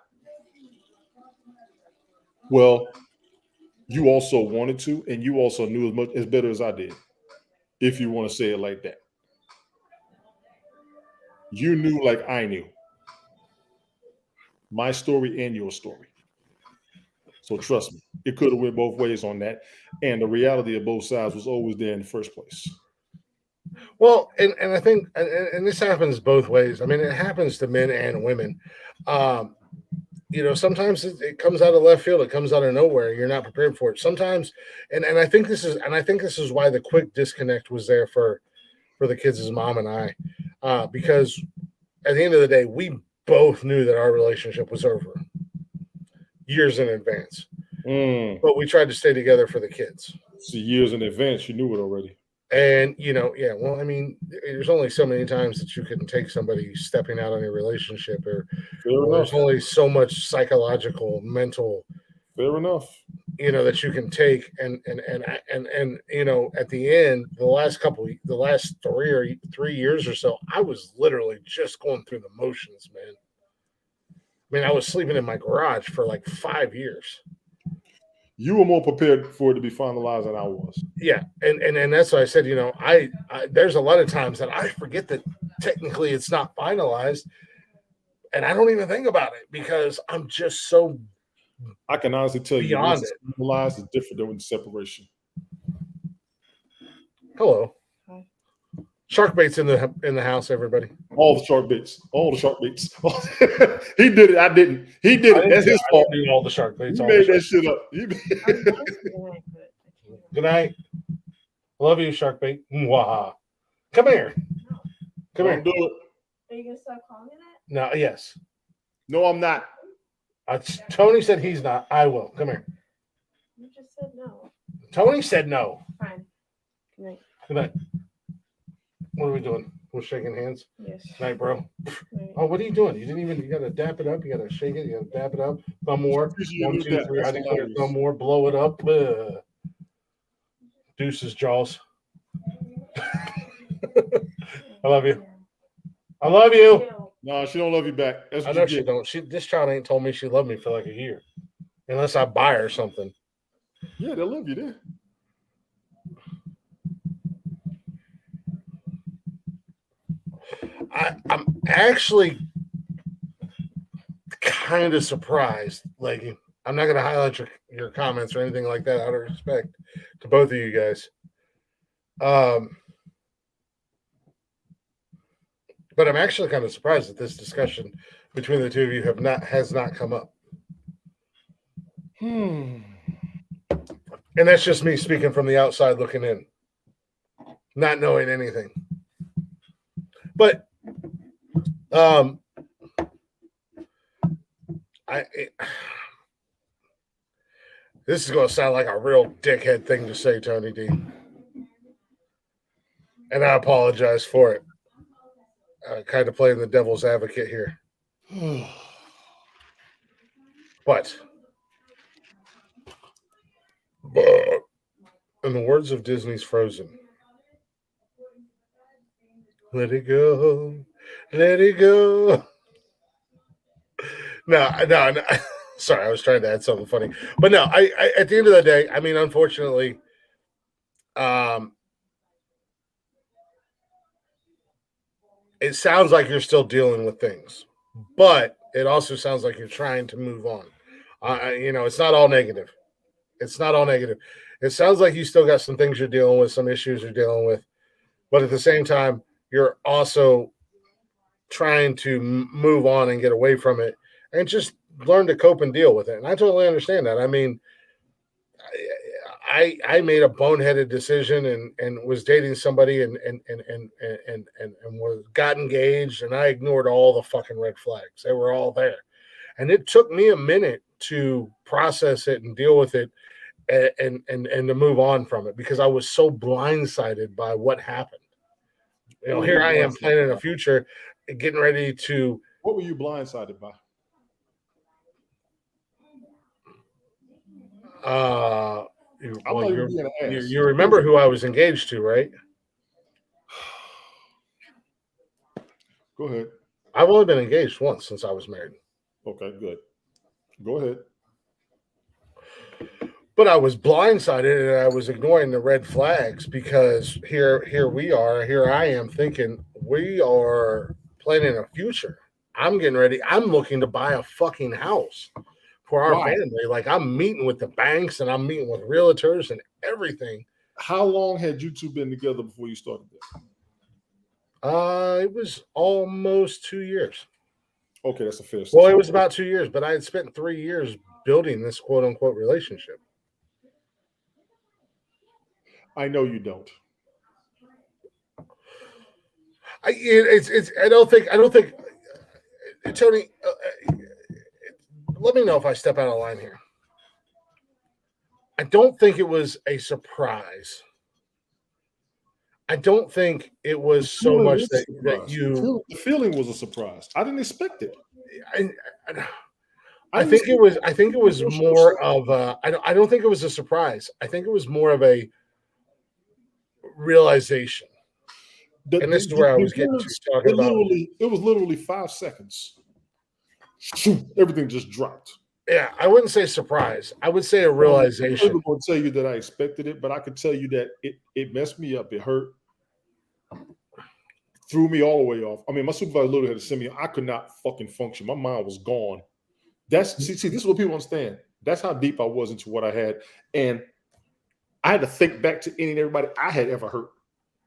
Well, you also wanted to, and you also knew as better as I did, if you want to say it like that. You knew like I knew. My story and your story. So trust me, it could have went both ways on that. And the reality of both sides was always there in the first place. Well, and I think, and this happens both ways. I mean, it happens to men and women. Sometimes it comes out of left field. It comes out of nowhere. You're not prepared for it. Sometimes, and I think this is why the quick disconnect was there for the kids' mom and I, because at the end of the day, we both knew that our relationship was over years in advance. But we tried to stay together for the kids. See, years in advance, you knew it already. And, yeah, well, I mean, there's only so many times that you can take somebody stepping out on a relationship, or there's only so much psychological, mental. Fair enough. That you can take, and at the end, the last 3 years or so, I was literally just going through the motions, man. I mean, I was sleeping in my garage for like 5 years. You were more prepared for it to be finalized than I was. Yeah, and that's why I said, I there's a lot of times that I forget that technically it's not finalized, and I don't even think about it because I'm just so. I can honestly tell you, beyond it, finalized is different than separation. Hello, shark bait's in the house, everybody. All the shark baits. He did it. I didn't. He did it. That's his fault. All the shark baits. You made that shit up. Good night. Love you, shark bait. Mwah. Come here. Come here. Do it. Are you gonna stop calling it? No. Yes. No, I'm not. Tony said he's not. I will. Come here. You just said no. Tony said no. Fine. Good night. Good night. What are we doing? We're shaking hands. Yes. Night, bro. Right. Oh, what are you doing? You gotta dap it up. You gotta shake it. You gotta dap it up. Thumb more. 1, 2, 3. I declare thumb more. Blow it up. Deuces, Jaws. I love you. I love you. No, she don't love you back. That's I know she don't. This child ain't told me she loved me for like a year, unless I buy her something. Yeah, they love you there. I'm actually kind of surprised. Like, I'm not going to highlight your comments or anything like that out of respect to both of you guys. But I'm actually kind of surprised that this discussion between the two of you has not come up. And that's just me speaking from the outside looking in, not knowing anything. But this is going to sound like a real dickhead thing to say, Tony D. And I apologize for it. Kind of playing the devil's advocate here. But in the words of Disney's Frozen, let it go, let it go. No. Sorry, I was trying to add something funny. But no, I at the end of the day, I mean, unfortunately, it sounds like you're still dealing with things, but it also sounds like you're trying to move on. It's not all negative. It's not all negative. It sounds like you still got some things you're dealing with, some issues you're dealing with, but at the same time, you're also trying to move on and get away from it and just learn to cope and deal with it. And I totally understand that. I mean, I made a boneheaded decision and was dating somebody and got engaged, and I ignored all the fucking red flags. They were all there. And it took me a minute to process it and deal with it and to move on from it because I was so blindsided by what happened. Here I am planning a future, getting ready to. What were you blindsided by? You remember who I was engaged to, right? Go ahead. I've only been engaged once since I was married. Okay, good. Go ahead. But I was blindsided and I was ignoring the red flags because here I am thinking we are planning a future. I'm getting ready. I'm looking to buy a fucking house for our family. Like, I'm meeting with the banks and I'm meeting with realtors and everything. How long had you two been together before you started this? It was almost 2 years. Okay, that's a fair Well, it was about 2 years, but I had spent 3 years building this quote unquote relationship. I know you don't. I don't think Tony, let me know if I step out of line here. I don't think it was a surprise. I don't think it was so much that you. The feeling was a surprise. I didn't expect it. I think it was. I think it was more of a. I don't think it was a surprise. I think it was more of a realization. And this is where I was getting to talking about. It was literally 5 seconds. Shoot, everything just dropped. Yeah, I wouldn't say surprise. I would say a realization. I'm not going to tell you that I expected it, but I could tell you that it messed me up. It hurt. Threw me all the way off. I mean, my supervisor literally had to send me. I could not fucking function. My mind was gone. See, this is what people understand. That's how deep I was into what I had. And I had to think back to any and everybody I had ever hurt.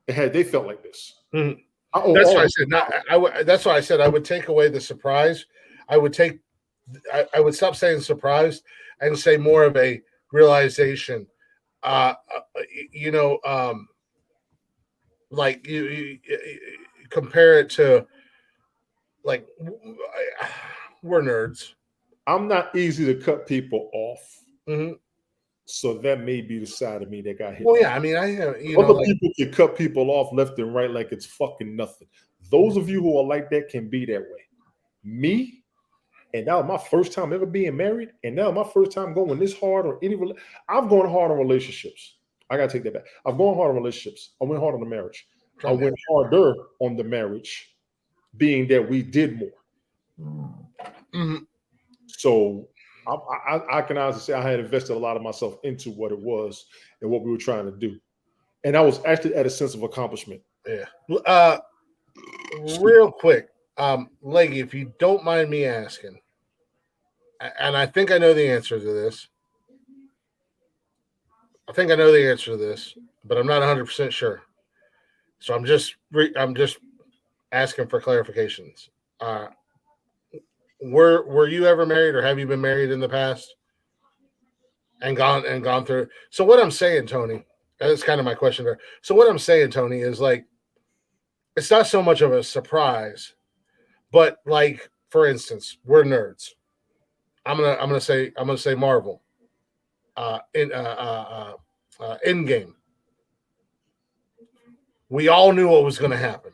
They felt like this. Mm-hmm. That's why I said. That's why I said I would take away the surprise. I would stop saying surprised and say more of a realization. Like you compare it to, like, we're nerds. I'm not easy to cut people off. Mm-hmm. So that may be the side of me that got hit. Well, yeah, I mean, people can cut people off left and right like it's fucking nothing. Those of you who are like that can be that way. Me, and that was my first time ever being married, and now my first time going this hard on any. I've gone hard on relationships. I gotta take that back. I've gone hard on relationships. I went hard on the marriage. I went harder on the marriage, being that we did more. Mm-hmm. So I can honestly say I had invested a lot of myself into what it was and what we were trying to do. And I was actually at a sense of accomplishment. Yeah. Real quick, Leggy, if you don't mind me asking, and I think I know the answer to this. But I'm not 100% sure. So I'm just asking for clarifications. Were you ever married, or have you been married in the past and gone through? So what I'm saying, Tony, that's kind of my question there. So what I'm saying, Tony, is like, it's not so much of a surprise, but like, for instance, we're nerds. I'm gonna say Marvel. Endgame. We all knew what was going to happen.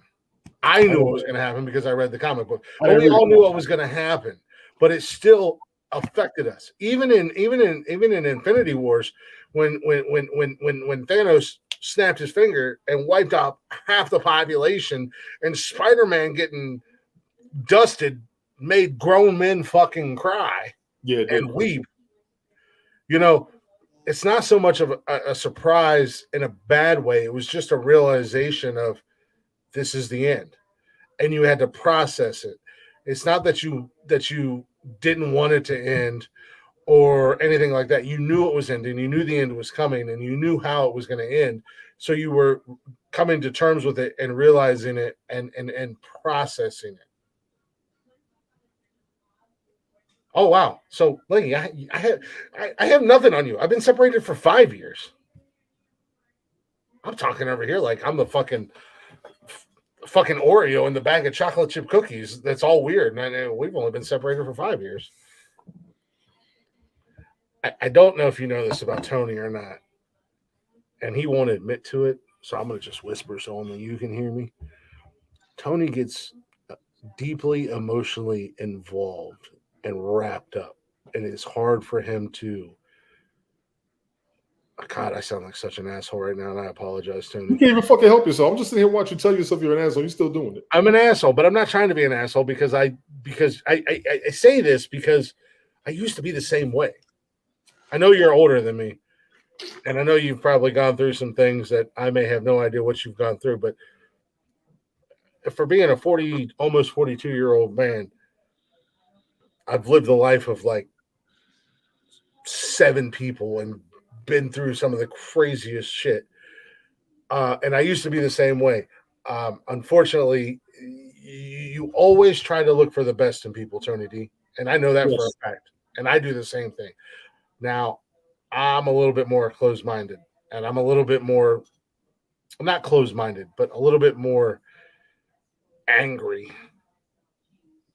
I knew what was going to happen because I read the comic book. But we all knew what was going to happen. But it still affected us. Even in Infinity Wars, when Thanos snapped his finger and wiped out half the population, and Spider-Man getting dusted made grown men fucking cry and weep. You know, it's not so much of a surprise in a bad way. It was just a realization of, this is the end, and you had to process it. It's not that you didn't want it to end or anything like that. You knew it was ending. You knew the end was coming, and you knew how it was going to end. So you were coming to terms with it and realizing it and processing it. Oh wow! So, Leggy, I have nothing on you. I've been separated for 5 years. I'm talking over here like I'm the fucking Oreo in the bag of chocolate chip cookies. That's all weird. And we've only been separated for 5 years. I don't know if you know this about Tony or not, and he won't admit to it. So I'm gonna just whisper so only you can hear me. Tony gets deeply emotionally involved and wrapped up, and it's hard for him to. God, I sound like such an asshole right now, and I apologize, Tony. You can't even fucking help yourself. I'm just sitting here watching you tell yourself you're an asshole. You're still doing it. I'm an asshole, but I'm not trying to be an asshole because I say this because I used to be the same way. I know you're older than me, and I know you've probably gone through some things that I may have no idea what you've gone through, but for being a almost 42-year-old man, I've lived the life of like 7 people and been through some of the craziest shit. And I used to be the same way. Unfortunately, you always try to look for the best in people, Tony D. And I know that for a fact. And I do the same thing. Now, I'm a little bit more closed-minded. And I'm a little bit more, not closed-minded, but a little bit more angry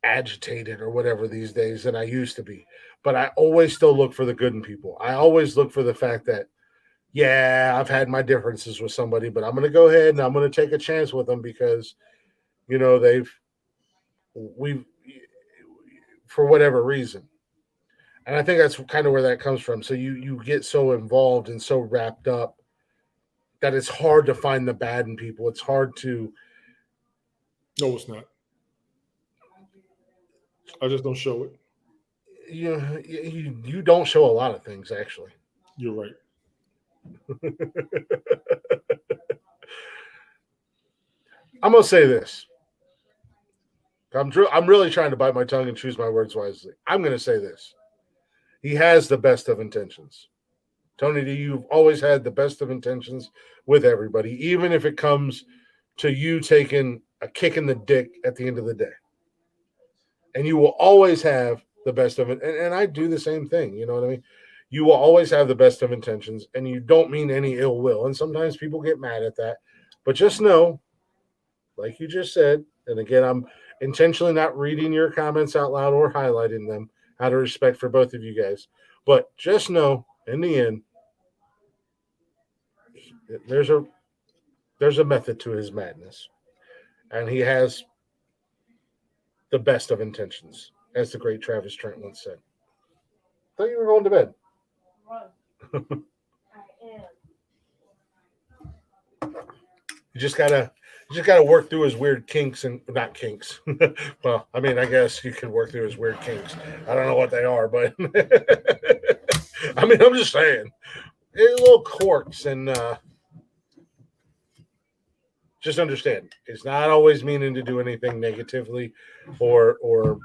agitated or whatever these days than I used to be. But I always still look for the good in people. I always look for the fact that, yeah, I've had my differences with somebody, but I'm going to go ahead and I'm going to take a chance with them because, we've, for whatever reason. And I think that's kind of where that comes from. So you get so involved and so wrapped up that it's hard to find the bad in people. It's hard to. No, it's not. I just don't show it. You don't show a lot of things, actually. You're right. I'm gonna say this. I'm really trying to bite my tongue and choose my words wisely. I'm gonna say this. He has the best of intentions. Tony D, you've always had the best of intentions with everybody, even if it comes to you taking a kick in the dick at the end of the day. And you will always have the best of it. And I do the same thing. You know what I mean? You will always have the best of intentions, and you don't mean any ill will. And sometimes people get mad at that. But just know, like you just said, and again, I'm intentionally not reading your comments out loud or highlighting them out of respect for both of you guys. But just know, in the end, there's a method to his madness. And he has the best of intentions, as the great Travis Trent once said. I thought you were going to bed. You just gotta work through his weird kinks and not kinks. Well, I mean, I guess you can work through his weird kinks. I don't know what they are, but I mean, I'm just saying, little quirks and just understand, it's not always meaning to do anything negatively or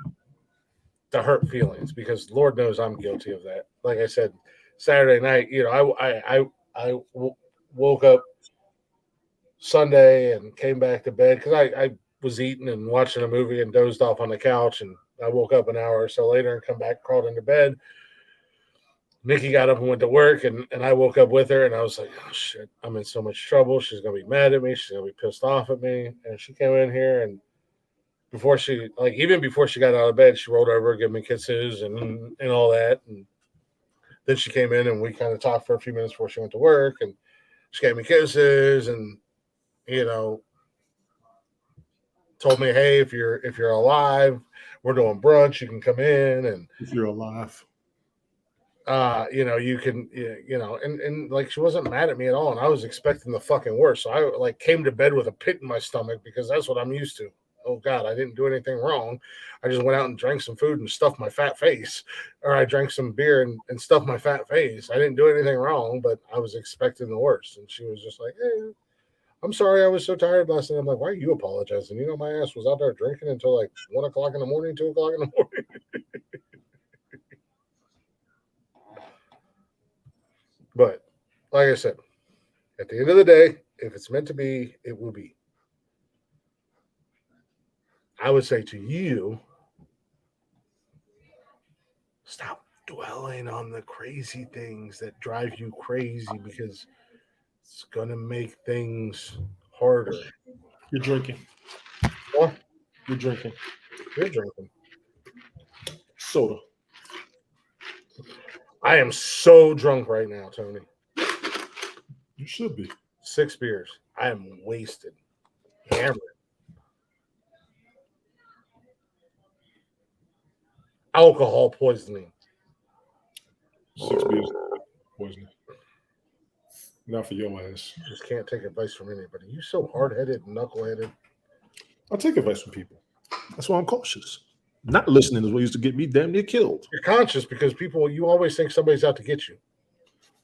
to hurt feelings, because Lord knows I'm guilty of that. Like I said, Saturday night, I woke up Sunday and came back to bed because I was eating and watching a movie and dozed off on the couch, and I woke up an hour or so later and come back, crawled into bed. Nikki got up and went to work, and I woke up with her, and I was like, oh, shit, I'm in so much trouble. She's going to be mad at me. She's going to be pissed off at me. And she came in here, and even before she got out of bed, she rolled over, gave me kisses and all that. And then she came in, and we kind of talked for a few minutes before she went to work, and she gave me kisses and, told me, hey, if you're alive, we're doing brunch, you can come in. And if you're alive. You can, and like, she wasn't mad at me at all. And I was expecting the fucking worst. So I came to bed with a pit in my stomach because that's what I'm used to. Oh God, I didn't do anything wrong. I just went out and drank some food and stuffed my fat face, or I drank some beer and stuffed my fat face. I didn't do anything wrong, but I was expecting the worst. And she was just like, hey, I'm sorry, I was so tired last night. I'm like, why are you apologizing? My ass was out there drinking until like 1 o'clock in the morning, 2 o'clock in the morning. But like I said, at the end of the day, if it's meant to be, it will be. I would say to you, stop dwelling on the crazy things that drive you crazy, because it's going to make things harder. You're drinking. What? You're drinking. You're drinking. Soda. I am so drunk right now, Tony. You should be. 6 beers. I am wasted. Hammered. Alcohol poisoning. 6 beers poisoning. Not for your ass. You just can't take advice from anybody. You're so hard-headed and knuckle-headed. I take advice from people. That's why I'm cautious. Not listening is what used to get me damn near killed. You're conscious because you always think somebody's out to get you.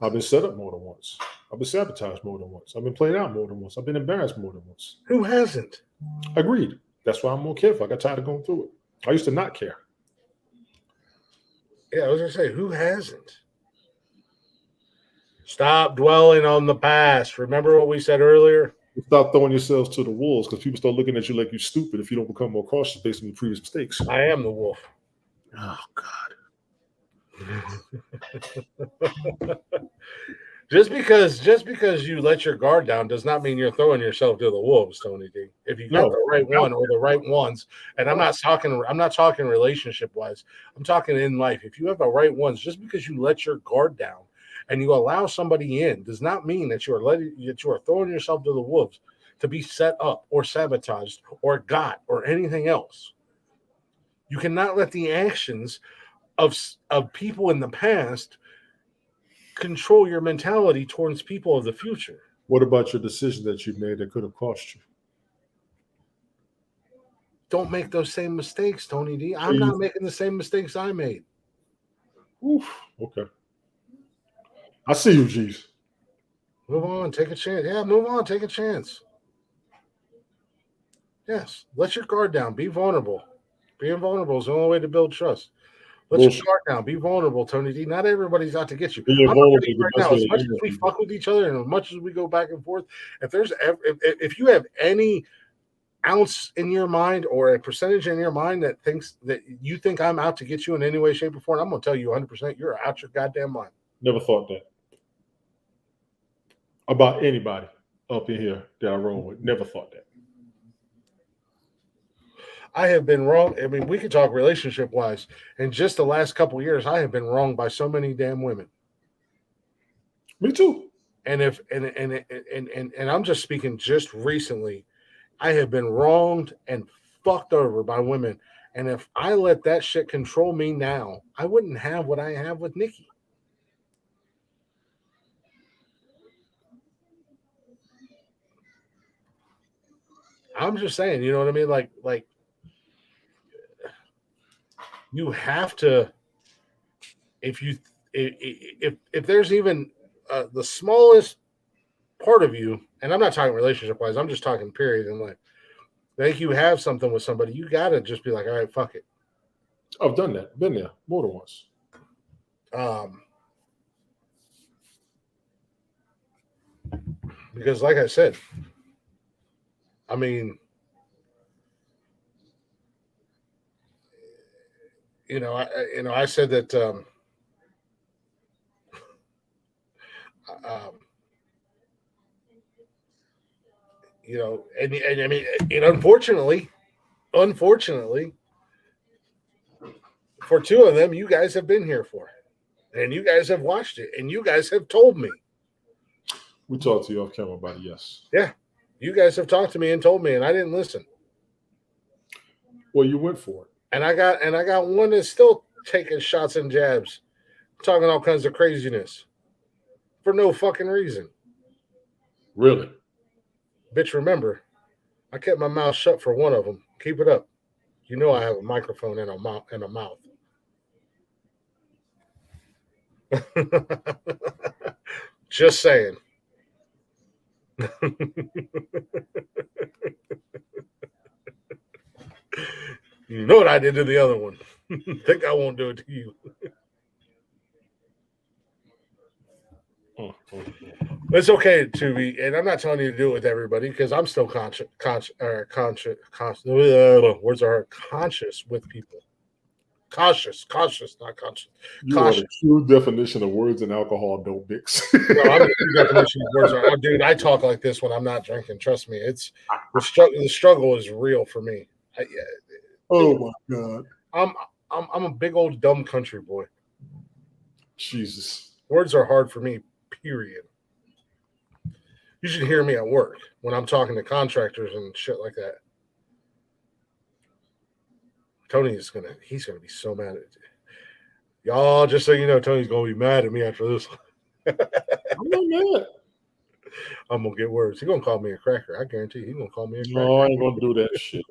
I've been set up more than once. I've been sabotaged more than once. I've been played out more than once. I've been embarrassed more than once. Who hasn't? Agreed. That's why I'm more careful. I got tired of going through it. I used to not care. Yeah, I was going to say, who hasn't? Stop dwelling on the past. Remember what we said earlier? Stop throwing yourselves to the wolves, because people start looking at you like you're stupid if you don't become more cautious based on your previous mistakes. I am the wolf. Oh, God. Just because you let your guard down does not mean you're throwing yourself to the wolves, Tony D. If you got No. the right one or the right ones, and I'm not talking relationship wise, I'm talking in life. If you have the right ones, just because you let your guard down and you allow somebody in does not mean that you are throwing yourself to the wolves to be set up or sabotaged or got or anything else. You cannot let the actions of people in the past control your mentality towards people of the future. What about your decision that you made that could have cost you? Don't make those same mistakes, Tony D. I'm not making the same mistakes I made. Oof. Okay. I see you, Jeez. Move on, take a chance. Yeah, move on, take a chance. Yes, let your guard down. Be vulnerable. Being vulnerable is the only way to build trust. Let your guard down. Be vulnerable, Tony D. Not everybody's out to get you. Being I'm vulnerable telling you right now, as much as we fuck with each other and as much as we go back and forth, if you have any ounce in your mind or a percentage in your mind that thinks that you think I'm out to get you in any way, shape, or form, I'm gonna tell you 100% you're out your goddamn mind. Never thought that about anybody up in here that I roll with. Never thought that. I have been wrong. I mean, we could talk relationship wise. In just the last couple of years, I have been wronged by so many damn women. Me too. And and I'm just speaking just recently, I have been wronged and fucked over by women. And if I let that shit control me now, I wouldn't have what I have with Nikki. I'm just saying, you know what I mean? Like you have to, if there's even the smallest part of you, and I'm not talking relationship wise, I'm just talking period in life. I think you have something with somebody, you gotta just be like, all right, fuck it. I've done that, been there more than once. Because, like I said, I mean, I said that. And I mean, and unfortunately, for two of them, you guys have been here for, and you guys have watched it, and you guys have told me. We talked to you off camera about it, yes. Yeah, you guys have talked to me and told me, and I didn't listen. Well, you went for it, and I got one that's still taking shots and jabs, talking all kinds of craziness for no fucking reason. Really? Bitch, remember, I kept my mouth shut for one of them. Keep it up. You know I have a microphone and a mouth. Just saying. You know what I did to the other one. Think I won't do it to you. It's okay to be, and I'm not telling you to do it with everybody because I'm still conscious with people. Cautious, not conscious. You are the true definition of words and alcohol don't mix. No, I'm the true definition of words. Oh, dude, I talk like this when I'm not drinking. Trust me, it's the struggle is real for me. Oh my God. I'm a big old dumb country boy. Jesus. Words are hard for me, period. You should hear me at work when I'm talking to contractors and shit like that. He's gonna be so mad at you. Y'all, just so you know, Tony's gonna be mad at me after this. I'm not mad. I'm gonna get words. He's gonna call me a cracker. I guarantee he's gonna call me a cracker. No, I ain't gonna do that shit.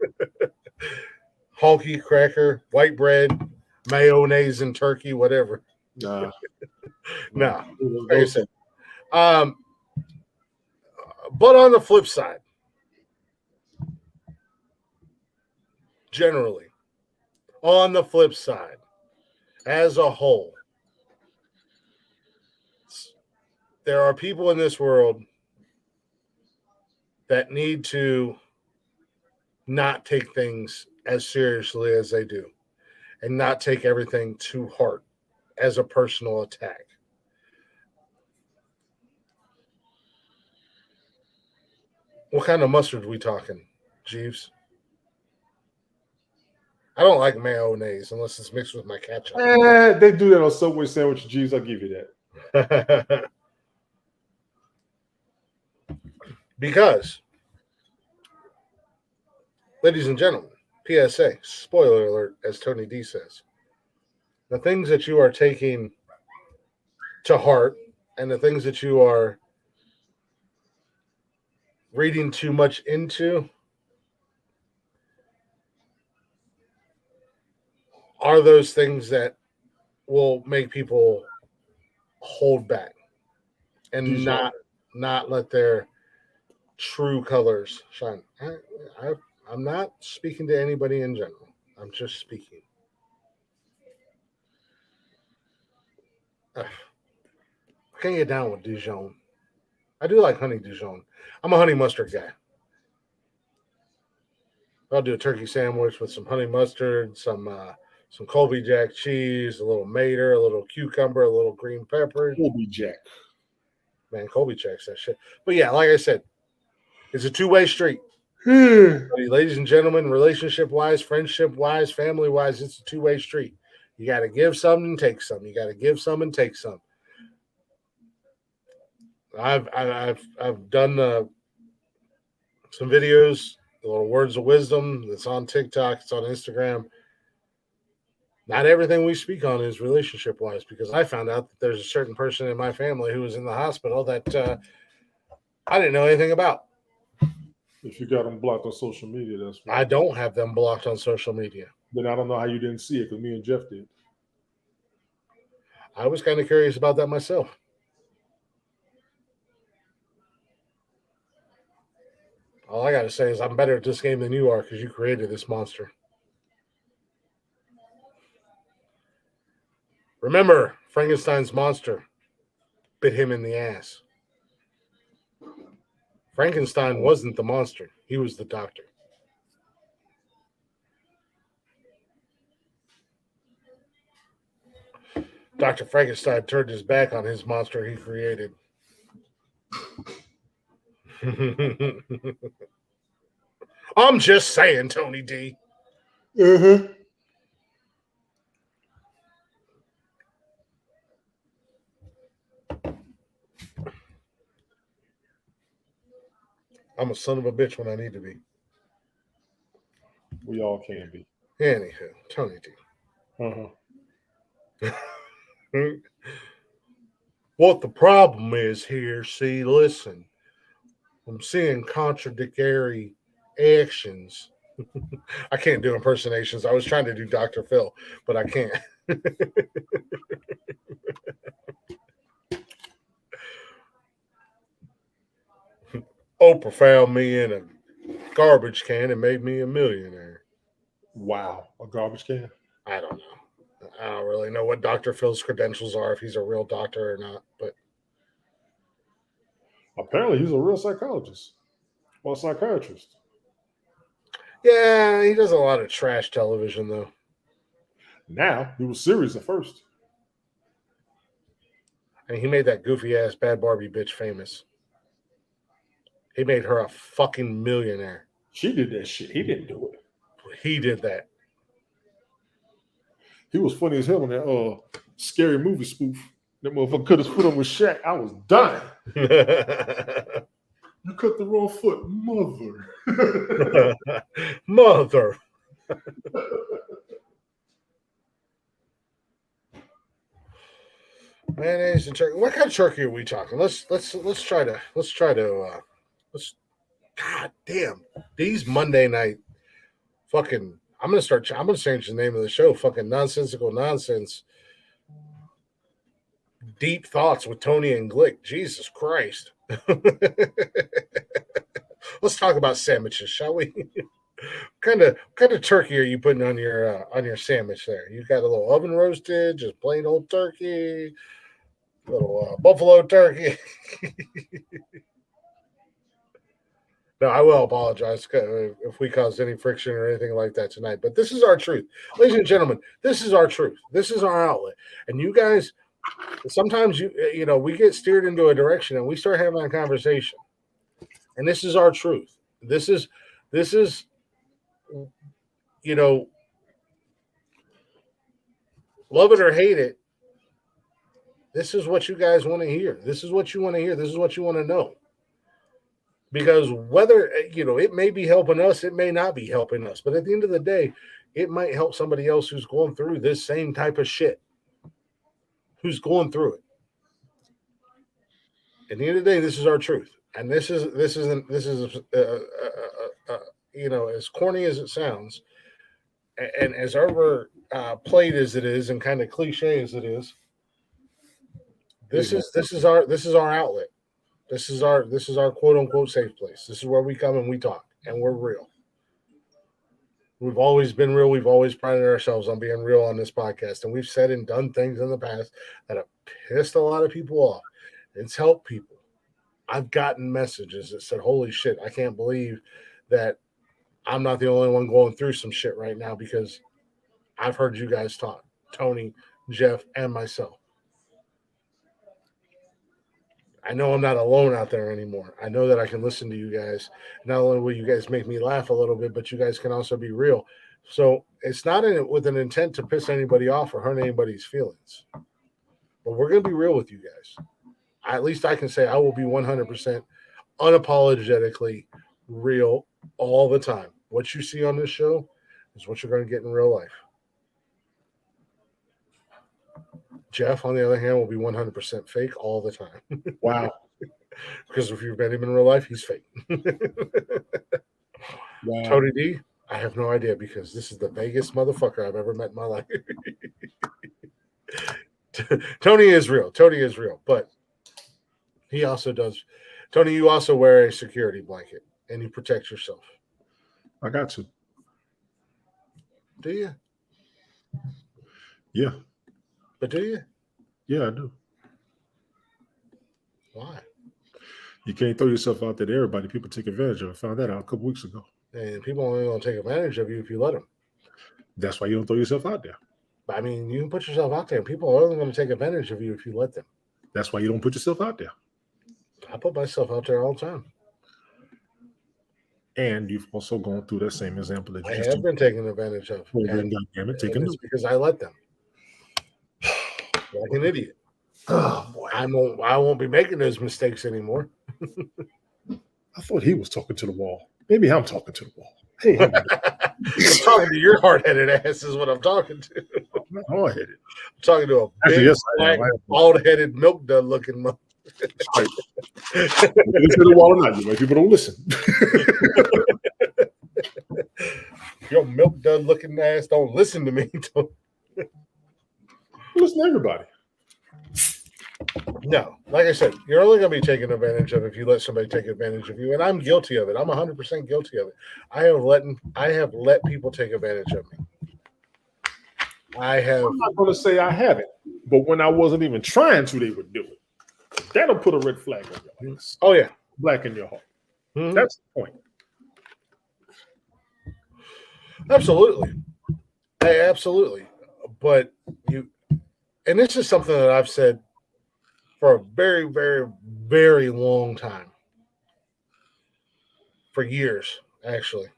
Hulky cracker, white bread, mayonnaise and turkey, whatever. Nah. Nah. Like I said. But on the flip side, generally, on the flip side, as a whole, there are people in this world that need to not take things as seriously as they do and not take everything to heart as a personal attack. What kind of mustard we talking, Jeeves? I don't like mayonnaise unless it's mixed with my ketchup. They do that on Subway sandwich, Jeeves. I'll give you that. Because, ladies and gentlemen, PSA, spoiler alert, as Tony D says, the things that you are taking to heart and the things that you are reading too much into are those things that will make people hold back and not let their true colors shine. I'm not speaking to anybody in general. I'm just speaking. I can't get down with Dijon. I do like honey Dijon. I'm a honey mustard guy. I'll do a turkey sandwich with some honey mustard, some Colby Jack cheese, a little mater, a little cucumber, a little green pepper. Colby Jack. Man, Colby Jack's that shit. But yeah, like I said, it's a two-way street. Ladies and gentlemen, relationship-wise, friendship-wise, family-wise, it's a two-way street. You got to give some and take some. You got to give some and take some. I've done some videos, the little words of wisdom that's on TikTok, it's on Instagram. Not everything we speak on is relationship-wise, because I found out that there's a certain person in my family who was in the hospital that I didn't know anything about. If you got them blocked on social media, that's right. I don't have them blocked on social media. Then I don't know how you didn't see it, because me and Jeff did. I was kind of curious about that myself. All I got to say is I'm better at this game than you are because you created this monster. Remember, Frankenstein's monster bit him in the ass. Frankenstein wasn't the monster. He was the doctor. Dr. Frankenstein turned his back on his monster he created. I'm just saying, Tony D. Mm-hmm. I'm a son of a bitch when I need to be. We all can be. Anywho, Tony D. Uh-huh. What the problem is here, see, listen. I'm seeing contradictory actions. I can't do impersonations. I was trying to do Dr. Phil, but I can't. Oprah found me in a garbage can and made me a millionaire. Wow. A garbage can? I don't know. I don't really know what Dr. Phil's credentials are, if he's a real doctor or not, but apparently he's a real psychologist or a psychiatrist. Yeah, he does a lot of trash television, though. Now, he was serious at first. And he made that goofy-ass Bad Barbie bitch famous. He made her a fucking millionaire. She did that shit. He didn't do it. He did that. He was funny as hell in that scary movie spoof. That motherfucker cut his foot on with Shaq. I was dying. You cut the wrong foot, mother. Mother. Mayonnaise and turkey. What kind of turkey are we talking? Let's try to God damn, these Monday night fucking. I'm gonna change the name of the show. Fucking nonsensical nonsense. Deep thoughts with Tony and Glick. Jesus Christ. Let's talk about sandwiches, shall we? What kind of turkey are you putting on your sandwich there? You got a little oven roasted, just plain old turkey, little buffalo turkey. No, I will apologize if we caused any friction or anything like that tonight. But this is our truth. Ladies and gentlemen, this is our truth. This is our outlet. And you guys, sometimes we get steered into a direction and we start having that conversation. And this is our truth. This is, you know, love it or hate it. This is what you guys want to hear. This is what you want to hear. This is what you want to know. Because whether, it may be helping us, it may not be helping us. But at the end of the day, it might help somebody else who's going through this same type of shit, who's going through it. At the end of the day, this is our truth. And this is as corny as it sounds, and as overplayed as it is, and kind of cliche as it is, this is our outlet. This is our quote unquote safe place. This is where we come and we talk, and we're real. We've always been real. We've always prided ourselves on being real on this podcast, and we've said and done things in the past that have pissed a lot of people off. It's helped people. I've gotten messages that said, "Holy shit, I can't believe that I'm not the only one going through some shit right now because I've heard you guys talk, Tony, Jeff, and myself. I know I'm not alone out there anymore. I know that I can listen to you guys. Not only will you guys make me laugh a little bit, but you guys can also be real." So it's not with an intent to piss anybody off or hurt anybody's feelings. But we're going to be real with you guys. At least I can say I will be 100% unapologetically real all the time. What you see on this show is what you're going to get in real life. Jeff, on the other hand, will be 100% fake all the time. Wow. Because if you've met him in real life, he's fake. Wow. Tony D, I have no idea because this is the vaguest motherfucker I've ever met in my life. Tony is real. But he also does. Tony, you also wear a security blanket and you protect yourself. I got to. Do you? Yeah. But do you? Yeah, I do. Why? You can't throw yourself out there to everybody. People take advantage of it. I found that out a couple weeks ago. And people only going to take advantage of you if you let them. That's why you don't throw yourself out there. I mean, you can put yourself out there, and people are only going to take advantage of you if you let them. That's why you don't put yourself out there. I put myself out there all the time. And you've also gone through that same example that you I just have been taken advantage of. And it's because I let them. Like an idiot. Oh boy. I won't be making those mistakes anymore. I thought he was talking to the wall. Maybe I'm talking to the wall. Hey, I'm talking to your hard-headed ass is what I'm talking to. I'm not hard-headed. I'm talking to a big, black, bald-headed, milk dud looking mother. Right. Listen to the wall or not, you people don't listen. Your milk dud looking ass don't listen to me. Listen to everybody. No, like I said, you're only going to be taken advantage of if you let somebody take advantage of you, and I'm guilty of it. I'm 100% guilty of it. I have let people take advantage of me. I'm not going to say I haven't, but when I wasn't even trying to, they would do it. That'll put a red flag on your face. Oh yeah, black in your heart. Mm-hmm. That's the point. Absolutely, absolutely. But and this is something that I've said for a very, very, very long time. For years, actually.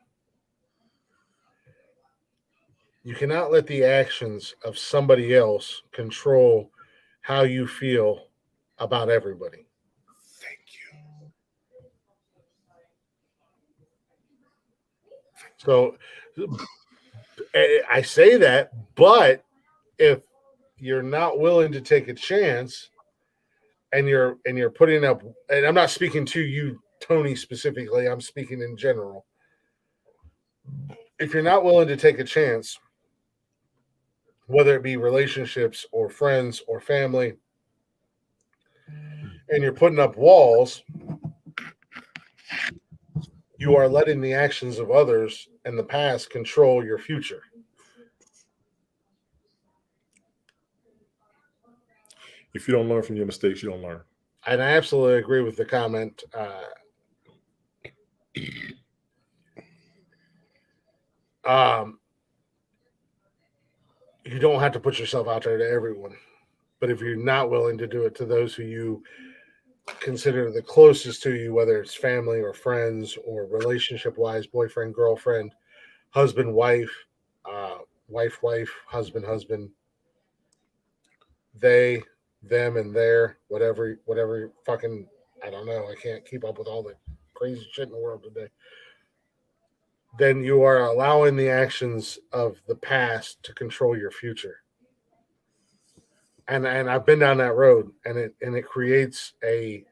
You cannot let the actions of somebody else control how you feel about everybody. Thank you. So I say that, but if you're not willing to take a chance and you're putting up, and I'm not speaking to you, Tony, specifically, I'm speaking in general. If you're not willing to take a chance, whether it be relationships or friends or family, and you're putting up walls, you are letting the actions of others in the past control your future. If you don't learn from your mistakes, you don't learn. And I absolutely agree with the comment. You don't have to put yourself out there to everyone. But if you're not willing to do it to those who you consider the closest to you, whether it's family or friends or relationship wise, boyfriend, girlfriend, husband, wife, wife, husband, they, them, and their, whatever fucking, I don't know. I can't keep up with all the crazy shit in the world today. Then you are allowing the actions of the past to control your future. And I've been down that road, and it creates a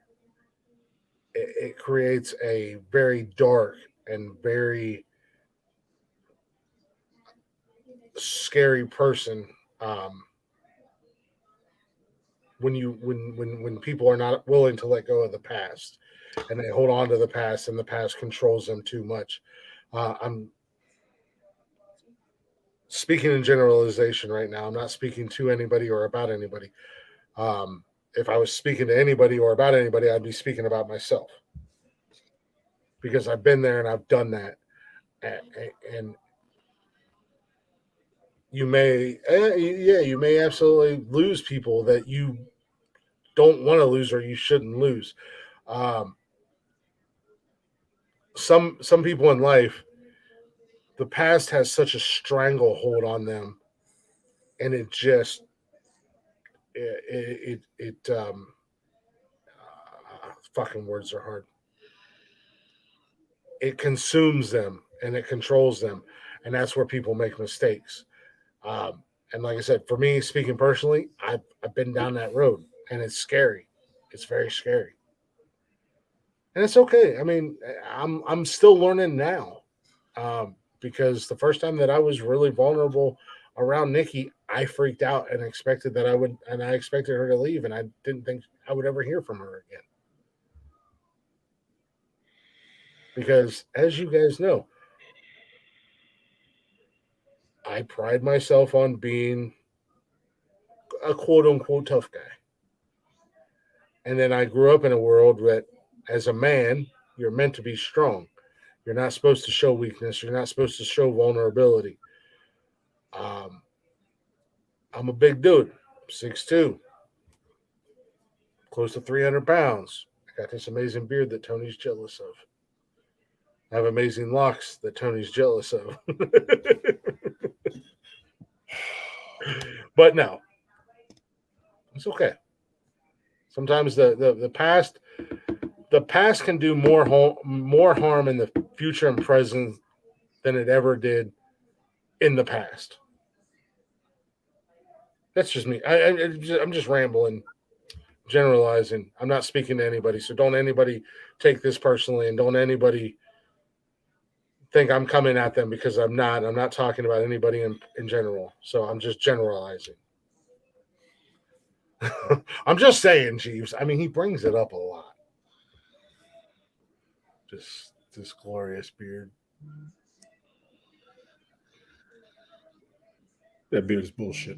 very dark and very scary person when people are not willing to let go of the past and they hold on to the past, and the past controls them too much. I'm speaking in generalization right now. I'm not speaking to anybody or about anybody. If I was speaking to anybody or about anybody, I'd be speaking about myself, because I've been there and I've done that. And you may, you may absolutely lose people that you don't want to lose or you shouldn't lose. Some people in life, the past has such a stranglehold on them, and it just fucking words are hard. It consumes them and it controls them, and that's where people make mistakes. And like I said, for me, speaking personally, I've been down that road, and it's scary. It's very scary, and it's okay. I mean, I'm still learning now, because the first time that I was really vulnerable around Nikki, I freaked out and expected that I expected her to leave, and I didn't think I would ever hear from her again. Because, as you guys know, I pride myself on being a quote unquote tough guy. And then I grew up in a world that, as a man, you're meant to be strong. You're not supposed to show weakness. You're not supposed to show vulnerability. I'm a big dude, 6'2", close to 300 pounds. I got this amazing beard that Tony's jealous of. I have amazing locks that Tony's jealous of. But no, it's okay. Sometimes the past can do more harm in the future and present than it ever did in the past. That's just me. I'm just rambling, generalizing. I'm not speaking to anybody, so don't anybody take this personally, and don't anybody think I'm coming at them, because I'm not. I'm not talking about anybody in general. So I'm just generalizing. I'm just saying, Jeeves. I mean, he brings it up a lot. Just this glorious beard. That beard is bullshit.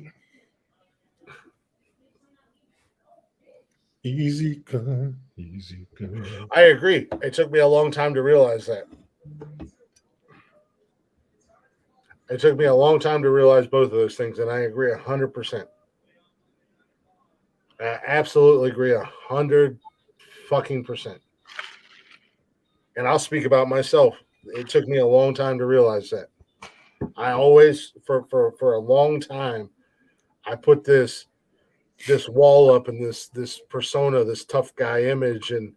Easy come, easy come. I agree. It took me a long time to realize that. It took me a long time to realize both of those things, and I agree 100%. I absolutely agree 100 fucking percent. And I'll speak about myself. It took me a long time to realize that. I always, for a long time, I put this wall up and this persona, this tough guy image, and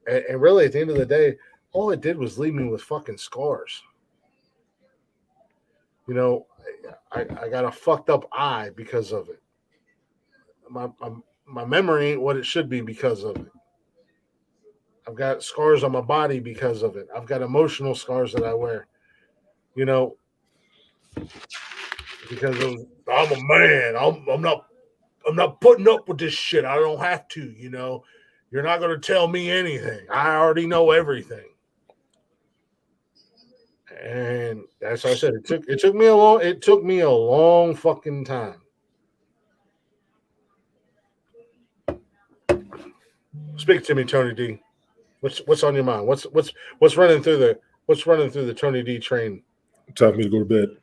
really at the end of the day, all it did was leave me with fucking scars. You know, I got a fucked up eye because of it. My memory ain't what it should be because of it. I've got scars on my body because of it. I've got emotional scars that I wear. You know, because I'm a man. I'm not putting up with this shit. I don't have to. You know, you're not going to tell me anything. I already know everything. And as I said, it took me a long fucking time. Speak to me, Tony D. What's on your mind? What's running through the Tony D train? Time for me to go to bed.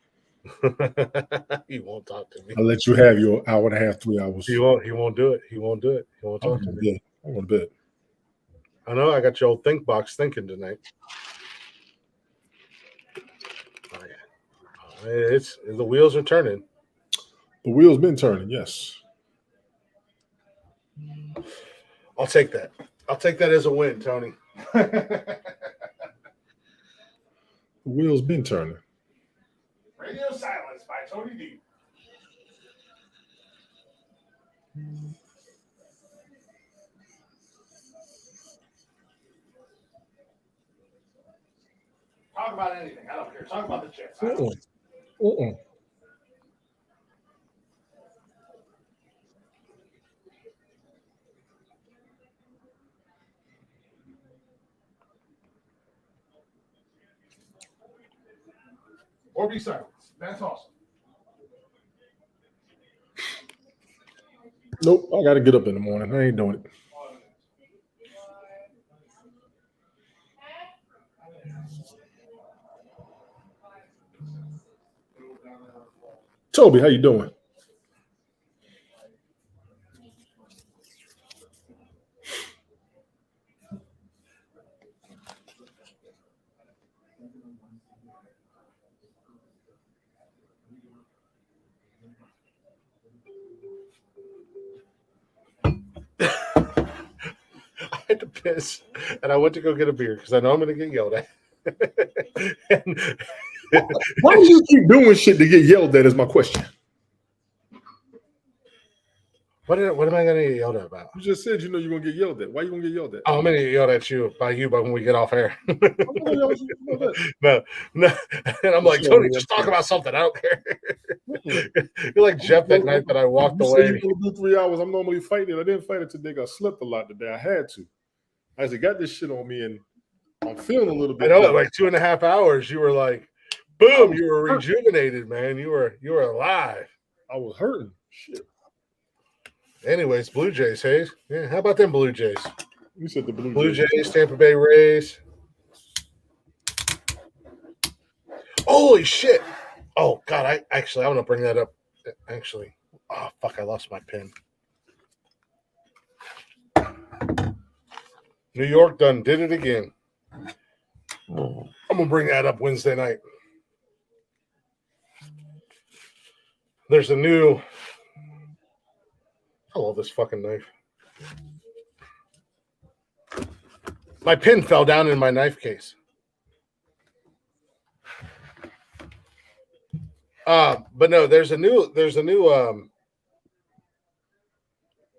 He won't talk to me. I'll let you have your hour and a half, 3 hours. He won't do it. He won't talk to me. I want to bed. I know I got your old think box thinking tonight. Oh, yeah. It's the wheels are turning. The wheel's been turning, yes. I'll take that. I'll take that as a win, Tony. The wheel's been turning. Radio Silence by Tony D. Talk about anything. I don't care. Talk about the Jets. Or be silent. That's awesome. Nope, I got to get up in the morning. I ain't doing it. Toby, how you doing? I had to piss, and I went to go get a beer because I know I'm going to get yelled at. Why do you keep doing shit to get yelled at is my question. What am I going to get yelled at about? You just said you know you're going to get yelled at. Why are you going to get yelled at? Oh, I'm going to get yelled at by you when we get off air. No. And I'm like, Tony, just talk about something. I don't care. You're like Jeff that night that I walked away. You're going to do 3 hours. I'm normally fighting. I didn't fight it today. I slept a lot today. I had to. I just got this shit on me, and I'm feeling a little bit. I know, like 2.5 hours, you were like, boom, you were rejuvenated, man. You were alive. I was hurting. Shit. Anyways, Blue Jays, hey? Yeah, how about them Blue Jays? You said the Blue Jays, Tampa Bay Rays. Holy shit. Oh, God, I want to bring that up. Actually, oh, fuck, I lost my pen. New York done did it again. I'm going to bring that up Wednesday night. There's a new... I love this fucking knife. My pen fell down in my knife case. But no, there's a new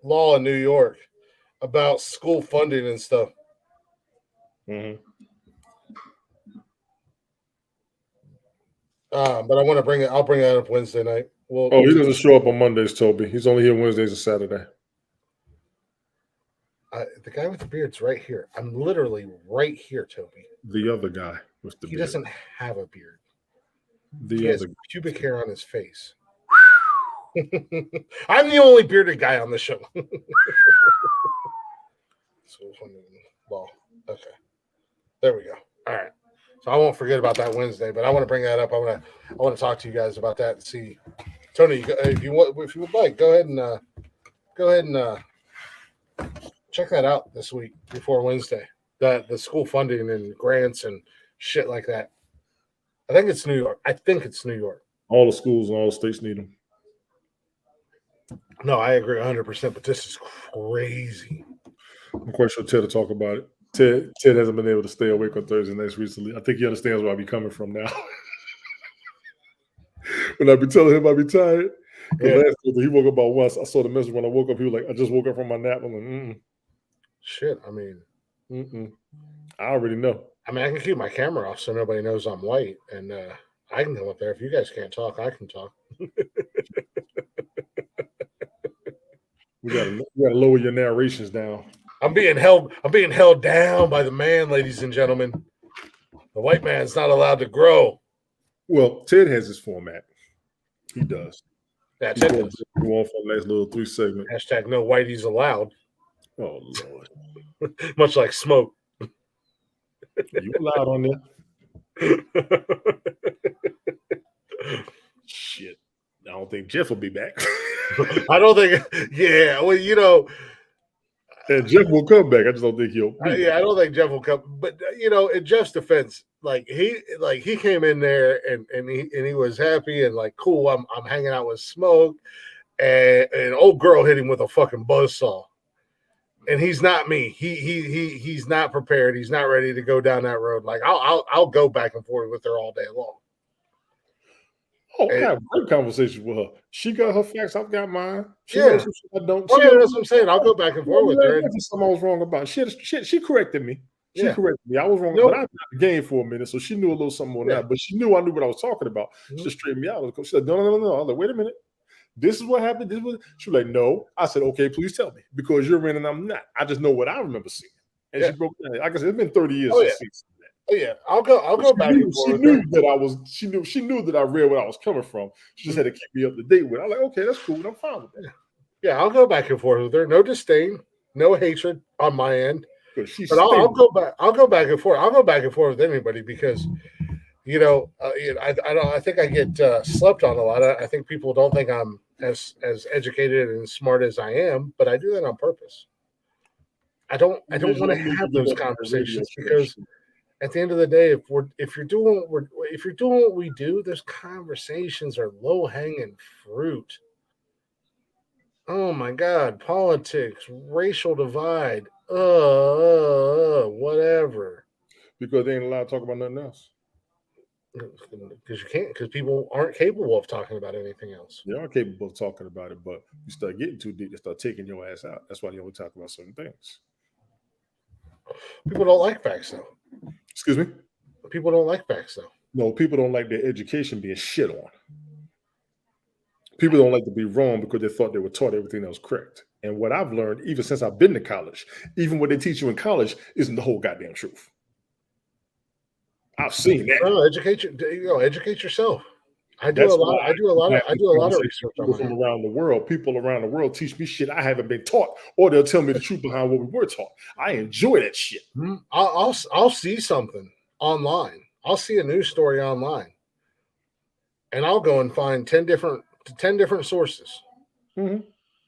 law in New York about school funding and stuff. Mm-hmm. But I want to bring it. I'll bring that up Wednesday night. He doesn't show up on Mondays, Toby. He's only here Wednesdays and Saturday. The guy with the beard's right here. I'm literally right here, Toby. The other guy with the beard. He doesn't have a beard. He has pubic hair on his face. I'm the only bearded guy on the show. Well, okay. There we go. All right. So I won't forget about that Wednesday, but I want to bring that up. I want to talk to you guys about that and see, Tony, if you would like, go ahead and check that out this week before Wednesday. The school funding and grants and shit like that. I think it's New York. All the schools and all the states need them. No, I agree 100%, but this is crazy. I'm quite sure Ted will talk about it. Ted hasn't been able to stay awake on Thursday nights recently. I think he understands where I be coming from now. When I be telling him I be tired. Yeah. Last night he woke up about once. I saw the message when I woke up. He was like, I just woke up from my nap. I'm like, Shit, I mean. I already know. I mean, I can keep my camera off so nobody knows I'm white, and I can come up there. If you guys can't talk, I can talk. We gotta lower your narrations down. I'm being held down by the man, ladies and gentlemen. The white man's not allowed to grow. Well, Ted has his format. He does. That's it. Go on for a nice little 3 segment. # no whiteys allowed. Oh Lord. Much like smoke. You allowed on there. Shit. I don't think Jeff will be back. I don't think. Yeah. Well, And Jeff will come back. I just don't think he'll. Yeah, I don't think Jeff will come. But in Jeff's defense, he came in there and he was happy and like, cool. I'm hanging out with Smoke, and an old girl hit him with a fucking buzzsaw. And he's not me. He's not prepared. He's not ready to go down that road. Like I'll go back and forth with her all day long. Oh, I have great conversations with her. She got her facts. I've got mine. She Yeah. knows some shit I don't. Well, yeah, that's what I'm saying. I'll go back and forth with her. Something I was wrong about. She corrected me. She Yeah. corrected me. I was wrong, but I was the game for a minute, so she knew a little something on that. But she knew I knew what I was talking about. She just straightened me out. She said, no. I was like, wait a minute. This is what happened. This was. She was like, no. I said, okay, please tell me because you're in and I'm not. I just know what I remember seeing. And she broke down. Like I said, it's been 30 years since that. Oh yeah, I'll go back and forth. She knew that I was. She knew that I read where I was coming from. She just had to keep me up to date with it. I was like, okay, that's cool. I'm fine with that. Yeah, I'll go back and forth with her. No disdain, no hatred on my end. But I'll go back. I'll go back and forth. I'll go back and forth with anybody because, I think I get slept on a lot. I think people don't think I'm as educated and smart as I am, but I do that on purpose. I don't want to have those conversations because at the end of the day, if you're doing what we do, those conversations are low hanging fruit. Oh my God, politics, racial divide, whatever. Because they ain't allowed to talk about nothing else. Because you can't, because people aren't capable of talking about anything else. They are capable of talking about it, but you start getting too deep, they start taking your ass out. That's why they only talk about certain things. People don't like facts, though. Excuse me? People don't like facts, though. No, people don't like their education being shit on. People don't like to be wrong because they thought they were taught everything that was correct. And what I've learned, even since I've been to college, even what they teach you in college isn't the whole goddamn truth. I've seen that. No, educate yourself. I do a lot of research on from around the world. People around the world teach me shit I haven't been taught, or they'll tell me the truth behind what we were taught. I enjoy that shit. I'll see something online. I'll see a news story online, and I'll go and find 10 different sources. Mm-hmm.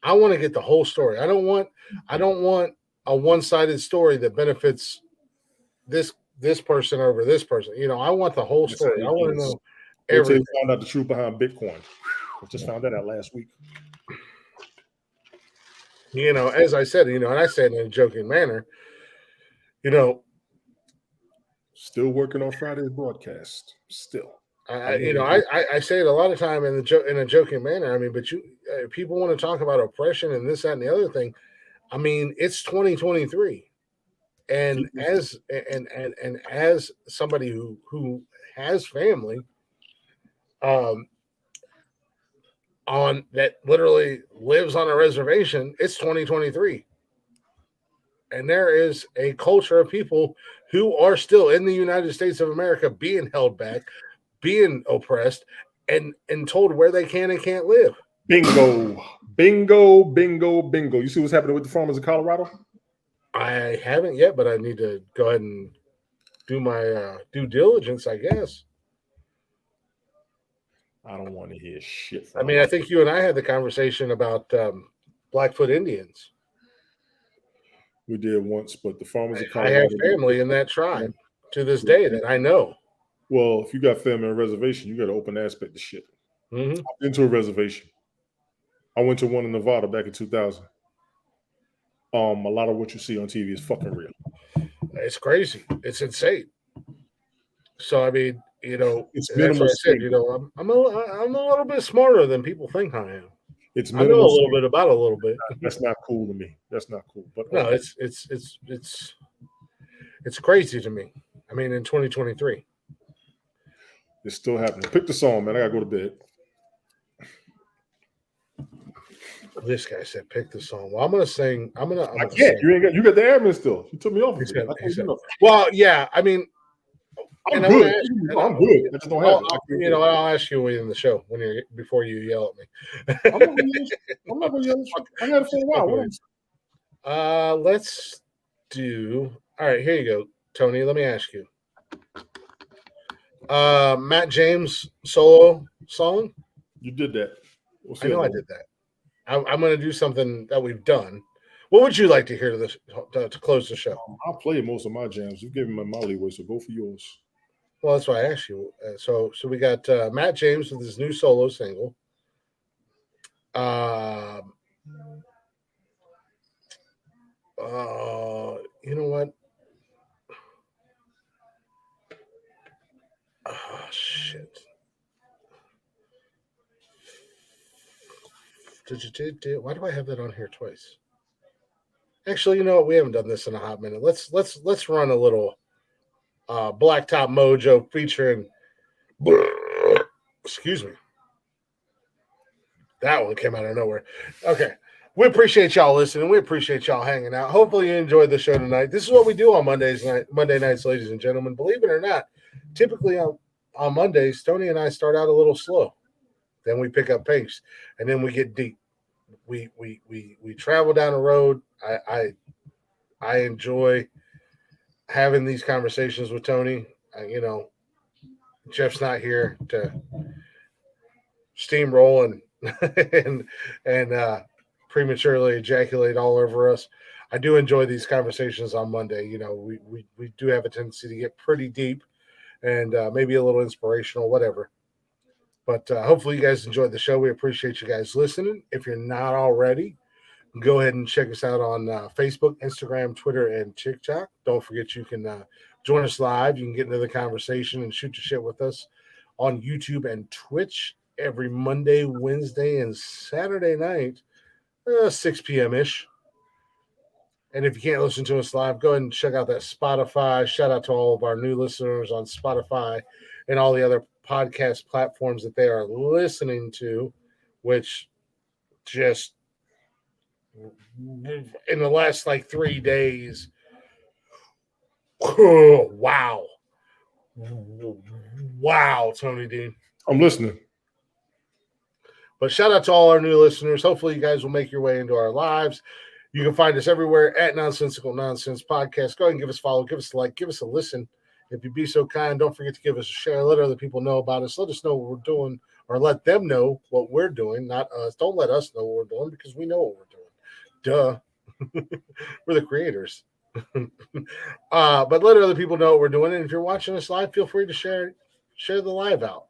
I want to get the whole story. I don't want a one-sided story that benefits this person over this person. I want the whole story. I want to know everything. Found out the truth behind Bitcoin. I just found that out last week. As I said, and I said in a joking manner, still working on Friday's broadcast. Still. I say it a lot of time in a joking manner. I mean, but people want to talk about oppression and this, that, and the other thing. I mean, it's 2023, and as somebody who has family, on that literally lives on a reservation, it's 2023, and there is a culture of people who are still in the United States of America being held back, being oppressed, and told where they can and can't live. Bingo. You see what's happening with the farmers in Colorado? I haven't yet, but I need to go ahead and do my due diligence, I guess. I don't want to hear shit. I mean, I think you and I had the conversation about Blackfoot Indians. We did once, but the farmers in Colorado. I have family in that tribe to this day that I know. Well, if you got family on a reservation, you got to open aspect to shit. Mm-hmm. I've been to a reservation. I went to one in Nevada back in 2000. A lot of what you see on TV is fucking real. It's crazy. It's insane. So I mean, it's that's what I said. I'm a little bit smarter than people think I am. I know a little bit about a little bit. That's not cool to me. That's not cool. But no, it's crazy to me. I mean, in 2023, it's still happening. Pick the song, man. I gotta go to bed. This guy said, "Pick the song." Well, I'm gonna sing. I can't. Sing. You got the admin still. You took me off. Well, yeah. I mean, I'm good. I'm good. I just don't have it. I'll ask you in the show before you yell at me. I'm not gonna yell at you. I had it for a while. Let's do. All right, here you go, Tony. Let me ask you. Matt James solo song. You did that. I know I did that. I'm going to do something that we've done, What would you like to hear to close the show? I'll play most of my jams. You've given me my leeway, so go for yours. Well, that's why I asked you. So we got Matt James with his new solo single. You know what? Oh, shit. Why do I have that on here twice? Actually, you know what? We haven't done this in a hot minute. Let's run a little Blacktop Mojo featuring. Excuse me. That one came out of nowhere. Okay. We appreciate y'all listening. We appreciate y'all hanging out. Hopefully you enjoyed the show tonight. This is what we do on Monday nights, ladies and gentlemen. Believe it or not, typically on Mondays, Tony and I start out a little slow. Then we pick up pace, and then we get deep. We travel down the road. I enjoy having these conversations with Tony. Jeff's not here to steamroll and prematurely ejaculate all over us. I do enjoy these conversations on Monday. We do have a tendency to get pretty deep and maybe a little inspirational, whatever. But hopefully you guys enjoyed the show. We appreciate you guys listening. If you're not already, go ahead and check us out on Facebook, Instagram, Twitter, and TikTok. Don't forget you can join us live. You can get into the conversation and shoot your shit with us on YouTube and Twitch every Monday, Wednesday, and Saturday night, 6 p.m.-ish. And if you can't listen to us live, go ahead and check out that Spotify. Shout out to all of our new listeners on Spotify and all the other podcast platforms that they are listening to, which just in the last 3 days, wow, Tony D. I'm listening. But shout out to all our new listeners. Hopefully you guys will make your way into our lives. You can find us everywhere at Nonsensical Nonsense Podcast. Go ahead and give us a follow, give us a like, give us a listen. If you'd be so kind, don't forget to give us a share. Let other people know about us. Let us know what we're doing, or let them know what we're doing, not us. Don't let us know what we're doing, because we know what we're doing. Duh. We're the creators. But let other people know what we're doing. And if you're watching us live, feel free to share the live out.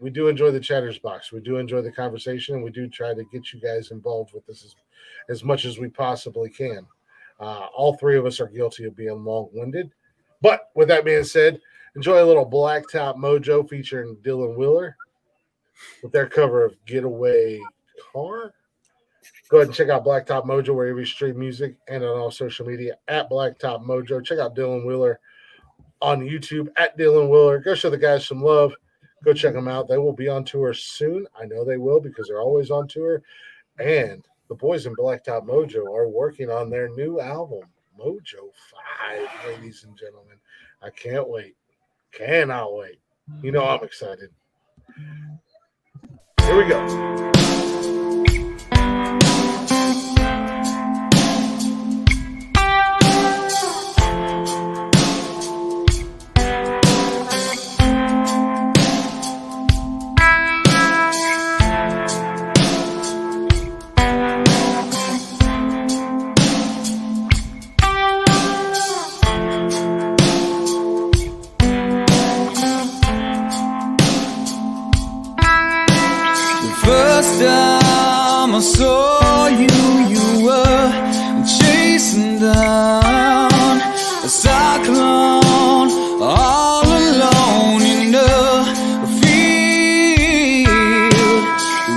We do enjoy the chatters box. We do enjoy the conversation, and we do try to get you guys involved with this as much as we possibly can. All three of us are guilty of being long-winded. But with that being said, enjoy a little Blacktop Mojo featuring Dylan Wheeler with their cover of Getaway Car. Go ahead and check out Blacktop Mojo wherever you stream music and on all social media at Blacktop Mojo. Check out Dylan Wheeler on YouTube at Dylan Wheeler. Go show the guys some love. Go check them out. They will be on tour soon. I know they will, because they're always on tour. And the boys in Blacktop Mojo are working on their new album, Mojo 5, ladies and gentlemen. I can't wait. Cannot wait. You know I'm excited. Here we go. First time I saw you, you were chasing down a cyclone all alone in the field.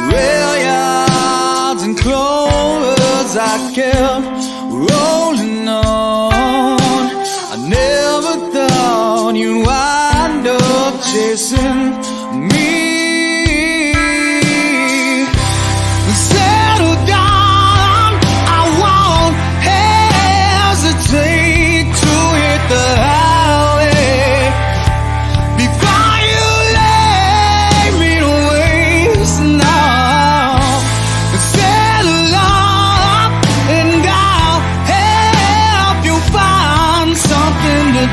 Rail yards and clovers, I kept rolling on. I never thought you'd wind up chasing me.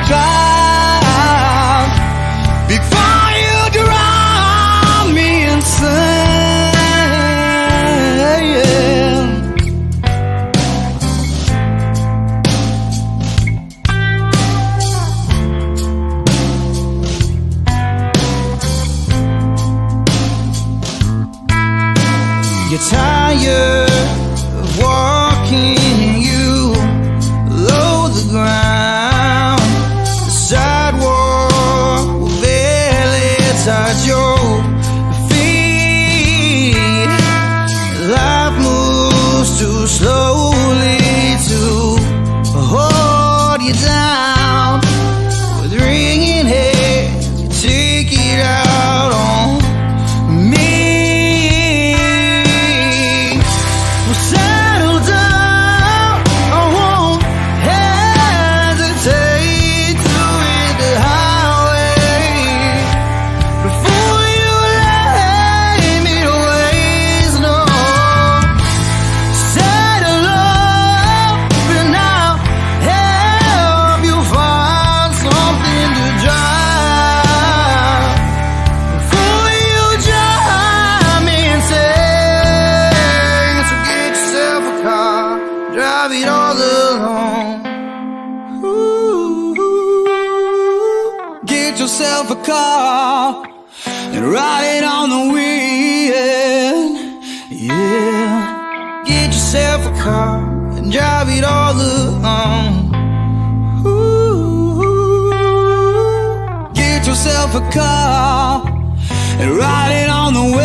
Drive before you drive. You're tired of walking, you below the ground. The sidewalk will barely touch your feet. Life moves too slowly to hold you down. With ringing hair, you take it out on me. Well, settle down, I won't hesitate to hit the highway before you lay me to waste. No, settle up and I'll help you find something to drive before you drive me insane. So get yourself a car, drive it all alone. Ooh, get yourself a car and ride it on the wind. Yeah, get yourself a car and drive it all alone. Ooh, get yourself a car and ride it on the wind.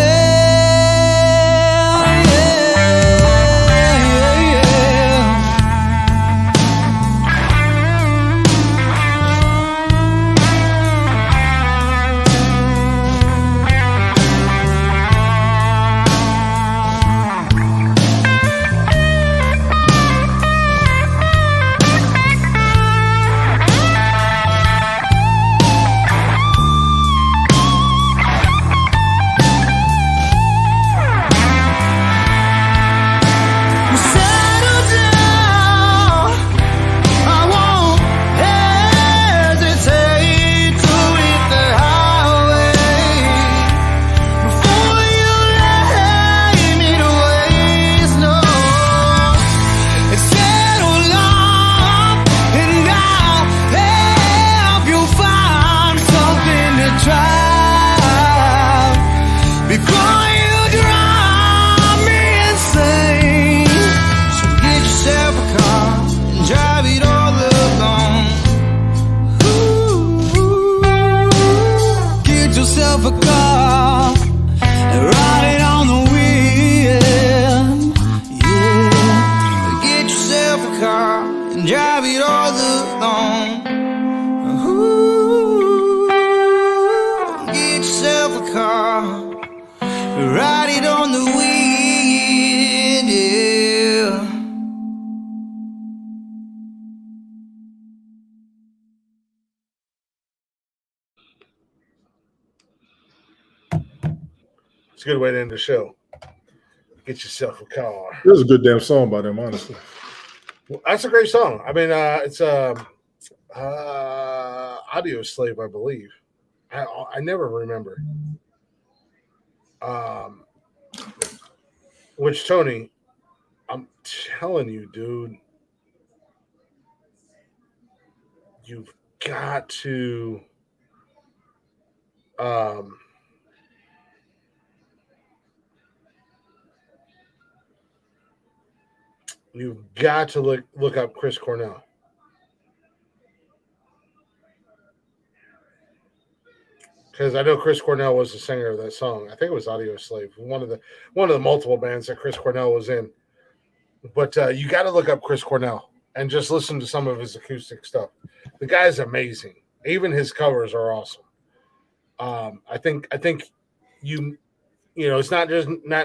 Settle down, I won't hesitate to hit the highway before you lay me to waste. No, settle up and I'll help you find something to drive before you drive me insane. So get yourself a car and drive it all alone. Ooh, get yourself a car and ride it on the wind. Yeah, get yourself a car and drive it all alone. Ooh, get yourself a car, ride it on the wind. Yeah. It's a good way to end the show. Get yourself a car. It was a good damn song by them, honestly. Well, that's a great song. I mean, it's Audio Slave, I believe. I never remember. Which Tony, I'm telling you, dude, you've got to look up Chris Cornell. Because I know Chris Cornell was the singer of that song. I think it was Audio Slave, one of the multiple bands that Chris Cornell was in. But you got to look up Chris Cornell and just listen to some of his acoustic stuff. The guy's amazing. Even his covers are awesome. I think you know, it's not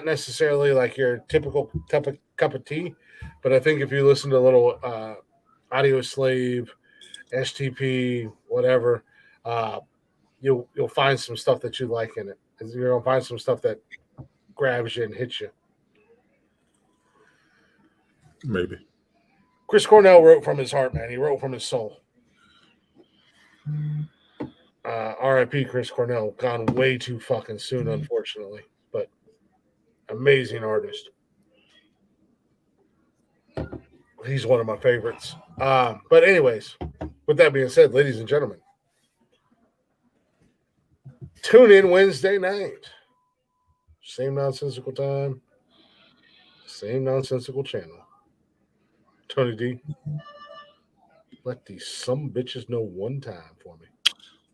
necessarily like your typical cup of tea, but I think if you listen to a little Audio Slave, STP, whatever, you'll find some stuff that you like in it. You're gonna find some stuff that grabs you and hits you. Maybe. Chris Cornell wrote from his heart, man. He wrote from his soul. R.I.P. Chris Cornell, gone way too fucking soon, unfortunately. But amazing artist. He's one of my favorites. But anyways, with that being said, ladies and gentlemen, tune in Wednesday night. Same nonsensical time. Same nonsensical channel. Tony D. Let these some bitches know one time for me.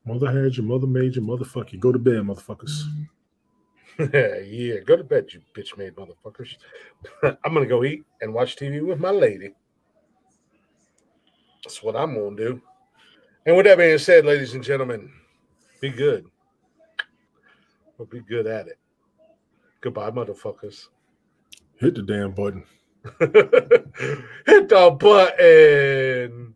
Mother had you, mother made you, motherfucker. Go to bed, motherfuckers. Yeah, go to bed, you bitch made motherfuckers. I'm gonna go eat and watch TV with my lady. That's what I'm gonna do. And with that being said, ladies and gentlemen, be good. Or be good at it. Goodbye, motherfuckers. Hit the damn button. Hit the button.